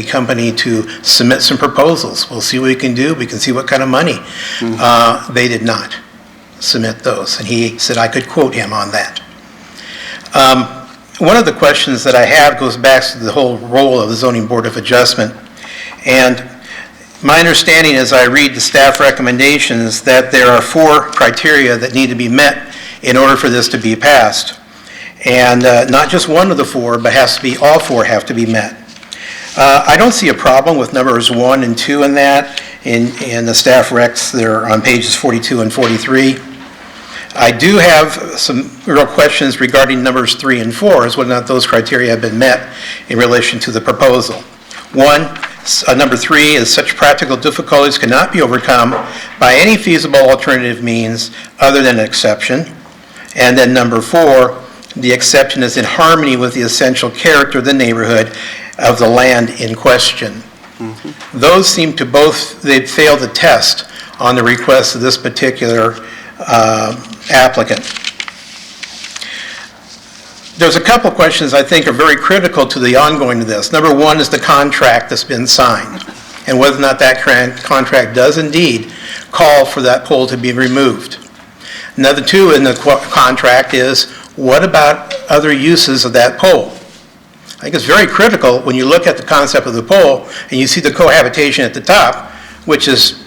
company to submit some proposals. We'll see what we can do. We can see what kind of money. They did not submit those, and he said I could quote him on that. One of the questions that I have goes back to the whole role of the Zoning Board of Adjustment, and my understanding as I read the staff recommendations that there are 4 criteria that need to be met in order for this to be passed. And not just one of the 4, but has to be all 4 have to be met. I don't see a problem with numbers 1 and 2 in that. In the staff recs, they're on pages 42 and 43. I do have some real questions regarding numbers 3 and 4 as whether or not those criteria have been met in relation to the proposal. 1, Number 3 is such practical difficulties cannot be overcome by any feasible alternative means other than an exception. And then number 4, the exception is in harmony with the essential character of the neighborhood of the land in question. Those seem to both, they fail the test on the request of this particular applicant. There's a couple questions I think are very critical to the ongoing of this. Number 1 is the contract that's been signed, and whether or not that contract does indeed call for that pole to be removed. Another 2 in the contract is, what about other uses of that pole? I think it's very critical when you look at the concept of the pole and you see the cohabitation at the top, which is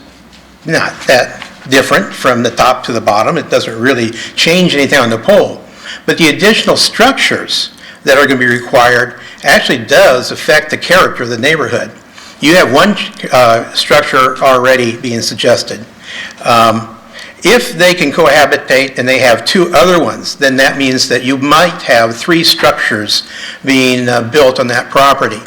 not that different from the top to the bottom. It doesn't really change anything on the pole. But the additional structures that are going to be required actually does affect the character of the neighborhood. You have one structure already being suggested. If they can cohabitate and they have 2 other ones, then that means that you might have 3 structures being built on that property.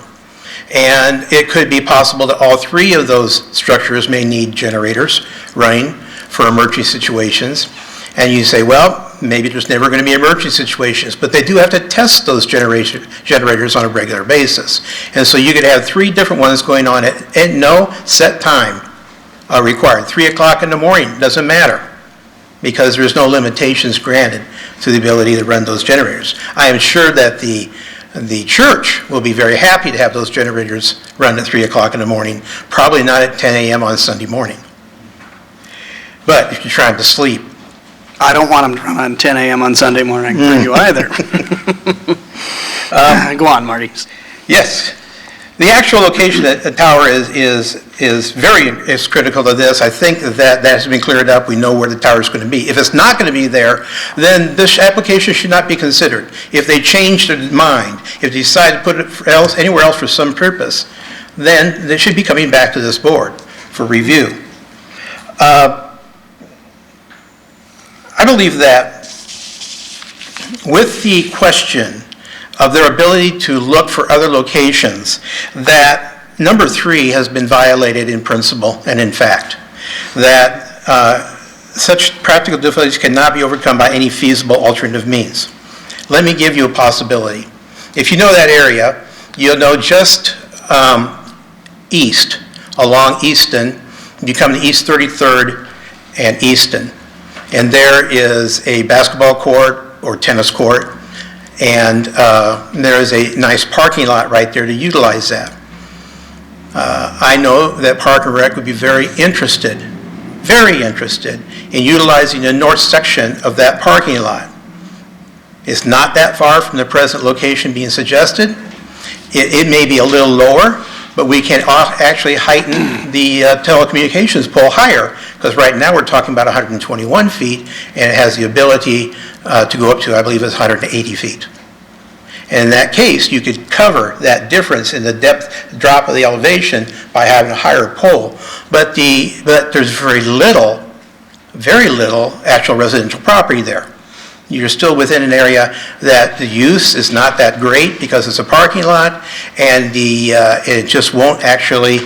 And it could be possible that all 3 of those structures may need generators running for emergency situations. And you say, well, maybe there's never going to be emergency situations, but they do have to test those generators on a regular basis. And so you could have 3 different ones going on at no set time required. 3 o'clock in the morning, doesn't matter, because there's no limitations granted to the ability to run those generators. I am sure that the church will be very happy to have those generators run at 3 o'clock in the morning, probably not at 10 a.m. on Sunday morning. But if you're trying to sleep, I don't want them to run on 10 a.m. on Sunday morning for you either. Go on, Marty. Yes. The actual location at the tower is critical to this. I think that has been cleared up. We know where the tower is going to be. If it's not going to be there, then this application should not be considered. If they change their mind, if they decide to put it anywhere else for some purpose, then they should be coming back to this board for review. I believe that with the question of their ability to look for other locations, that number 3 has been violated in principle and in fact, that such practical difficulties cannot be overcome by any feasible alternative means. Let me give you a possibility. If you know that area, you'll know just east, along Easton, you come to East 33rd and Easton, and there is a basketball court or tennis court, and there is a nice parking lot right there to utilize that. I know that Park and Rec would be very interested in utilizing the north section of that parking lot. It's not that far from the present location being suggested. It may be a little lower, but we can actually heighten the telecommunications pole higher, because right now we're talking about 121 feet, and it has the ability to go up to, I believe it's 180 feet. And in that case, you could cover that difference in the depth drop of the elevation by having a higher pole. But there's very little actual residential property there. You're still within an area that the use is not that great because it's a parking lot, and it just won't actually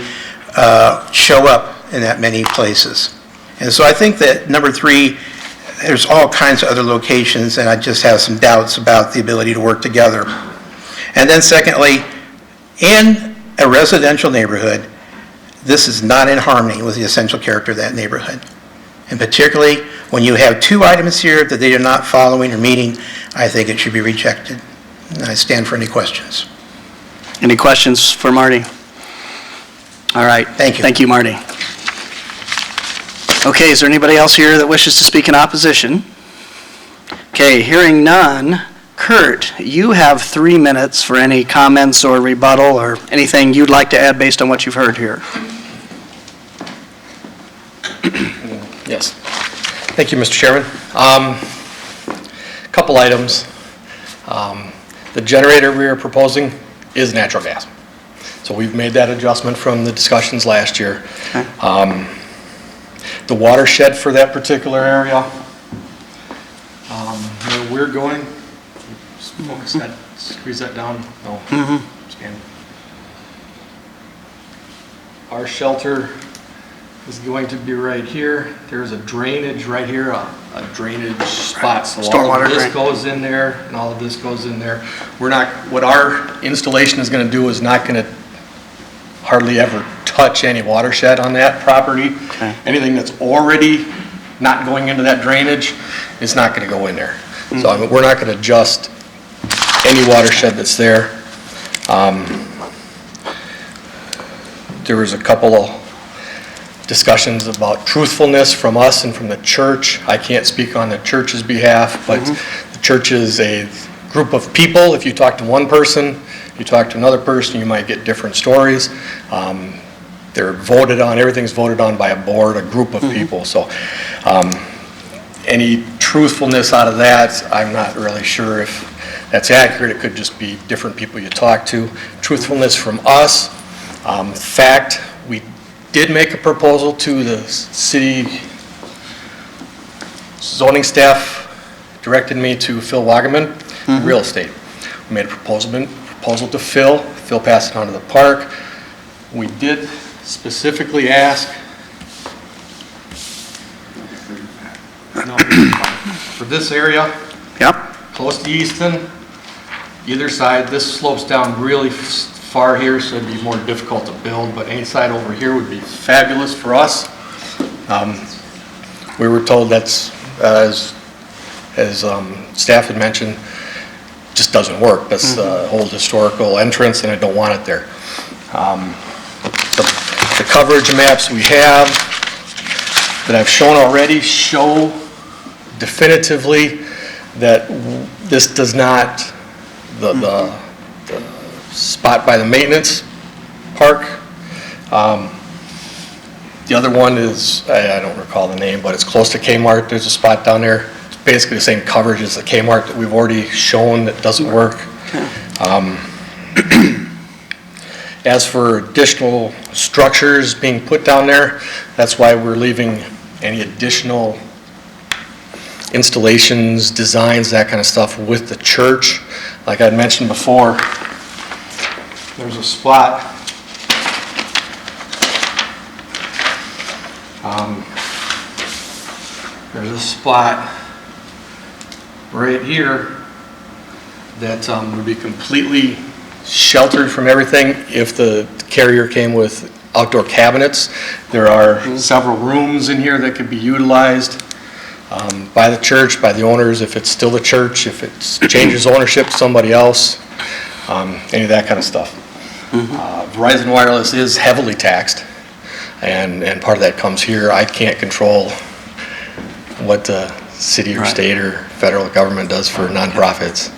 show up in that many places. And so I think that number 3, there's all kinds of other locations, and I just have some doubts about the ability to work together. And then secondly, in a residential neighborhood, this is not in harmony with the essential character of that neighborhood. And particularly when you have 2 items here that they are not following or meeting, I think it should be rejected. And I stand for any questions. Any questions for Marty? All right. Thank you. Thank you, Marty. Okay, is there anybody else here that wishes to speak in opposition? Okay, hearing none. Kurt, you have 3 minutes for any comments or rebuttal or anything you'd like to add based on what you've heard here. Yes. Thank you, Mr. Chairman. Couple items. The generator we are proposing is natural gas. So we've made that adjustment from the discussions last year. Okay. The watershed for that particular area, where we're going, focus that, squeeze that down. No. Expand. our shelter is going to be right here. There's a drainage right here, a drainage spot. So all Stormwater of this drain. goes in there, and all of this goes in there. We're not, what our installation is going to do is not going to hardly ever touch any watershed on that property. Okay. Anything that's already not going into that drainage is not going to go in there. So I mean, we're not going to adjust any watershed that's there. There was a couple of discussions about truthfulness from us and from the church. I can't speak on the church's behalf, but the church is a group of people. If you talk to one person, you talk to another person, you might get different stories. They're voted on, everything's voted on by a board, a group of people. So any truthfulness out of that, I'm not really sure if that's accurate. It could just be different people you talk to. Truthfulness from us, fact, we did make a proposal to the city zoning staff, directed me to Phil Wagaman, real estate. We made a proposal to Phil. Phil passed it on to the park. We did specifically ask for this area, close to Easton, either side. This slopes down really far here, so it'd be more difficult to build, but any side over here would be fabulous for us. We were told that's, as staff had mentioned, just doesn't work. That's the old historical entrance, and I don't want it there. The coverage maps we have that I've shown already show definitively that this does not, the spot by the maintenance park. The other one is, I don't recall the name, but it's close to Kmart. There's a spot down there. It's basically the same coverage as the Kmart that we've already shown that doesn't work. As for additional structures being put down there, that's why we're leaving any additional installations, designs, that kind of stuff with the church. Like I'd mentioned before, there's a spot right here that would be completely sheltered from everything if the carrier came with outdoor cabinets. There are several rooms in here that could be utilized by the church, by the owners, if it's still the church, if it changes ownership to somebody else, any of that kind of stuff. Verizon Wireless is heavily taxed, and part of that comes here. I can't control what the city or state or federal government does for nonprofits.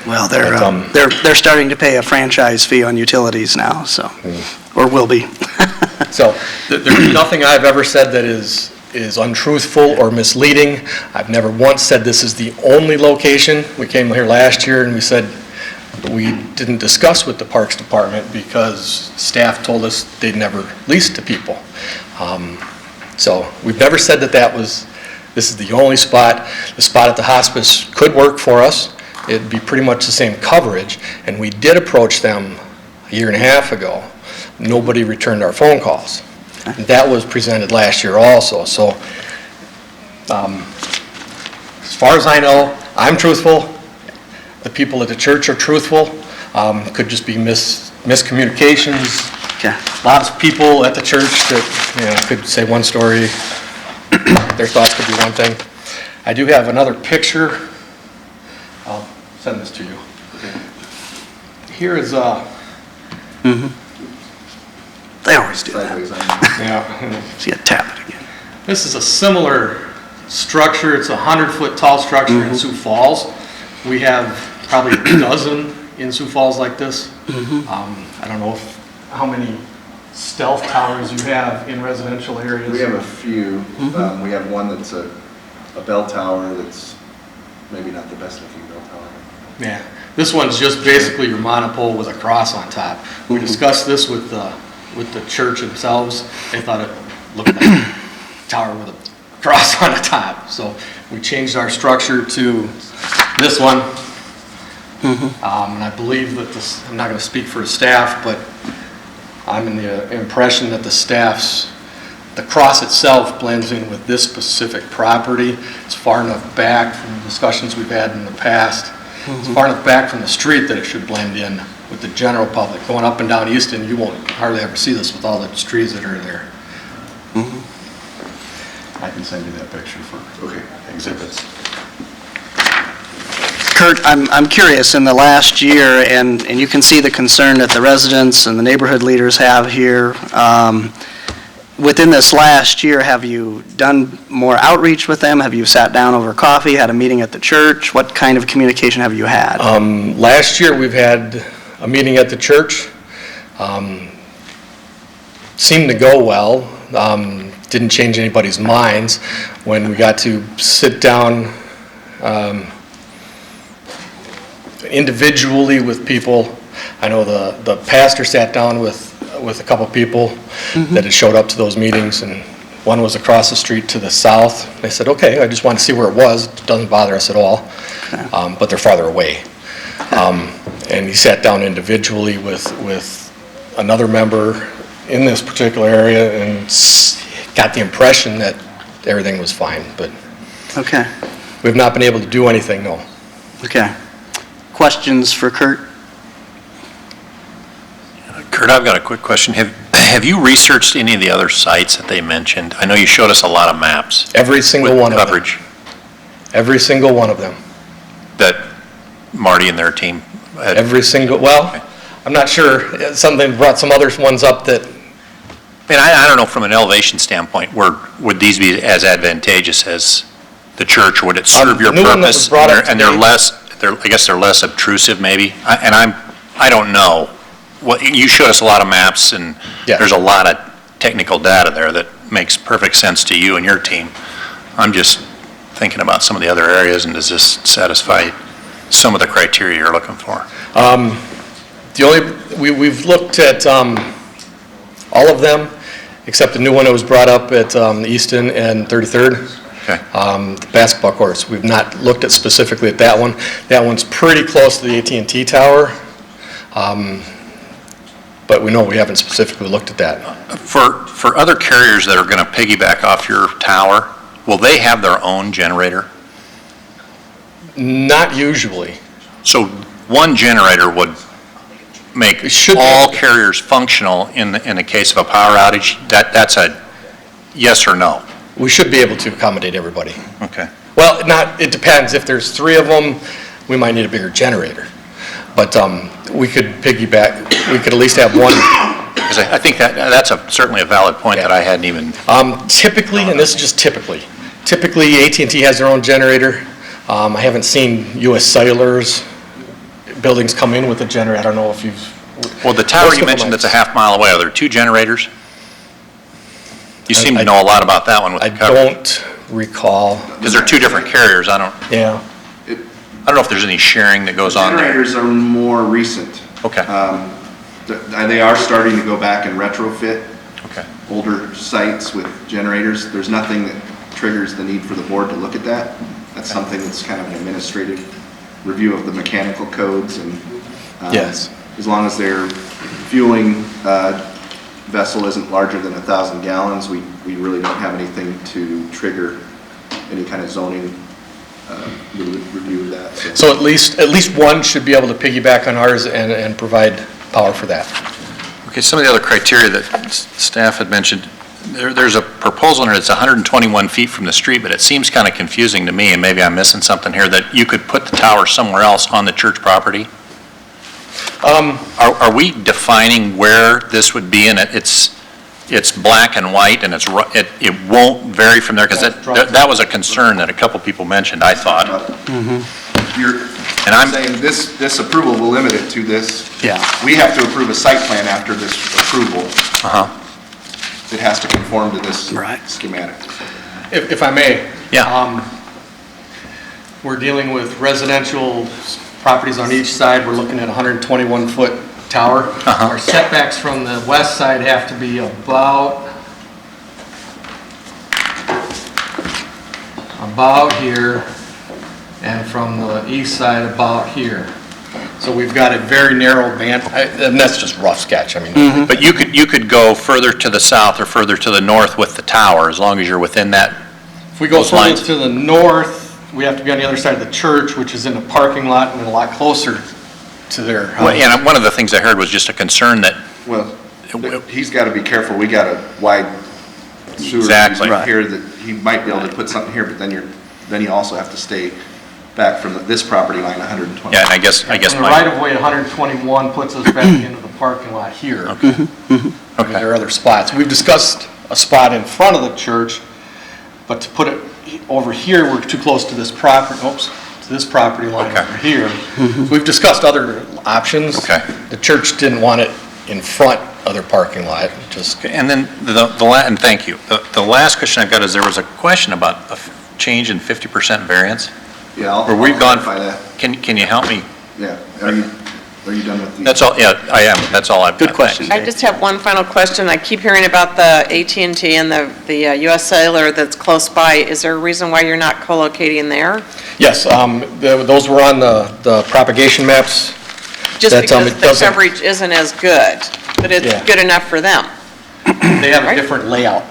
Well, they're starting to pay a franchise fee on utilities now, so, or will be. So there's nothing I've ever said that is untruthful or misleading. I've never once said this is the only location. We came here last year and we said we didn't discuss with the Parks Department because staff told us they'd never leased to people. So we've never said that this is the only spot. The spot at the hospice could work for us. It'd be pretty much the same coverage, and we did approach them a year and a half ago. Nobody returned our phone calls. And that was presented last year also. So as far as I know, I'm truthful. The people at the church are truthful. Could just be miscommunications. Lots of people at the church that could say one story. Their thoughts could be one thing. I do have another picture. I'll send this to you. Here is They always do that. Yeah. See, tap it again. This is a similar structure. It's a 100-foot tall structure in Sioux Falls. We have probably a dozen in Sioux Falls like this. I don't know how many stealth towers you have in residential areas. We have a few. We have one that's a bell tower that's maybe not the best looking bell tower. Yeah. This one's just basically your monopole with a cross on top. We discussed this with the church themselves. They thought it looked like a tower with a cross on the top. So we changed our structure to this one. And I believe that this, I'm not going to speak for the staff, but I'm in the impression that the cross itself blends in with this specific property. It's far enough back from discussions we've had in the past. It's far enough back from the street that it should blend in with the general public. Going up and down Easton, you won't hardly ever see this with all the trees that are there. I can send you that picture for exhibits. Kurt, I'm curious, in the last year, and you can see the concern that the residents and the neighborhood leaders have here, within this last year, have you done more outreach with them? Have you sat down over coffee, had a meeting at the church? What kind of communication have you had? Last year, we've had a meeting at the church. Seemed to go well. Didn't change anybody's minds. When we got to sit down individually with people, I know the pastor sat down with a couple people that had showed up to those meetings, and one was across the street to the south. They said, okay, I just wanted to see where it was. It doesn't bother us at all, but they're farther away. And he sat down individually with another member in this particular area and got the impression that everything was fine, but we've not been able to do anything, no. Okay. Questions for Kurt? Kurt, I've got a quick question. Have you researched any of the other sites that they mentioned? I know you showed us a lot of maps. Every single one of them. Coverage. Every single one of them. That Marty and their team had? Every single, well, I'm not sure. Something brought some other ones up that. I mean, I don't know, from an elevation standpoint, would these be as advantageous as the church? Would it serve your purpose? And they're less, I guess they're less obtrusive maybe? I don't know. You showed us a lot of maps, and there's a lot of technical data there that makes perfect sense to you and your team. I'm just thinking about some of the other areas, and does this satisfy some of the criteria you're looking for? We've looked at all of them, except the new one that was brought up at Easton and 33rd. The basketball courts. We've not looked at specifically at that one. That one's pretty close to the AT&T tower. But we know we haven't specifically looked at that. For other carriers that are going to piggyback off your tower, will they have their own generator? Not usually. So one generator would make all carriers functional in the case of a power outage? That's a yes or no? We should be able to accommodate everybody. Okay. Well, it depends. If there's 3 of them, we might need a bigger generator. But we could piggyback, we could at least have one. Because I think that's certainly a valid point that I hadn't even. Typically, and this is just typically AT&T has their own generator. I haven't seen U.S. Cellular's buildings come in with a generator. I don't know if you've. Well, the tower you mentioned that's a half mile away, are there 2 generators? You seem to know a lot about that one with the coverage. I don't recall. Because they're 2 different carriers, I don't know if there's any sharing that goes on there. Generators are more recent. Okay. They are starting to go back and retrofit okay. older sites with generators. There's nothing that triggers the need for the board to look at that. That's something that's kind of an administrative review of the mechanical codes, and yes, as long as their fueling vessel isn't larger than 1,000 gallons, we really don't have anything to trigger any kind of zoning review of that. So at least one should be able to piggyback on ours and provide power for that. Okay, some of the other criteria that staff had mentioned, there's a proposal in there that's 121 feet from the street, but it seems kind of confusing to me, and maybe I'm missing something here, that you could put the tower somewhere else on the church property? Are we defining where this would be? And it's black and white, and it won't vary from there, because that was a concern that a couple people mentioned, I thought. And I'm saying this approval will limit it to this. Yeah. We have to approve a site plan after this approval. It has to conform to this schematic. If I may. Yeah. We're dealing with residential properties on each side. We're looking at a 121-foot tower. Our setbacks from the west side have to be about here, and from the east side about here. So we've got a very narrow band, and that's just rough sketch, I mean. But you could go further to the south or further to the north with the tower, as long as you're within that. If we go those further lines. to the north, we have to be on the other side of the church, which is in a parking lot and a lot closer to their house. Well, and one of the things I heard was just a concern that, Well, he's got to be careful, we got a wide sewer Exactly. easement here that he might be able to put something here, but then you also have to stay back from this property line 120. yeah, and I guess And the my, right-of-way at 121 puts us back into the parking lot here. I mean, there are other spots. We've discussed a spot in front of the church, but to put it over here, we're too close to this property, to this property line over here. So we've discussed other options. Okay. The church didn't want it in front of their parking lot, just. and then and thank you. The last question I've got is there was a question about a change in 50% variance. Yeah, I'll Where we've gone, clarify that. can you help me? Yeah, are you done with the? That's all, yeah, I am, that's all I've got. Good question. I just have one final question. I keep hearing about the AT&T and the US Cellular that's close by. Is there a reason why you're not co-locating there? Yes, those were on the propagation maps. Just That, because it the doesn't- coverage isn't as good, but it's Yeah. good enough for them. They have a Right. different layout.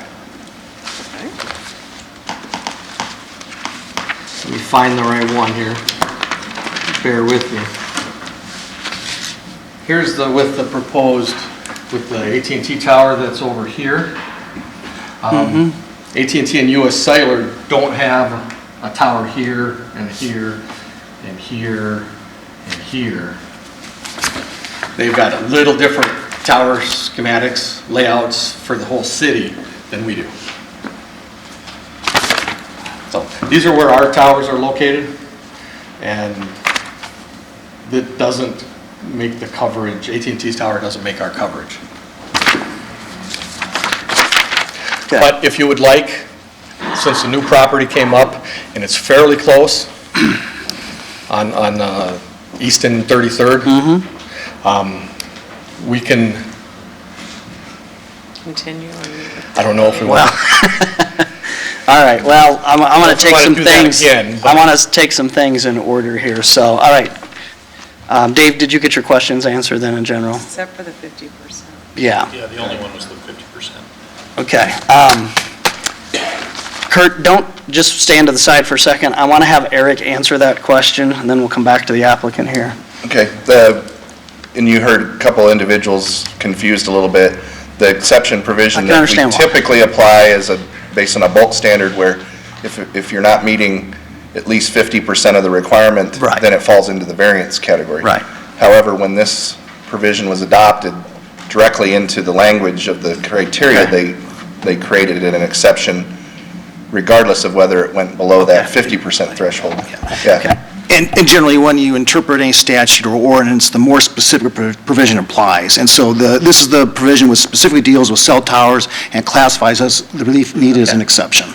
Let me find the right one here. Bear with me. Here's with the proposed, with the AT&T tower that's over here. AT&T and US Cellular don't have a tower here and here and here and here. They've got a little different tower schematics, layouts for the whole city than we do. So these are where our towers are located, and that doesn't make the coverage, AT&T's tower doesn't make our coverage. But if you would like, since the new property came up and it's fairly close on East and 33rd, we can, Continue. I don't know if we want. All right, well, I want to take wanna some do that things, again, I want to take some things in order here, so, all right. Dave, did you get your questions answered then in general? Except for the 50%. Yeah, Yeah, the only one was the 50%. okay. Kurt, don't just stand to the side for a second. I want to have Eric answer that question, and then we'll come back to the applicant here. Okay, and you heard a couple individuals confused a little bit. The exception provision I can that we understand why. typically apply is based on a bulk standard where if you're not meeting at least 50% of the requirement, Right. then it falls into the variance category. Right. However, when this provision was adopted directly into the language of the criteria, Okay. they created it an exception regardless of whether it went below that 50% threshold. Yeah. Okay. And generally, when you interpret any statute or ordinance, the more specific provision applies. And so this is the provision which specifically deals with cell towers and classifies as the relief needed as an exception.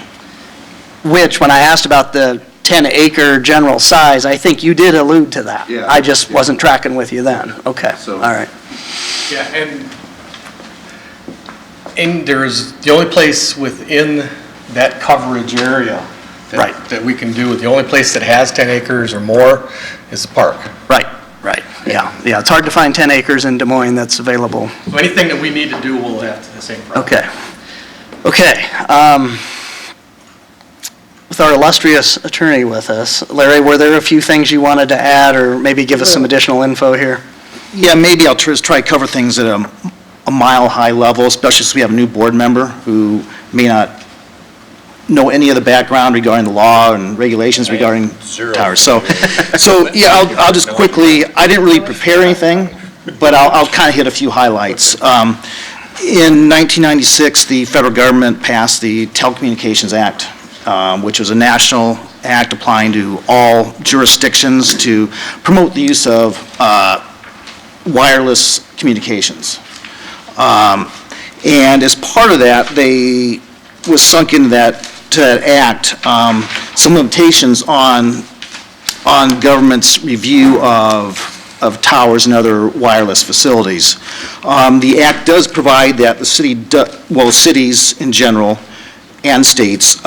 Which, when I asked about the 10-acre general size, I think you did allude to that. Yeah. I just wasn't tracking with you then. Okay, So- all right. Yeah, and there's, the only place within that coverage area that we can do, the only place that has 10 acres or more is the park. Right, yeah. It's hard to find 10 acres in Des Moines that's available. So anything that we need to do, we'll have to the same problem. Okay. With our illustrious attorney with us, Larry, were there a few things you wanted to add or maybe give us some additional info here? Yeah, maybe I'll try to cover things at a mile-high level, especially since we have a new board member who may not know any of the background regarding the law and regulations regarding towers. So yeah, I'll just quickly, I didn't really prepare anything, but I'll kind of hit a few highlights. In 1996, the federal government passed the Telecommunications Act, which was a national act applying to all jurisdictions to promote the use of wireless communications. And as part of that, they was sunk into that act some limitations on government's review of towers and other wireless facilities. The act does provide that the cities in general and states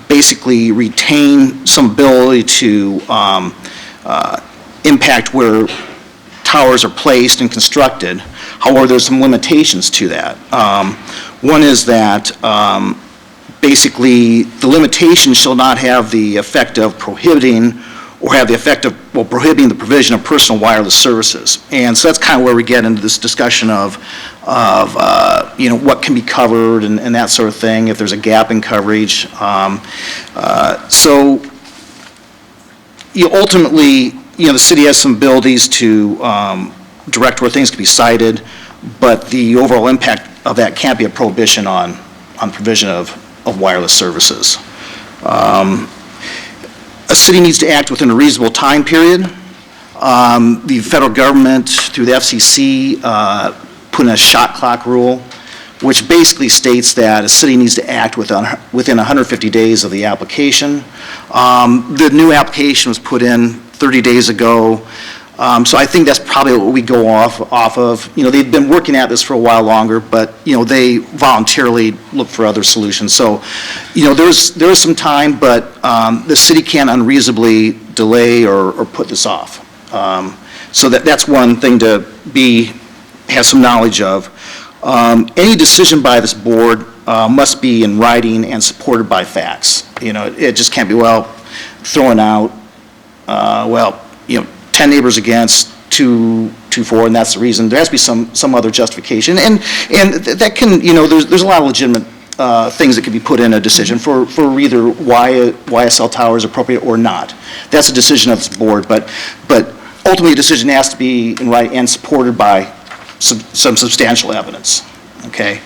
basically retain some ability to impact where towers are placed and constructed. However, there's some limitations to that. One is that basically the limitation shall not have the effect of prohibiting or have the effect of, well, prohibiting the provision of personal wireless services. And so that's kind of where we get into this discussion of what can be covered and that sort of thing, if there's a gap in coverage. So ultimately, the city has some abilities to direct where things can be sited, but the overall impact of that can't be a prohibition on provision of wireless services. A city needs to act within a reasonable time period. The federal government, through the FCC, put in a shot clock rule, which basically states that a city needs to act within 150 days of the application. The new application was put in 30 days ago. So I think that's probably what we go off of. They've been working at this for a while longer, but, they voluntarily look for other solutions. So, there is some time, but the city can't unreasonably delay or put this off. So that's one thing to have some knowledge of. Any decision by this board must be in writing and supported by facts. It just can't be, thrown out, 10 neighbors against, 2 for, and that's the reason. There has to be some other justification. And that can, there's a lot of legitimate things that can be put in a decision for either why a cell tower is appropriate or not. That's a decision of this board, but ultimately a decision has to be in writing and supported by some substantial evidence. Okay.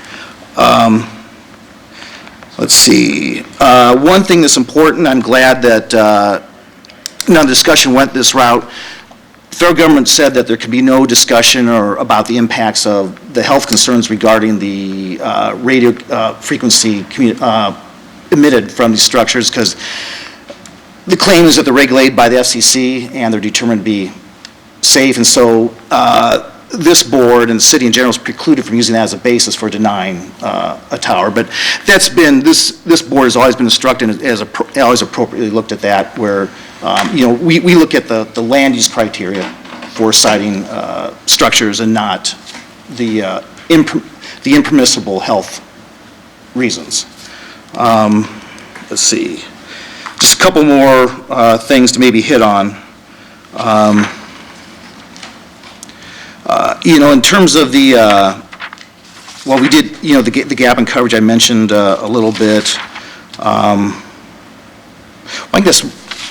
Let's see. One thing that's important, I'm glad that the discussion went this route. The federal government said that there can be no discussion about the impacts of the health concerns regarding the radio frequency emitted from these structures, because the claim is that they're regulated by the FCC and they're determined to be safe, and so this board and the city in general is precluded from using that as a basis for denying a tower. But that's been, this board has always been instructed, always appropriately looked at that, where we look at the land use criteria for siting structures and not the impermissible health reasons. Let's see. Just a couple more things to maybe hit on. In terms of the, we did, the gap in coverage I mentioned a little bit. I guess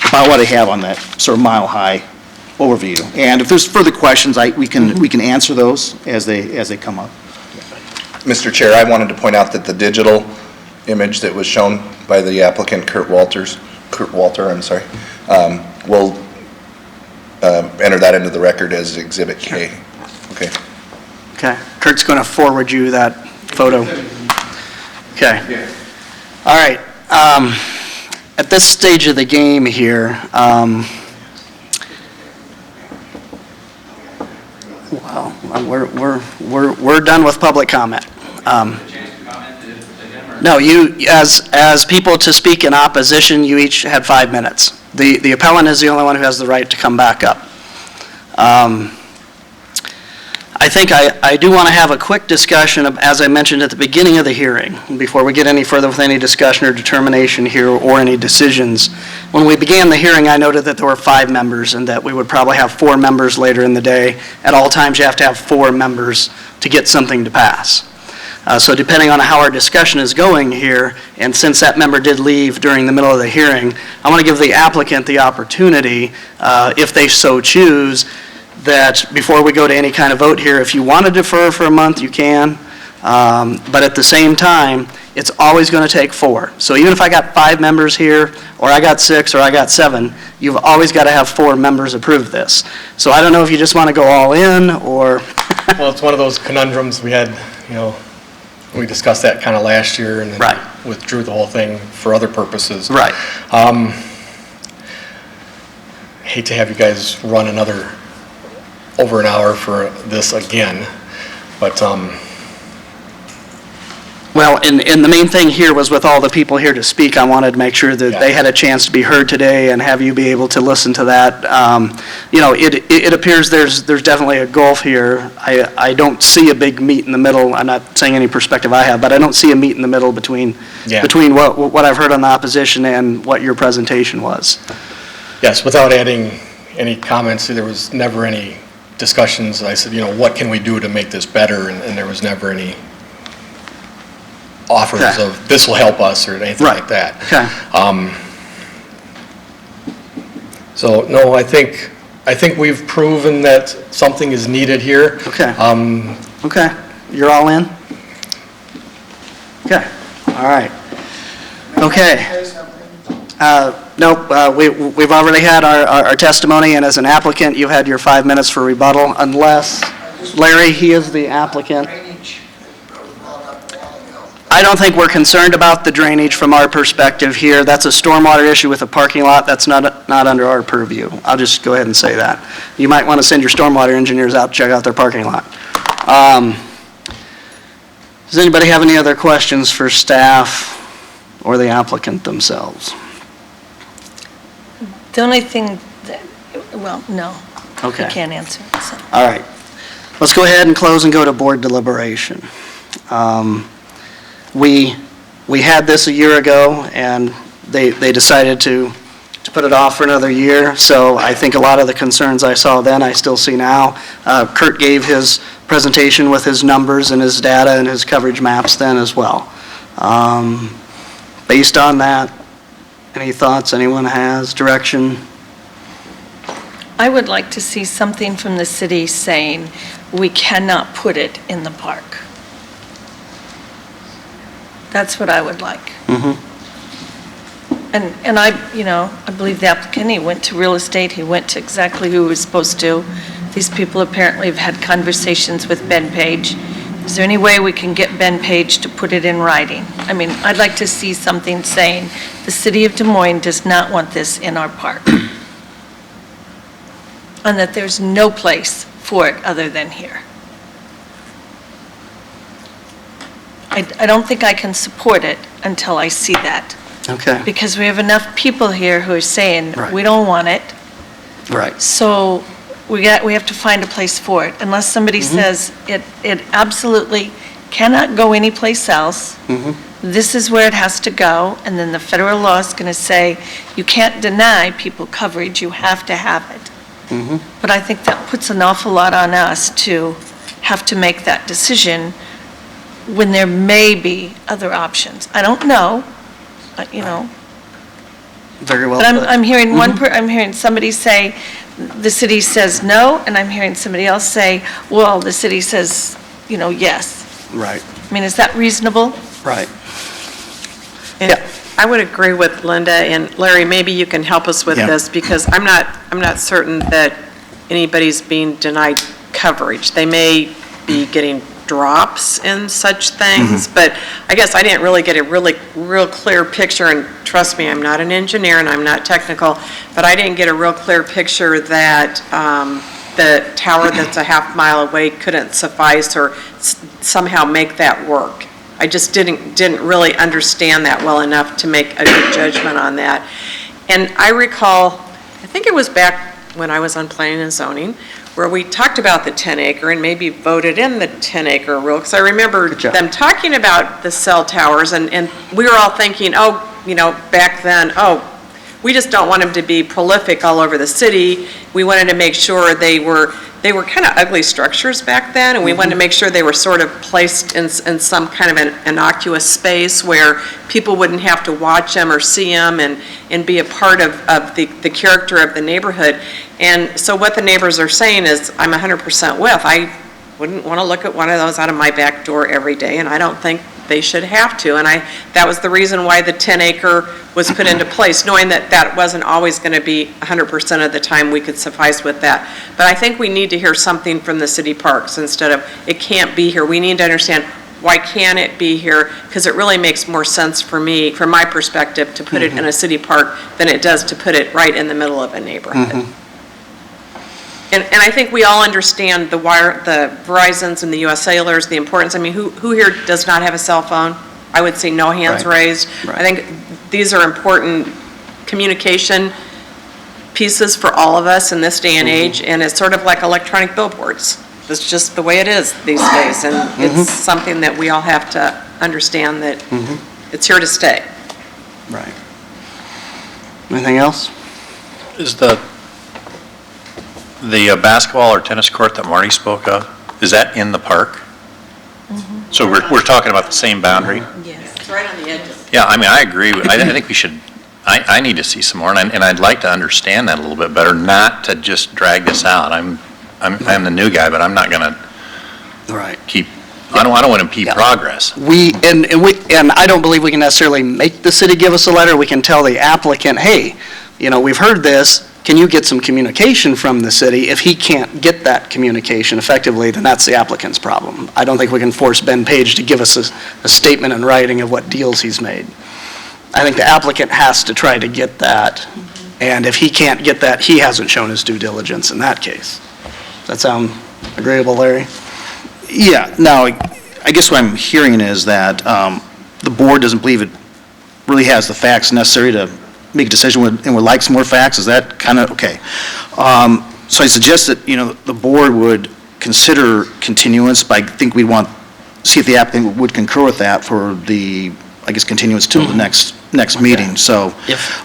about what I have on that sort of mile-high overview. And if there's further questions, we can answer those as they come up. Mr. Chair, I wanted to point out that the digital image that was shown by the applicant, Kurt Walter, we'll enter that into the record as Exhibit K. Okay. Okay. Kurt's going to forward you that photo. Okay. All right. At this stage of the game here, we're done with public comment. No, you, as people to speak in opposition, you each had 5 minutes. The appellant is the only one who has the right to come back up. I think I do want to have a quick discussion, as I mentioned at the beginning of the hearing, before we get any further with any discussion or determination here or any decisions. When we began the hearing, I noted that there were 5 members and that we would probably have 4 members later in the day. At all times, you have to have 4 members to get something to pass. So depending on how our discussion is going here, and since that member did leave during the middle of the hearing, I want to give the applicant the opportunity, if they so choose, that before we go to any kind of vote here, if you want to defer for a month, you can. But at the same time, it's always going to take 4. So even if I got 5 members here, or I got 6, or I got 7, you've always got to have 4 members approve this. So I don't know if you just want to go all in, or... Well, it's one of those conundrums we had, we discussed that kind of last year and then withdrew the whole thing for other purposes. Right. Hate to have you guys run over an hour for this again, but Well, and the main thing here was with all the people here to speak, I wanted to make sure that they had a chance to be heard today and have you be able to listen to that. It appears there's definitely a gulf here. I don't see a big meet in the middle. I'm not saying any perspective I have, but I don't see a meet in the middle between what I've heard on the opposition and what your presentation was. Yes, without adding any comments, there was never any discussions. I said, what can we do to make this better? And there was never any offers of this will help us or anything like that. Okay. So no, I think we've proven that something is needed here. Okay. Okay. You're all in? Okay. All right. Okay. Nope, we've already had our testimony, and as an applicant, you had your 5 minutes for rebuttal, unless, Larry, he is the applicant. I don't think we're concerned about the drainage from our perspective here. That's a stormwater issue with a parking lot. That's not under our purview. I'll just go ahead and say that. You might want to send your stormwater engineers out to check out their parking lot. Does anybody have any other questions for staff or the applicant themselves? The only thing that, no. Okay. I can't answer it, so. All right. Let's go ahead and close and go to board deliberation. We had this a year ago, and they decided to put it off for another year, so I think a lot of the concerns I saw then, I still see now. Kurt gave his presentation with his numbers and his data and his coverage maps then as well. Based on that, any thoughts anyone has, direction? I would like to see something from the city saying, we cannot put it in the park. That's what I would like. And I believe the applicant, he went to real estate, he went to exactly who he was supposed to. These people apparently have had conversations with Ben Page. Is there any way we can get Ben Page to put it in writing? I mean, I'd like to see something saying, the city of Des Moines does not want this in our park. And that there's no place for it other than here. I don't think I can support it until I see that. Okay. Because we have enough people here who are saying, Right. we don't want it. Right. So we have to find a place for it. Unless somebody says it absolutely cannot go anyplace else. This is where it has to go, and then the federal law is going to say, you can't deny people coverage, you have to have it. But I think that puts an awful lot on us to have to make that decision when there may be other options. I don't know, Very well but put. I'm hearing I'm hearing somebody say, the city says no, and I'm hearing somebody else say, well, the city says, yes. Right. I mean, is that reasonable? Right. And I would agree with Linda, and Larry, maybe you can help us with this, because I'm not certain that anybody's being denied coverage. They may be getting drops and such things, but I guess I didn't really get a real clear picture, and trust me, I'm not an engineer and I'm not technical, but I didn't get a real clear picture that the tower that's a half mile away couldn't suffice or somehow make that work. I just didn't really understand that well enough to make a good judgment on that. And I recall, I think it was back when I was on planning and zoning, where we talked about the 10-acre and maybe voted in the 10-acre rule, because I remember them talking about the cell towers, and we were all thinking, back then, we just don't want them to be prolific all over the city. We wanted to make sure they were kind of ugly structures back then, and we wanted to make sure they were sort of placed in some kind of an innocuous space where people wouldn't have to watch them or see them and be a part of the character of the neighborhood. And so what the neighbors are saying is, I'm 100% with. I wouldn't want to look at one of those out of my back door every day, and I don't think they should have to. And that was the reason why the 10-acre was put into place, knowing that that wasn't always going to be 100% of the time we could suffice with that. But I think we need to hear something from the city parks instead of, it can't be here. We need to understand, why can't it be here? Because it really makes more sense for me, from my perspective, to put it in a city park than it does to put it right in the middle of a neighborhood. And I think we all understand the Verizons and the US Celulars, the importance. I mean, who here does not have a cell phone? I would say no hands Right. raised. I think these are important communication pieces for all of us in this day and age, and it's sort of like electronic billboards. It's just the way it is these days, and it's something that we all have to understand that it's here to stay. Right. Anything else? Is the basketball or tennis court that Marty spoke of, is that in the park? So we're talking about the same boundary? Yes. It's right on the edge. Yeah, I mean, I agree. I think we should, I need to see some more, and I'd like to understand that a little bit better, not to just drag this out. I'm the new guy, but I'm not gonna keep, I don't want to impede progress. And I don't believe we can necessarily make the city give us a letter. We can tell the applicant, hey, we've heard this, can you get some communication from the city? If he can't get that communication effectively, then that's the applicant's problem. I don't think we can force Ben Page to give us a statement in writing of what deals he's made. I think the applicant has to try to get that, and if he can't get that, he hasn't shown his due diligence in that case. Does that sound agreeable, Larry? Yeah, now, I guess what I'm hearing is that the board doesn't believe it really has the facts necessary to make a decision and would like some more facts. Is that kind of, okay. So I suggest that, the board would consider continuance, but I think we'd see if the applicant would concur with that for the, I guess, continuance till the next meeting. So,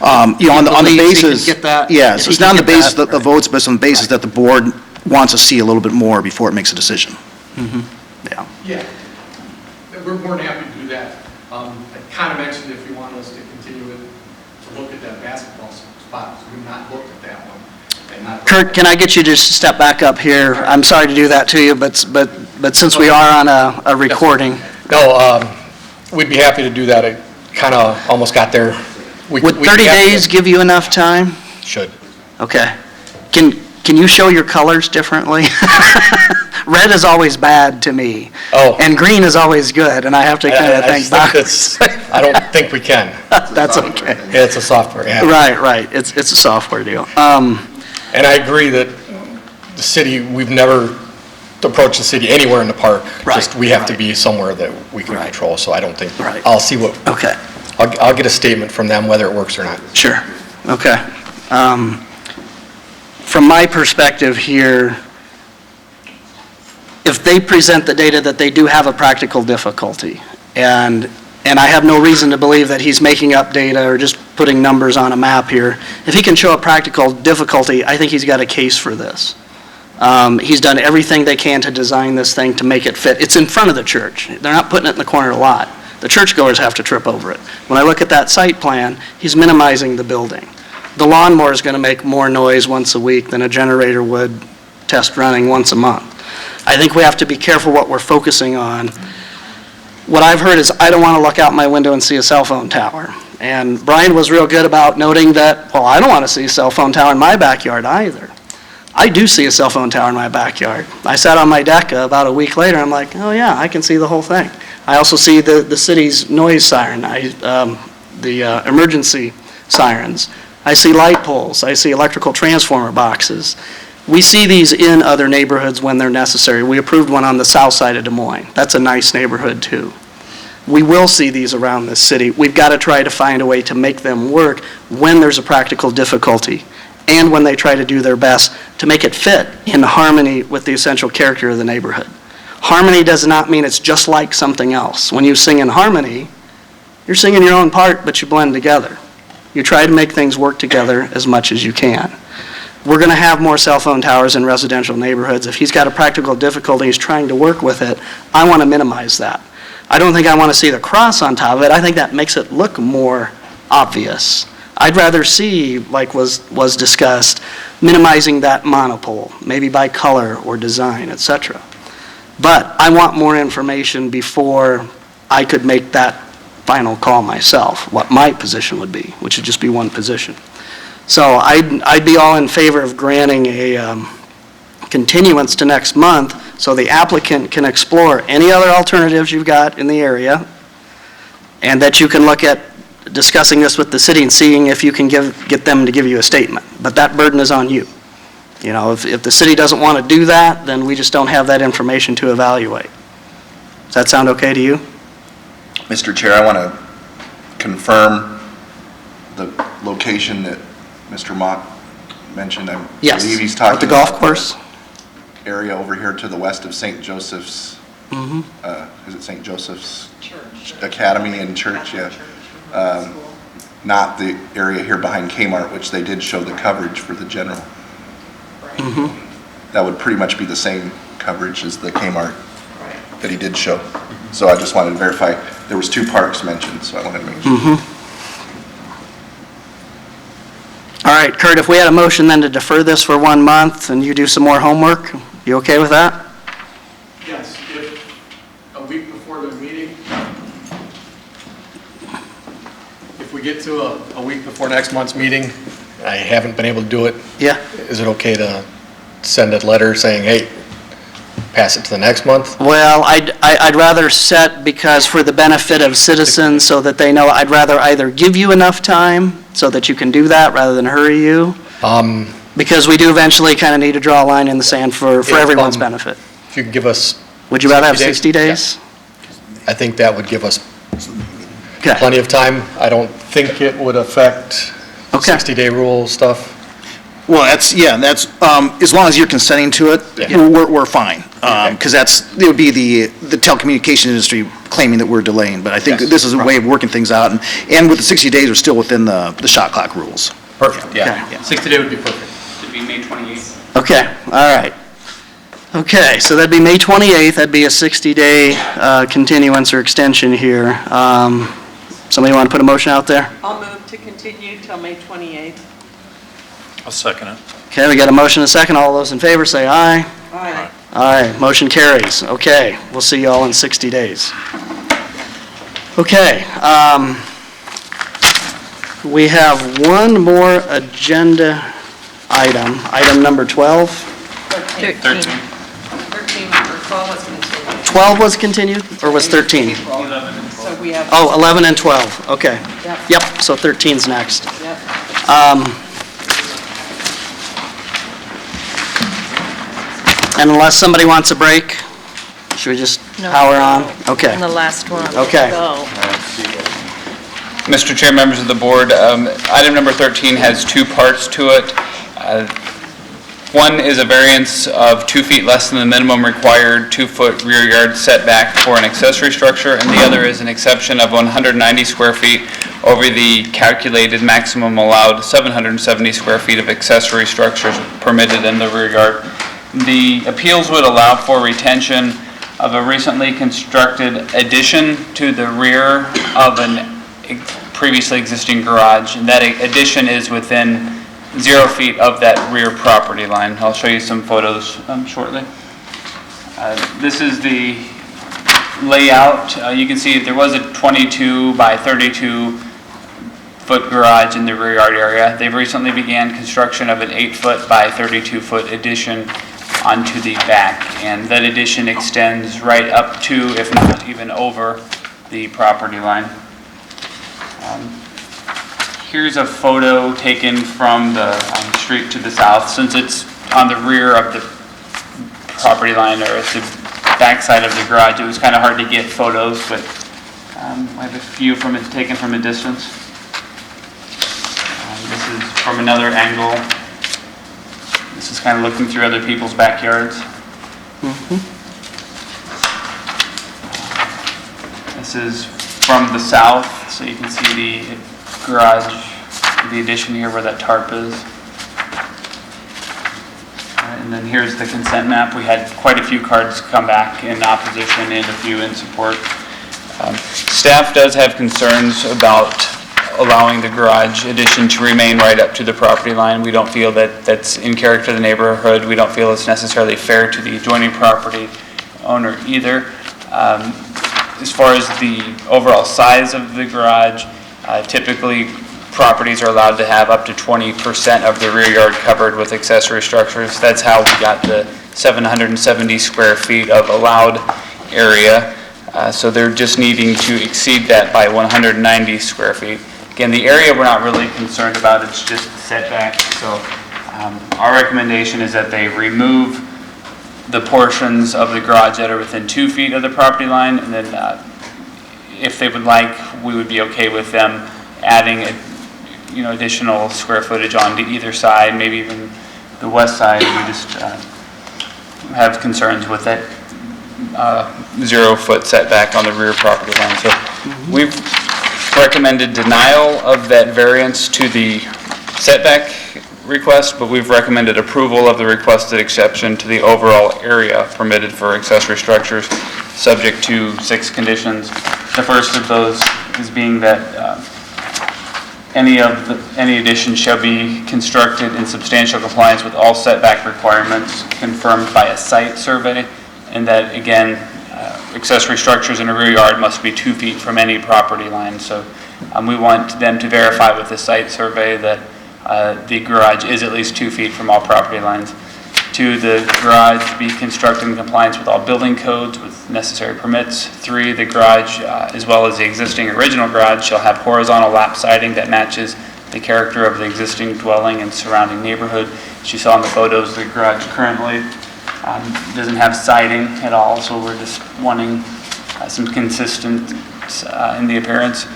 on the basis, yes, it's not on the basis of the votes, but it's on the basis that the board wants to see a little bit more before it makes a decision. Yeah, we're more than happy to do that. I kind of mentioned if you want us to continue it, to look at that basketball spot, because we've not looked at that one. Kurt, can I get you just to step back up here? I'm sorry to do that to you, but since we are on a recording. No, we'd be happy to do that. I kind of almost got there. Would 30 days give you enough time? Should. Okay. Can you show your colors differently? Red is always bad to me. Oh. And green is always good, and I have to kind of think backwards. I don't think we can. That's okay. Yeah, it's a software, yeah. Right. It's a software deal. And I agree that the city, we've never approached the city anywhere in the park. Just we have to be somewhere that we can control, so I don't think, I'll see what. Okay. I'll get a statement from them whether it works or not. Sure. Okay. From my perspective here, if they present the data that they do have a practical difficulty, and I have no reason to believe that he's making up data or just putting numbers on a map here, if he can show a practical difficulty, I think he's got a case for this. He's done everything they can to design this thing to make it fit. It's in front of the church. They're not putting it in the corner of the lot. The churchgoers have to trip over it. When I look at that site plan, he's minimizing the building. The lawnmower is going to make more noise once a week than a generator would test running once a month. I think we have to be careful what we're focusing on. What I've heard is I don't want to look out my window and see a cell phone tower. And Brian was real good about noting that, well, I don't want to see a cell phone tower in my backyard either. I do see a cell phone tower in my backyard. I sat on my deck about a week later, I'm like, oh yeah, I can see the whole thing. I also see the city's noise siren, the emergency sirens. I see light poles, I see electrical transformer boxes. We see these in other neighborhoods when they're necessary. We approved one on the south side of Des Moines. That's a nice neighborhood too. We will see these around this city. We've got to try to find a way to make them work when there's a practical difficulty and when they try to do their best to make it fit in harmony with the essential character of the neighborhood. Harmony does not mean it's just like something else. When you sing in harmony, you're singing your own part, but you blend together. You try to make things work together as much as you can. We're going to have more cell phone towers in residential neighborhoods. If he's got a practical difficulty, he's trying to work with it, I want to minimize that. I don't think I want to see the cross on top of it. I think that makes it look more obvious. I'd rather see, like was discussed, minimizing that monopole, maybe by color or design, etc. But I want more information before I could make that final call myself, what my position would be, which would just be one position. So I'd be all in favor of granting a continuance to next month so the applicant can explore any other alternatives you've got in the area, and that you can look at discussing this with the city and seeing if you can get them to give you a statement. But that burden is on you. You know, if the city doesn't want to do that, then we just don't have that information to evaluate. Does that sound okay to you? Mr. Chair, I want to confirm the location that Mr. Mock mentioned. I Yes, believe he's talking at the golf about course. area over here to the west of St. Joseph's, Mhm. is it St. Joseph's? Church. Academy and Church, yeah. Not the area here behind Kmart, which they did show the coverage for the general. Mhm. That would pretty much be the same coverage as the Kmart that he did show. So I just wanted to verify, there was 2 parks mentioned, so I wanted to make sure. Mhm. All right, Kurt, if we had a motion then to defer this for 1 month and you do some more homework, you okay with that? Yes, if a week before the meeting, if we get to a week before next month's meeting, I haven't been able to do it. Yeah. Is it okay to send a letter saying, hey, pass it to the next month? Well, I'd rather set, because for the benefit of citizens, so that they know, I'd rather either give you enough time so that you can do that rather than hurry you, because we do eventually kind of need to draw a line in the sand for everyone's benefit. If you could give us... Would you rather have 60 days? I think that would give us Okay. plenty of time. I don't think it would affect 60-day rule stuff. Well, that's, as long as you're consenting to it, we're fine. Because it would be the telecommunications industry claiming that we're delaying. But I think this is a way of working things out. And with the 60 days, we're still within the shot clock rules. Perfect, yeah. 60-day would be perfect. Should be May 28th. Okay, all right. Okay, so that'd be May 28th, that'd be a 60-day continuance or extension here. Somebody want to put a motion out there? I'll move to continue till May 28th. I'll second it. Okay, we got a motion and a second. All those in favor say aye. Aye. Aye, motion carries. Okay, we'll see you all in 60 days. Okay, we have one more agenda item number 12. 13 or 12 was continued. 12 was continued, or was 13? So we have. Oh, 11 and 12, okay. Yep. Yep, so 13's next. Yep. And unless somebody wants a break, should we just No. power on? Okay. And the last one. Okay. Go. Mr. Chair, members of the board, item number 13 has 2 parts to it. One is a variance of 2 feet less than the minimum required 2-foot rear yard setback for an accessory structure, and the other is an exception of 190 square feet over the calculated maximum allowed 770 square feet of accessory structures permitted in the rear yard. The appeals would allow for retention of a recently constructed addition to the rear of a previously existing garage, and that addition is within 0 feet of that rear property line. I'll show you some photos shortly. This is the layout. You can see there was a 22 by 32 foot garage in the rear yard area. They've recently began construction of an 8-foot by 32-foot addition onto the back, and that addition extends right up to, if not even over, the property line. Here's a photo taken from the street to the south. Since it's on the rear of the property line, or at the back side of the garage, it was kind of hard to get photos, but I have a few taken from a distance. This is from another angle. This is kind of looking through other people's backyards. This is from the south, so you can see the garage, the addition here where that tarp is. And then here's the consent map. We had quite a few cards come back in opposition and a few in support. Staff does have concerns about allowing the garage addition to remain right up to the property line. We don't feel that that's in character of the neighborhood. We don't feel it's necessarily fair to the adjoining property owner either. As far as the overall size of the garage, typically properties are allowed to have up to 20% of the rear yard covered with accessory structures. That's how we got the 770 square feet of allowed area. So they're just needing to exceed that by 190 square feet. Again, the area we're not really concerned about, it's just setback. So Our recommendation is that they remove the portions of the garage that are within 2 feet of the property line, and then if they would like, we would be okay with them adding, additional square footage on either side, maybe even the west side. We just have concerns with that 0-foot setback on the rear property line. So we've recommended denial of that variance to the setback request, but we've recommended approval of the requested exception to the overall area permitted for accessory structures, subject to 6 conditions. The first of those is being that any addition shall be constructed in substantial compliance with all setback requirements confirmed by a site survey, and that, again, accessory structures in a rear yard must be 2 feet from any property line. So we want them to verify with the site survey that the garage is at least 2 feet from all property lines. 2, the garage be constructed in compliance with all building codes with necessary permits. 3, the garage, as well as the existing original garage, shall have horizontal lap siding that matches the character of the existing dwelling and surrounding neighborhood. As you saw in the photos, the garage currently doesn't have siding at all, so we're just wanting some consistency in the appearance.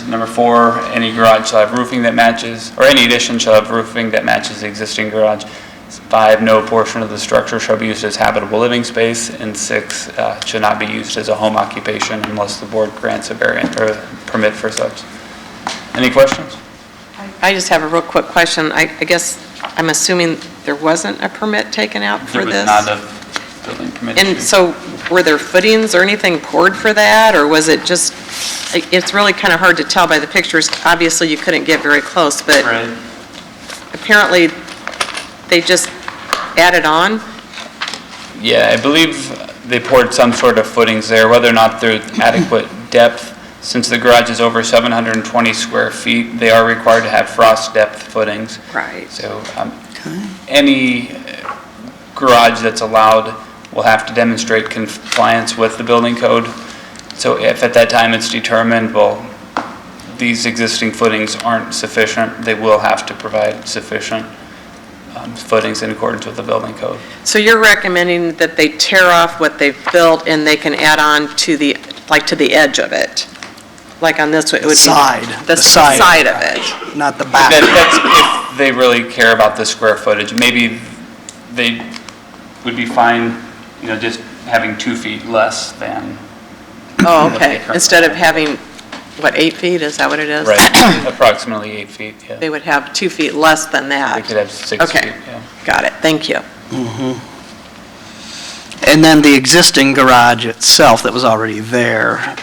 Number 4, any garage shall have roofing that matches, or any addition shall have roofing that matches the existing garage. 5, no portion of the structure shall be used as habitable living space. And 6, should not be used as a home occupation unless the board grants a variant or a permit for such. Any questions? I just have a real quick question. I guess, I'm assuming there wasn't a permit taken out for this? There was not a building permit. And so, were there footings or anything poured for that, or was it just, it's really kind of hard to tell by the pictures. Obviously, you couldn't get very close, but Right. apparently, they just added on? Yeah, I believe they poured some sort of footings there, whether or not they're adequate depth. Since the garage is over 720 square feet, they are required to have frost depth footings. Right. So any garage that's allowed will have to demonstrate compliance with the building code. So if at that time it's determined, well, these existing footings aren't sufficient, they will have to provide sufficient footings in accordance with the building code. So you're recommending that they tear off what they've built and they can add on to the, like to the edge of it? Like on this, it would be the side of it. Not the back. That's if they really care about the square footage. Maybe they would be fine, just having 2 feet less than. Oh, okay. Instead of having, 8 feet? Is that what it is? Right, approximately 8 feet, yeah. They would have 2 feet less than that. They could have 6 feet, Okay, yeah. got it. Thank you. And then the existing garage itself that was already there,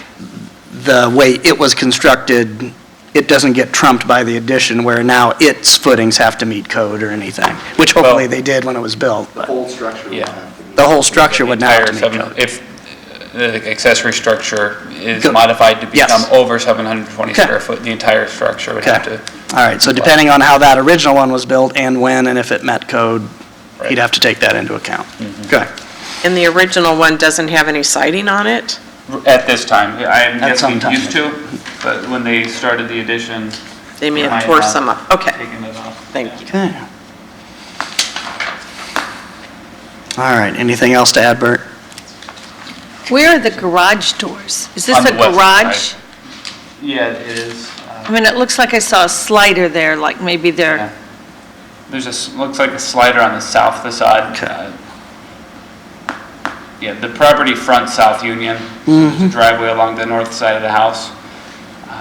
the way it was constructed, it doesn't get trumped by the addition where now its footings have to meet code or anything, which hopefully they did when it was built. The whole structure. Yeah. The whole structure would now have to meet code. If the accessory structure is modified to become over 720 square foot, the entire structure would have to. All right, so depending on how that original one was built and when and if it met code, he'd have to take that into account. Okay. And the original one doesn't have any siding on it? At this time, I'm At some guessing time. used to, but when they started the addition. They may have might tore not some up. Okay. taken it off. Thank you. Okay. All right, anything else to add, Bert? Where are the garage doors? Is this On a the west garage? side. Yeah, it is. I mean, it looks like I saw a slider there, like maybe they're, There's looks like a slider on the south facade. Yeah, the property front South Union, there's a driveway along the north side of the house.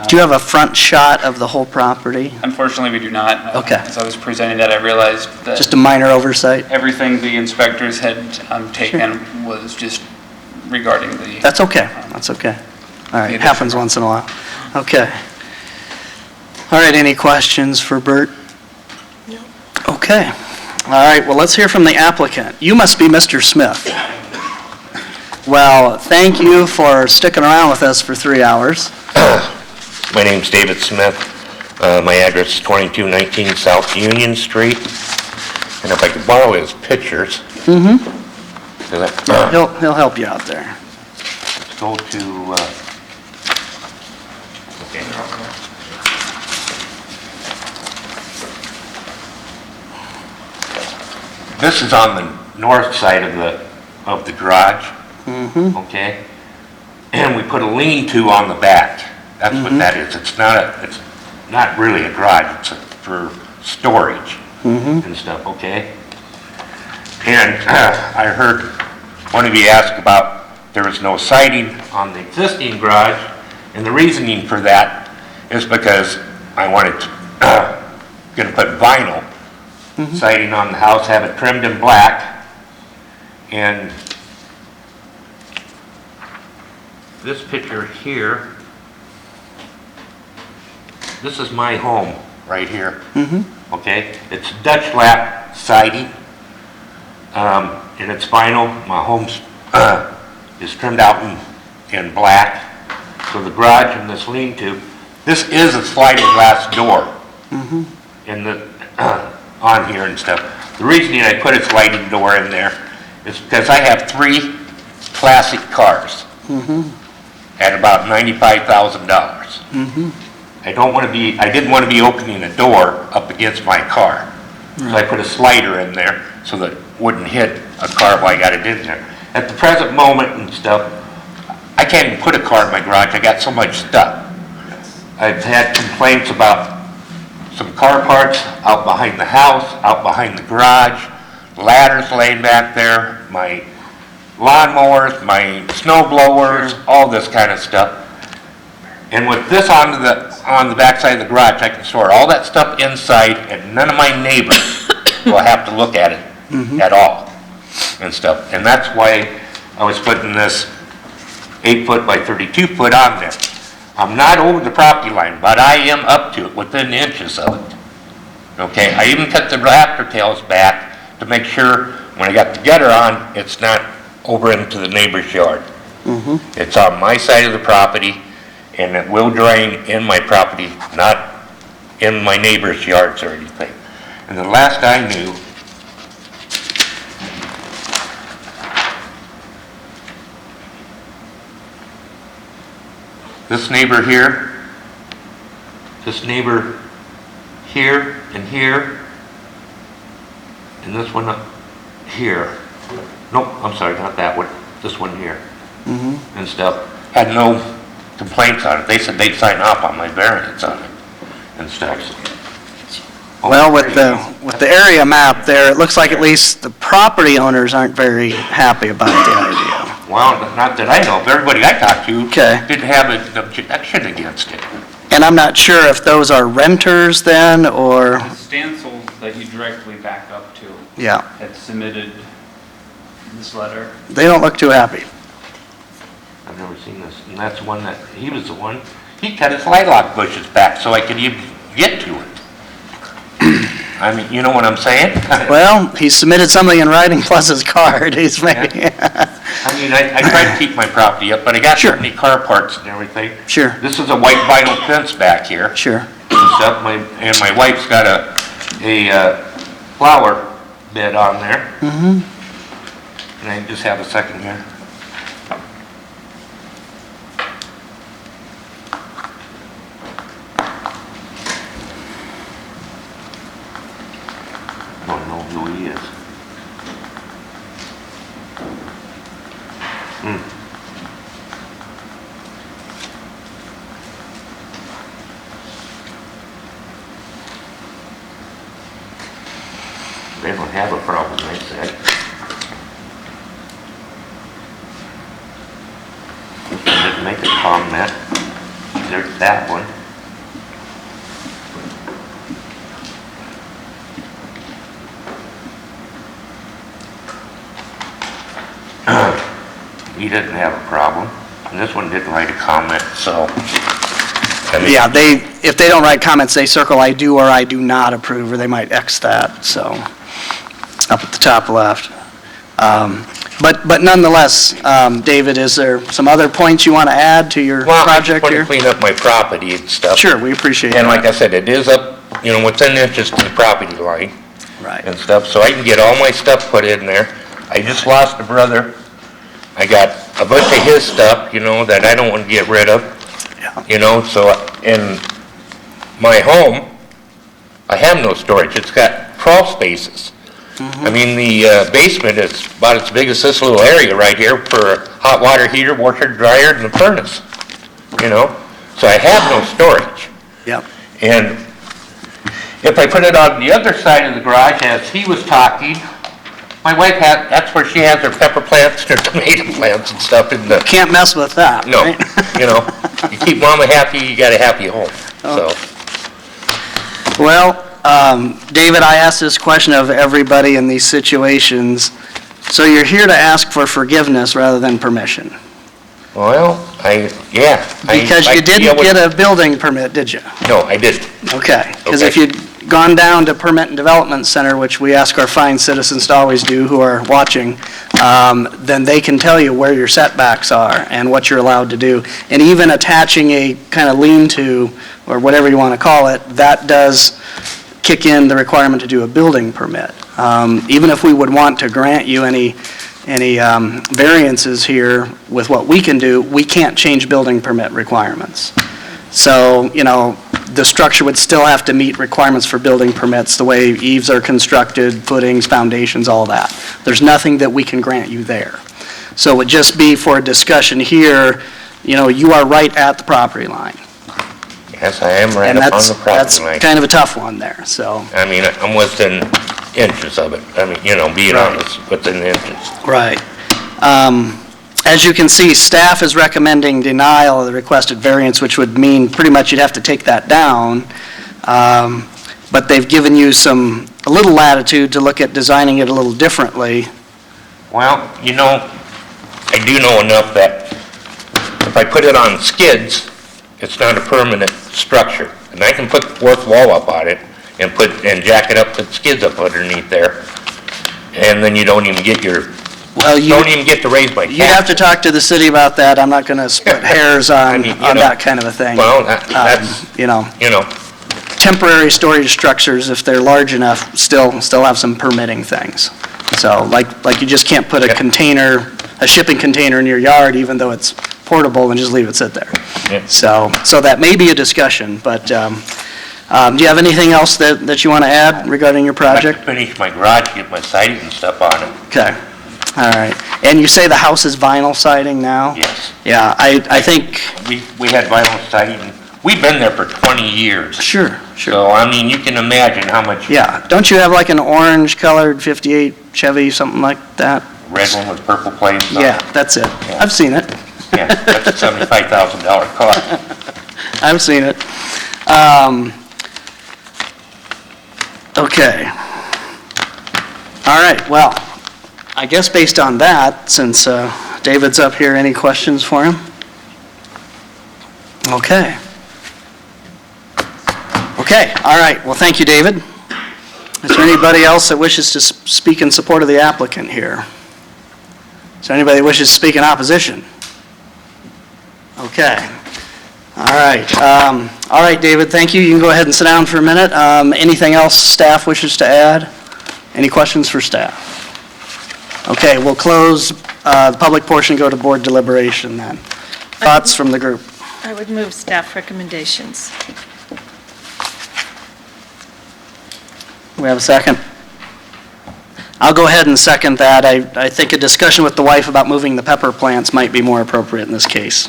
Do you have a front shot of the whole property? Unfortunately, we do not. Okay. As I was presenting that, I realized that. Just a minor oversight? Everything the inspectors had taken was just regarding the. That's okay, that's okay. All right, it happens once in a while. Okay. All right, any questions for Bert? No. Okay. All right, well, let's hear from the applicant. You must be Mr. Smith. Well, thank you for sticking around with us for 3 hours. My name's David Smith. My address is 2219 South Union Street. And if I could borrow his pictures. He'll help you out there. Let's go to, okay. this is on the north side of the garage, okay? And we put a lean-to on the back. That's what that is. It's not really a garage, it's for storage and stuff, okay? And I heard one of you ask about there was no siding on the existing garage, and the reasoning for that is because I wanted to, gonna put vinyl siding on the house, have it trimmed in black, and this picture here, this is my home right here, okay? It's Dutch lap siding, and it's vinyl. My home's is trimmed out in black. So the garage and this lean-to, this is a sliding glass door in the on here and stuff. The reason I put a sliding door in there is because I have 3 classic cars at about $95,000. I didn't want to be opening a door up against my car. So I put a slider in there so that it wouldn't hit a car while I got it in there. At the present moment and stuff, I can't even put a car in my garage. I got so much stuff. I've had complaints about some car parts out behind the house, out behind the garage, ladders laying back there, my lawnmowers, my snow blowers, all this kind of stuff. And with this on the back side of the garage, I can store all that stuff inside, and none of my neighbors will have to look at it at all and stuff. And that's why I was putting this 8-foot by 32-foot on there. I'm not over the property line, but I am up to it, within inches of it. Okay, I even cut the rafter tails back to make sure when I got the gutter on, it's not over into the neighbor's yard. It's on my side of the property, and it will drain in my property, not in my neighbor's yards or anything. And the last I knew, this neighbor here, and here, and this one up here. Nope, I'm sorry, not that one, this one here, and stuff. Had no complaints on it. They said they'd sign off on my variance on it and stuff. Well, with the area map there, it looks like at least the property owners aren't very happy about the idea. Well, not that I know of. Everybody I talked to didn't have an objection against it. And I'm not sure if those are renters then, or... Stancil that you directly back up to had submitted this letter. They don't look too happy. I've never seen this. And that's one that, he was the one, he cut his lilac bushes back so I could even get to it. I mean, you know what I'm saying? Well, he submitted something in writing plus his card. He's maybe... I mean, I try to keep my property up, but I got so many car parts and everything. Sure. This is a white vinyl fence back here. Sure. And stuff. And my wife's got a flower bed on there. And I just have a second here. I don't know who he is. They don't have a problem, they said. I didn't make a comment. There's that one. He didn't have a problem, and this one didn't write a comment, so. Yeah, if they don't write comments, they circle I do or I do not approve, or they might X that, so, up at the top left. But nonetheless, David, is there some other points you want to add to your project here? Well, I just want to clean up my property and stuff. Sure, we appreciate that. And like I said, it is up, within inches to the property line. Right. And stuff, so I can get all my stuff put in there. I just lost a brother. I got a bunch of his stuff, that I don't want to get rid of. So in my home, I have no storage. It's got crawl spaces. I mean, the basement is about as big as this little area right here for a hot water heater, washer, dryer, and a furnace, you know? So I have no storage. Yep. And if I put it on the other side of the garage, as he was talking, my wife that's where she has her pepper plants and her tomato plants and stuff in the... Can't mess with that, No, right? you know, you keep mama happy, you got a happy home, so. Well, David, I asked this question of everybody in these situations. So you're here to ask for forgiveness rather than permission? Well, yeah. Because you didn't get a building permit, did you? No, I didn't. Okay, because Okay. if you'd gone down to Permit and Development Center, which we ask our fine citizens to always do who are watching, then they can tell you where your setbacks are and what you're allowed to do. And even attaching a kind of lean-to, or whatever you want to call it, that does kick in the requirement to do a building permit. Even if we would want to grant you any variances here with what we can do, we can't change building permit requirements. So, you know, the structure would still have to meet requirements for building permits, the way eaves are constructed, footings, foundations, all that. There's nothing that we can grant you there. So it would just be for a discussion here, you know, you are right at the property line. Yes, I am right And up on that's, the property line. that's kind of a tough one there, so. I mean, I'm within inches of it. I mean, you know, being Right. honest, within inches. Right. As you can see, staff is recommending denial of the requested variance, which would mean pretty much you'd have to take that down. But they've given you a little latitude to look at designing it a little differently. Well, you know, I do know enough that if I put it on skids, it's not a permanent structure. And I can put the fourth wall up on it and jack it up, put skids up underneath there. And then you don't even get don't even get to raise my You'd have to taxes. talk to the city about that. I'm not going to split hairs on that kind of a thing. Well, that's, You know, you know, temporary storage structures, if they're large enough, still have some permitting things. So like you just can't put a shipping container in your yard, even though it's portable, and just leave it sit there. Yeah. So that may be a discussion, but do you have anything else that you want to add regarding your I have project? to finish my garage, get my siding and stuff on it. Okay, all right. And you say the house is vinyl siding now? Yes. Yeah, I think, We had vinyl siding, we've been there for 20 years. sure. So, I mean, you can imagine how much Yeah, don't you have like an orange-colored 58 Chevy, something like that? red one with purple plates on it. Yeah, that's it. I've seen it. Yeah, that's a $75,000 cost. I've seen it. Okay. All right, well, I guess based on that, since David's up here, any questions for him? Okay. Okay, all right, well, thank you, David. Is there anybody else that wishes to speak in support of the applicant here? Is there anybody that wishes to speak in opposition? Okay. All right, David, thank you. You can go ahead and sit down for a minute. Anything else staff wishes to add? Any questions for staff? Okay, we'll close the public portion and go to board deliberation then. Thoughts from the group? I would move staff recommendations. We have a second? I'll go ahead and second that. I think a discussion with the wife about moving the pepper plants might be more appropriate in this case.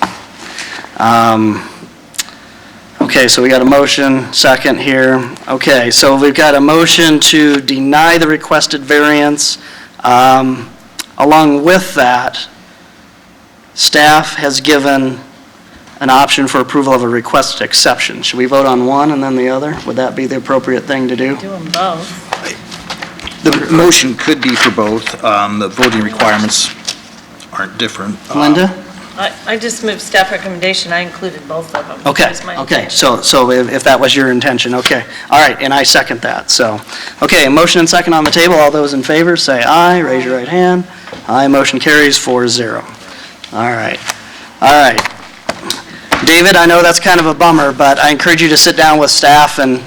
Okay, so we got a motion, second here. Okay, so we've got a motion to deny the requested variance. Along with that, staff has given an option for approval of a requested exception. Should we vote on one and then the other? Would that be the appropriate thing to do? Do them both. The motion could be for both. The voting requirements aren't different. Linda? I just moved staff recommendation, I included both of them. Okay, That was my okay, intention. so if that was your intention, okay. All right, and I second that, so. Okay, a motion and second on the table, all those in favor, say aye, raise your right hand. Aye, motion carries 4-0. All right, all right. David, I know that's kind of a bummer, but I encourage you to sit down with staff and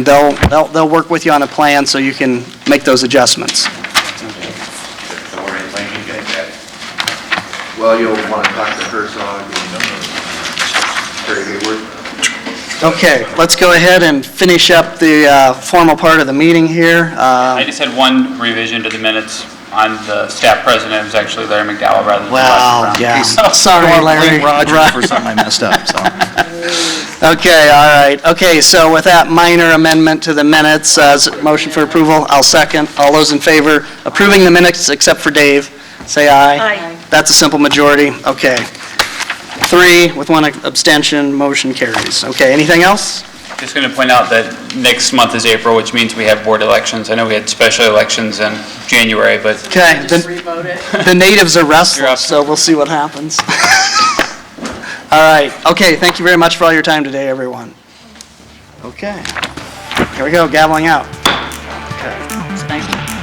they'll work with you on a plan so you can make those adjustments. Well, you'll want to talk to Herzog and Terry Hayward. Okay, let's go ahead and finish up the formal part of the meeting here. I just had one revision to the minutes on the staff president. It was actually Larry McDowell rather than Well, Roger Brown. yeah, Don't sorry, Larry. blame Roger Right. for something I messed up, so. Okay, all right. Okay, so with that minor amendment to the minutes, motion for approval, I'll second. All those in favor approving the minutes except for Dave, say aye. Aye. That's a simple majority. Okay. 3 with 1 abstention, motion carries. Okay, anything else? Just going to point out that next month is April, which means we have board elections. I know we had special elections in January, but Okay, Just revote it. the natives are restless, so we'll see what happens. All right, okay, thank you very much for all your time today, everyone. Okay, here we go, gaveling out. Okay. It's nice.